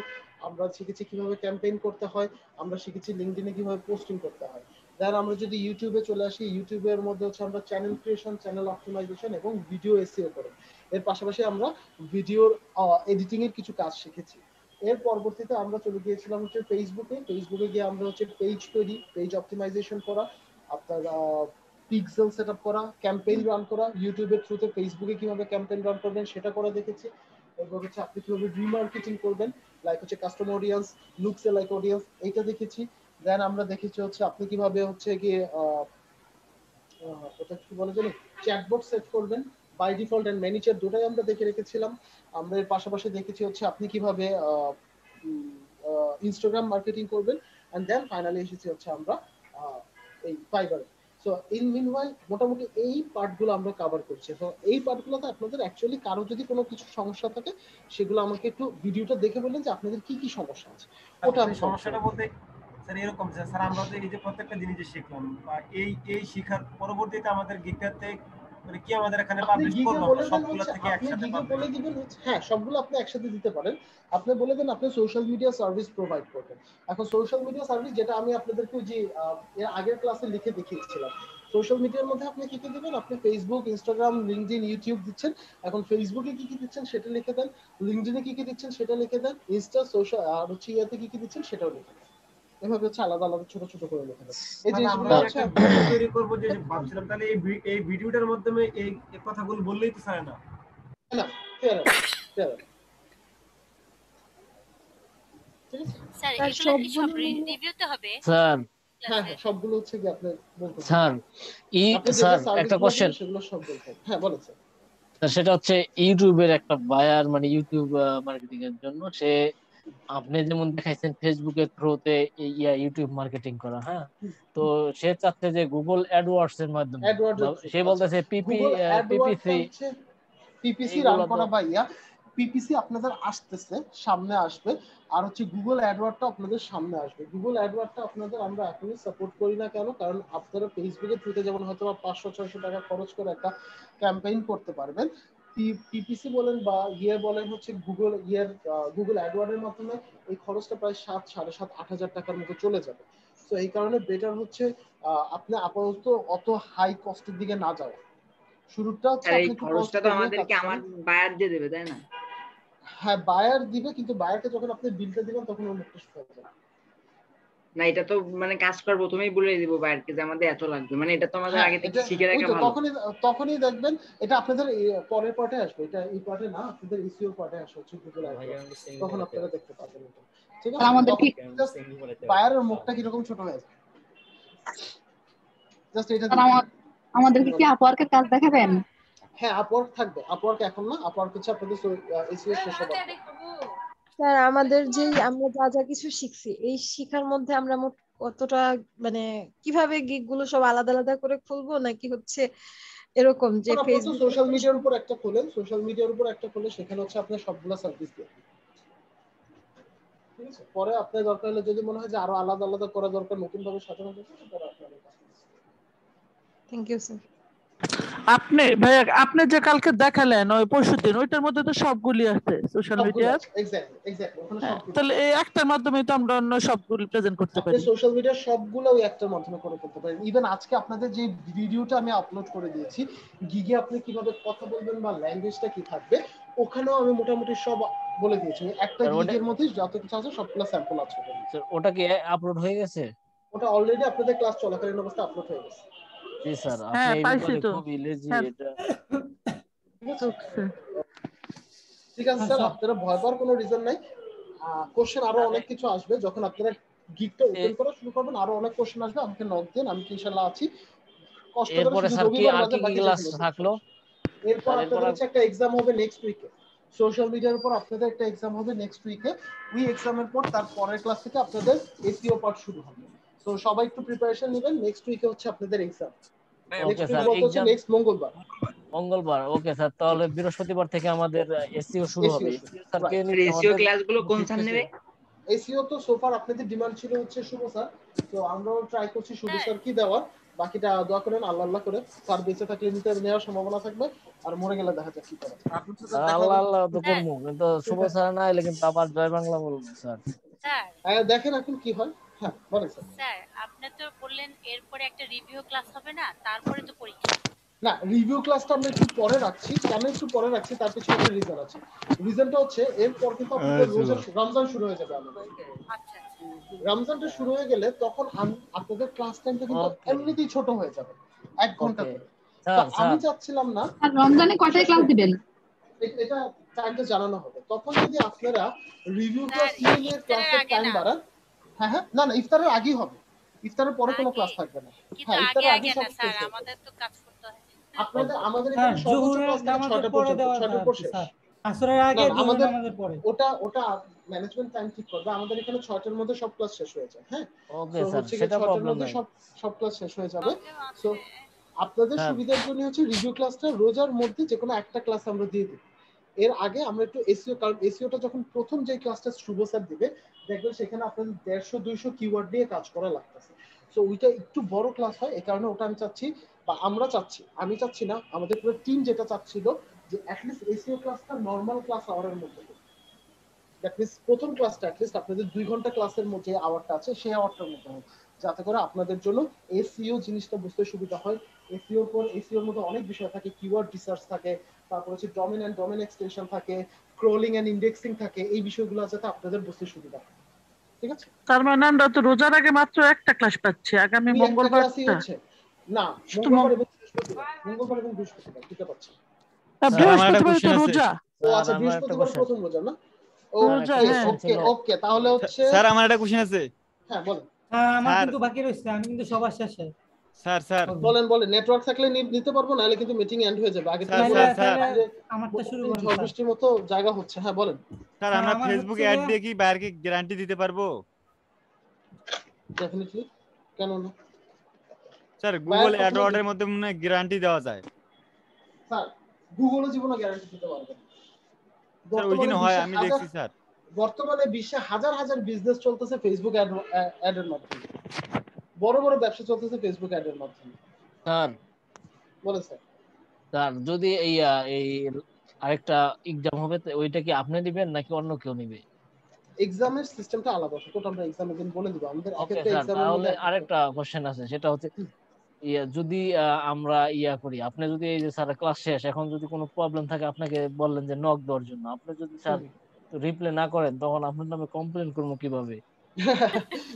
আমরা শিখেছি কিভাবে ক্যাম্পেইন করতে হয়, আমরা শিখেছি লিঙ্কডইনে কিভাবে পোস্টিং করতে হয়। দেন আমরা যদি ইউটিউবে চলে আসি, ইউটিউবের মধ্যে হচ্ছে আমরা চ্যানেল ক্রিয়েশন, চ্যানেল অপটিমাইজেশন এবং ভিডিও এসইও করি। এর পাশাপাশি আমরা ভিডিওর এডিটিং এর কিছু কাজ শিখেছি। এর পরবর্তীতে আমরা চলে গিয়েছিলাম হচ্ছে ফেসবুকে গিয়ে আমরা হচ্ছে পেজ তৈরি, পেজ অপটিমাইজেশন করা, আপনার পিক্সেল সেটআপ করা, ক্যাম্পেইন রান করা, ইউটিউবের থ্রুতে ফেসবুকে কিভাবে ক্যাম্পেইন রান করবেন সেটা করে দেখেছি। এরপর হচ্ছে আপনি কিভাবে রিমার্কেটিং করবেন, লাইক হচ্ছে customer audience, looks like audience, এইটা দেখেছি। দেন আমরা দেখেছি হচ্ছে আপনি কিভাবে হচ্ছে গিয়ে ওটা কি বলে জানি চ্যাটবট সেট করবেন, বাই ডিফল্ট এন্ড ম্যানেজার, দুটাই আমরা দেখে রেখেছিলাম। আমরা এর পাশাপাশি দেখেছি হচ্ছে আপনি কিভাবে ইনস্টাগ্রাম মার্কেটিং করবেন, এন্ড দেন ফাইনালি এসেছি হচ্ছে আমরা এই ফাইবারে। সো ইন মিনওয়াইল মোটামুটি এই পার্টগুলো আমরা কভার করছি। তো এই পার্টগুলোতে আপনাদের অ্যাকচুয়ালি কারো যদি কোনো কিছু সমস্যা থাকে, সেগুলো আমাকে একটু ভিডিওটা দেখে বললেন যে আপনাদের কি কি সমস্যা আছে, ওটা আমি সমস্যাটা বলতে স্যার এরকম যে স্যার আমরা এই যে প্রত্যেকটা জিনিস শিখলাম বা এই শিখার পরবর্তীতে আমাদের গিগটাতে মানে কি আমাদের এখানে আপনি পাবলিশ গিগে করব বলে দেন সবগুলো হচ্ছে থেকে আপনি একসাথে গিগে পাবলিশ বলে দিবেন হচ্ছে হ্যাঁ সবগুলো আপনি একসাথে দিতে পারেন। আপনি বলে দেন আপনি সোশ্যাল মিডিয়া সার্ভিস প্রোভাইড করবেন। এখন সোশ্যাল মিডিয়া সার্ভিস যেটা আমি আপনাদেরকে যে এর আগের ক্লাসে লিখে দেখিয়েছিলাম, সোশ্যাল মিডিয়ার মধ্যে আপনি কি কি দিবেন, আপনি ফেসবুক, ইনস্টাগ্রাম, লিঙ্কডইন, ইউটিউব দিচ্ছেন, এখন ফেসবুকে কি কি দিচ্ছেন সেটা লিখে দেন, লিঙ্কডইনে কি কি দিচ্ছেন সেটা লিখে দেন, ইনস্টা সোশ্যাল আর হচ্ছে ইয়াতে কি কি দিচ্ছেন সেটাও লিখে দেন। এভাবে হচ্ছে আলাদা আলাদা ছোট ছোট করে লিখে দেন। এই জিনিসগুলো হচ্ছে একটা ভিডিও তৈরি করব যে ভাবছিলাম তাহলে এই ভিডিওটার মাধ্যমে এই কথাগুলো বললেই তো স্যার না না ফেয়ার স্যার এগুলো কি সব রিভিউতে হবে? স্যার হ্যাঁ সবগুলো হচ্ছে কি আপনি বলতে স্যার স্যার একটা কোশ্চেন সেগুলো সব বলতে হ্যাঁ বলেন স্যার। সেটা হচ্ছে ইউটিউবের একটা বায়ার মানে ইউটিউব মার্কেটিং এর জন্য সে আপনি যেমন দেখাইছেন ফেসবুকের থ্রুতে ইউটিউব মার্কেটিং করা, হ্যাঁ তো সে চাচ্ছে যে গুগল অ্যাডওয়ার্ডস এর মাধ্যমে সে বলতেছে পিপিসি রান করা ভাইয়া, পিপিসি আপনাদের আসতেছে সামনে আসবে আর হচ্ছে গুগল অ্যাডওয়ার্ডটা আপনাদের সামনে আসবে। গুগল অ্যাডওয়ার্ডটা আপনাদের আমরা এখনই সাপোর্ট করি না কেন, কারণ আপনারা ফেসবুকের থ্রুতে যেমন হয়তো 500-600 টাকা খরচ করে একটা ক্যাম্পেইন করতে পারবেন, পিপিসি বলেন বা বলেন হচ্ছে গুগল অ্যাডওয়ার্ডের মাধ্যমে এই খরচটা প্রায় 7,500-8,000 টাকার মতো চলে যাবে। তো এই কারণে বেটার হচ্ছে আপনি আপাতত অত হাই কস্টের দিকে না যাওয়া। শুরুটা হচ্ছে এই খরচটা তো আমাদেরকে আমার বায়ার দিয়ে দেবে তাই না? হ্যাঁ বায়ার দিবে, কিন্তু বায়ারকে যখন আপনি বিলটা দিবেন তখন ওর মুখটা শুকায় যাবে। না এটা তো মানে কাজ করব তুমিই বলে দিব বায়ারকে যে আমাদের এত লাগবে, মানে এটা তো আমাদের আগে থেকে শিখে রাখা ভালো। তখনই দেখবেন এটা আপনাদের পরের পার্টে আসবে, এটা এই পার্টে না আপনাদের এসইও পার্টে আসবে গুগল অ্যাডওয়ার্ডস, তখন আপনারা দেখতে পাবেন এটা। ঠিক আছে আমাদের ঠিক বায়ারের মুখটা কি রকম ছোট হয়ে যায় জাস্ট এটা আমাদেরকে কি আপওয়ার্কের কাজ দেখাবেন? হ্যাঁ আপওয়ার্ক থাকবে, আপওয়ার্ক এখন না, আপওয়ার্ক হচ্ছে আপনাদের এসইও শেষ হবে। স্যার আমাদের যে আমরা যা যা কিছু শিখছি এই শিখার মধ্যে আমরা মোট কতটা মানে কিভাবে গিগগুলো সব আলাদা আলাদা করে খুলবো নাকি হচ্ছে এরকম যে ফেসবুক সোশ্যাল মিডিয়ার উপর একটা খুলেন, সোশ্যাল মিডিয়ার উপর একটা খুলে সেখানে হচ্ছে আপনি সবগুলো সার্ভিস দিবেন। ঠিক আছে, পরে আপনার দরকার হলে যদি মনে হয় যে আরো আলাদা আলাদা করা দরকার নতুন ভাবে সাজানো দরকার তাহলে আপনারা থ্যাংক ইউ স্যার। আপনি ভাইয়া আপনি যে কালকে দেখালেন ওই পরশুদিন ওইটার মধ্যে তো সবগুলি আছে সোশ্যাল মিডিয়া। এক্স্যাক্টলি ওখানে সব তাহলে এই একটার মাধ্যমে তো আমরা অন্য সবগুলো প্রেজেন্ট করতে পারি। সোশ্যাল মিডিয়ার সবগুলো ওই একটার মাধ্যমে করে ফেলতে পারেন। ইভেন আজকে আপনাদের যে ভিডিওটা আমি আপলোড করে দিয়েছি গিগে আপনি কিভাবে কথা বলবেন বা ল্যাঙ্গুয়েজটা কি থাকবে ওখানেও আমি মোটামুটি সব বলে দিয়েছি। একটা গিগের মধ্যে যত কিছু আছে সবগুলো স্যাম্পল আছে। ওটা কি আপলোড হয়ে গেছে? ওটা অলরেডি আপনাদের ক্লাস চলাকালীন অবস্থায় আপলোড হয়ে গেছে। জি স্যার হ্যাঁ আপনি পাইছি তো। খুব ইলেজি এটা। ঠিক আছে স্যার আপনারা ভয় পাওয়ার কোনো রিজন নাই। কোশ্চেন আরো অনেক কিছু আসবে যখন আপনারা গিগটা ওপেন করা শুরু করবেন, আরো অনেক কোশ্চেন আসবে, আমাকে নক দেন, আমি ইনশাআল্লাহ আছি। কষ্ট করে এরপরে স্যার কি আর কি ক্লাস থাকলো? এরপর আপনাদের হচ্ছে একটা एग्जाम হবে নেক্সট উইকে, সোশ্যাল মিডিয়ার উপর আপনাদের একটা एग्जाम হবে নেক্সট উইকে। ওই एग्जामের পর তার পরের ক্লাস থেকে আপনাদের এসইও পার্ট শুরু হবে। সো সবাই একটু প্রিপারেশন নেবেন, নেক্সট উইকে হচ্ছে আপনাদের exam. Okay sir exam next মঙ্গলবার। ওকে স্যার তাহলে বৃহস্পতিবার থেকে আমাদের এসইও শুরু হবে। স্যার কে নিবে এসইও ক্লাসগুলো কোন স্যার নেবে? এসইও তো সোফার আপনাদের ডিমান্ড ছিল হচ্ছে শুভ স্যার, তো আমরাও ট্রাই করছি শুভ স্যার কি দেওয়ার। বাকিটা দোয়া করেন আল্লাহ করে, স্যার বেঁচে থাকলে নিতে নেওয়ার সম্ভাবনা থাকবে, আর মরে গেলে দেখা যাক কি করে। আল্লাহ তো করবো, কিন্তু শুভ স্যার না এলে কিন্তু আবার জয় বাংলা বলবো স্যার। স্যার দেখেন এখন কি হয়। হ্যাঁ বলেন স্যার। স্যার আপনি তো বললেন এরপরে একটা রিভিউ ক্লাস হবে না, তারপরে তো পরীক্ষা। না রিভিউ ক্লাসটা আমরা একটু পরে রাখছি। কেন একটু পরে রাখছি তার পিছনে একটা রিজন আছে। রিজনটা হচ্ছে এরপর কিন্তু আপনাদের রমজান শুরু হয়ে যাবে আমাদের। আচ্ছা রমজানটা শুরু হয়ে গেলে তখন আপনাদের ক্লাস টাইমটা কিন্তু এমনিতেই ছোট হয়ে যাবে 1 ঘন্টা করে। আমি চাচ্ছিলাম না আর রমজানে কয়টায় ক্লাস দিবেন এটা টাইমটা জানানো হবে। তখন যদি আপনারা রিভিউ ক্লাস নিয়ে ক্লাসের টাইম বাড়ান। হ্যাঁ না ইফতারের আগেই হবে, ইফতারের পরে কোনো ক্লাস থাকবে না। হ্যাঁ ইফতারের আগে সব স্যার আমাদের তো কাজ করতে হয়। আমাদের এখানে সর্বোচ্চ ক্লাস 6টা পর্যন্ত, 6টার পর শেষ। আসরের আগে আমাদের পরে ওটা ম্যানেজমেন্ট টাইম ঠিক করবে। আমাদের এখানে 6টার মধ্যে সব ক্লাস শেষ হয়ে যায়। হ্যাঁ ওকে স্যার সেটা প্রবলেম নাই, সব ক্লাস শেষ হয়ে যাবে। সো আপনাদের সুবিধার জন্য হচ্ছে রিভিউ ক্লাসটা রোজার মধ্যে যে কোনো একটা ক্লাস আমরা দিয়ে দিই। এর আগে আমরা একটু এসইও, কারণ এসইওটা যখন প্রথম যে ক্লাসটা শুভ স্যার দিবে দেখবেন সেখানে আপনাদের 150-200 কিওয়ার্ড দিয়ে কাজ করা লাগতেছে। সো ওইটা একটু বড় ক্লাস হয়, এই কারণে ওটা আমি চাচ্ছি, বা আমরা চাচ্ছি, আমি চাচ্ছি না, আমাদের পুরো টিম যেটা চাচ্ছিল যে অ্যাটলিস্ট এসইও ক্লাসটা নর্মাল ক্লাস আওয়ারের মধ্যে, দ্যাট মিন্স প্রথম ক্লাসটা অ্যাটলিস্ট আপনাদের 2 ঘন্টা ক্লাসের মধ্যে আওয়ারটা আছে সেই আওয়ারটার মধ্যে হোক, যাতে করে আপনাদের জন্য এসইও জিনিসটা বুঝতে সুবিধা হয়। এসইওর পর এসইওর মধ্যে অনেক বিষয় থাকে, কিওয়ার্ড রিসার্চ থাকে, তারপর হচ্ছে ডোমেন এন্ড ডোমেন এক্সটেনশন থাকে, ক্রলিং এন্ড ইন্ডেক্সিং থাকে, এই বিষয়গুলো যাতে আপনাদের বুঝতে সুবিধা হয়। ঠিক আছে, তার মানে আমরা তো রোজার আগে মাত্র একটা ক্লাস পাচ্ছি, আগামী মঙ্গলবার না, মঙ্গলবার এবং বৃহস্পতিবার দিতে পারছি। বৃহস্পতিবার তো রোজা। ও আচ্ছা, বৃহস্পতিবার প্রথম রোজা না? ওকে ওকে, তাহলে হচ্ছে স্যার আমার একটা কোশ্চেন আছে। হ্যাঁ বলেন। আমার কিন্তু বাকি রইছে, আমি কিন্তু সবার শেষে। স্যার বলেন নেটওয়ার্ক থাকলে নিতে পারবো, নাহলে কিন্তু মিটিং এন্ড হয়ে যাবে। আগে থেকে আমারটা শুরু করুন। ঝড় বৃষ্টির মতো জায়গা হচ্ছে। হ্যাঁ বলেন। স্যার আমরা ফেসবুকে অ্যাড দিয়ে কি বাইরে কি গ্যারান্টি দিতে পারবো? ডেফিনেটলি, কেন না স্যার? গুগল অ্যাডওয়ার্ডের মধ্যে মনে হয় গ্যারান্টি দেওয়া যায়। স্যার গুগলও জীবনে গ্যারান্টি দিতে পারবে না। স্যার ওইখানে হয়, আমি দেখছি স্যার। বর্তমানে বিশ্বে হাজার হাজার বিজনেস চলতেছে ফেসবুক অ্যাডের মাধ্যমে, বড় বড় ব্যবসা চলতেছে ফেসবুক অ্যাডের মাধ্যমে। স্যার বলেন স্যার। স্যার যদি এই আরেকটা এক্সাম হবে, ওইটা কি আপনি দিবেন নাকি অন্য কেউ নেবে? এক্সামের সিস্টেমটা আলাদা, সেটা আমরা এক্সামের দিন বলে দিব। আমাদের একটা এক্সামের মধ্যে আরেকটা কোশ্চেন আছে, সেটা হচ্ছে যদি আমরা করি, আপনি যদি এই যে স্যার ক্লাস শেষ, এখন যদি কোনো প্রবলেম থাকে আপনাকে বললেন যে নক দেওয়ার জন্য, আপনি যদি স্যার রিপ্লাই না করেন তখন আপনার নামে কমপ্লেইন করবো কিভাবে?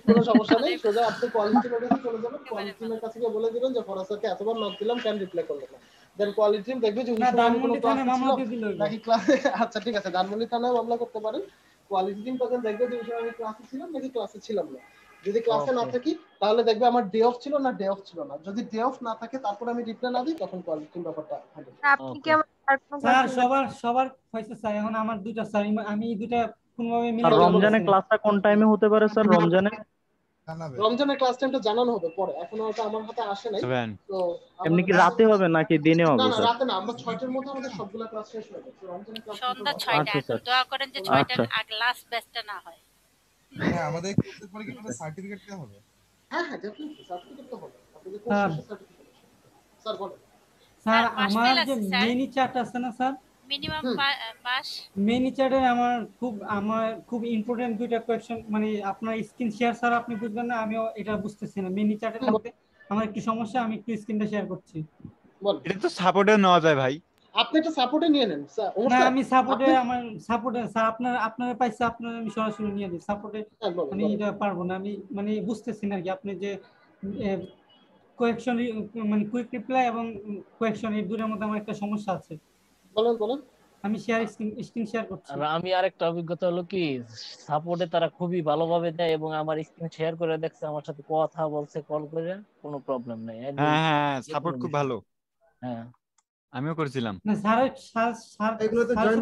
কোনো সমস্যা নেই, সোজা আপনি কোয়ালিটি টিমের কাছে চলে যাবেন, কোয়ালিটি টিমের কাছে গিয়ে বলে দিবেন যে ফরাজ স্যারকে এতবার নক দিলাম, কেন রিপ্লাই করলেন না। দেন কোয়ালিটি টিম দেখবে যে ধানমন্ডি থানায় মামলা দিয়ে দিল নাকি ক্লাসে। আচ্ছা ঠিক আছে, ধানমন্ডি থানায় মামলা করতে পারেন। কোয়ালিটি টিম তখন দেখবে যে আমি ক্লাসে ছিলাম নাকি ক্লাসে ছিলাম না। যদি ক্লাসে না থাকি তাহলে দেখবে আমার ডে অফ ছিল না ডে অফ ছিল না। যদি ডে অফ না থাকে তারপর আমি রিপ্লাই না দিই, তখন কোয়ালিটি টিম ব্যাপারটা হ্যান্ডেল করে। আপনি কি আমার সবার হয়েছে স্যার, এখন আমার দুইটা স্যার, আমি দুইটা কোনভাবে মিলে। রমজানে ক্লাসটা কোন টাইমে হতে পারে স্যার? রমজানের ক্লাস টাইমটা জানানো হবে পরে, এখন ওটা আমার হাতে আসে নাই। তো এমনি কি রাতে হবে নাকি দিনে হবে? না রাতে না, আমরা 6টার মধ্যে আমাদের সবগুলা ক্লাস শেষ হয়ে যাবে। রমজানের ক্লাস সন্ধ্যা 6টা, এখন দোয়া করেন যে 6টার আগে লাস্ট ব্যাচটা না হয়। হ্যাঁ, আমাদের কোর্সের পরে কি কোনো সার্টিফিকেট দেওয়া হবে? হ্যাঁ ডেফিনেটলি সার্টিফিকেট তো হবে। আপনাদের কোর্স শেষে সার্টিফিকেট। স্যার বলেন। স্যার আমার যে মিনি চার্ট আছে না স্যার, মিনিমাম পাস মিনি চার্টে আমার খুব ইম্পর্টেন্ট দুইটা কোয়েশ্চেন, মানে আপনার স্ক্রিন শেয়ার স্যার আপনি বুঝবেন না, আমিও এটা বুঝতেছি না। মিনি চার্টের মধ্যে আমার একটু সমস্যা, আমি একটু স্ক্রিনটা শেয়ার করছি। বল। এটা তো সাপোর্টে নেওয়া যায় ভাই। আপনি একটা সাপোর্টে নিয়ে নেন স্যার। না আমি সাপোর্টে স্যার আপনারা পাইছে, আপনারা আমি সরাসরি নিয়ে দিই সাপোর্টে। আমি এটা পারবো না, আমি মানে বুঝতেছি না আর কি, আপনি যে কোয়েকশন মানে কুইক রিপ্লাই এবং কোয়েকশন এই দুটোর মধ্যে আমার একটা সমস্যা আছে। বলেন। আমি স্ক্রিন শেয়ার করছি। আর আমি আরেকটা অভিজ্ঞতা হলো কি, সাপোর্টে তারা খুবই ভালোভাবে দেয় এবং আমার স্ক্রিন শেয়ার করে দেখছে, আমার সাথে কথা বলছে কল করে, কোনো প্রবলেম নাই। হ্যাঁ সাপোর্ট খুব ভালো। হ্যাঁ আমিও করেছিলাম। না স্যার এগুলো তো জয়েন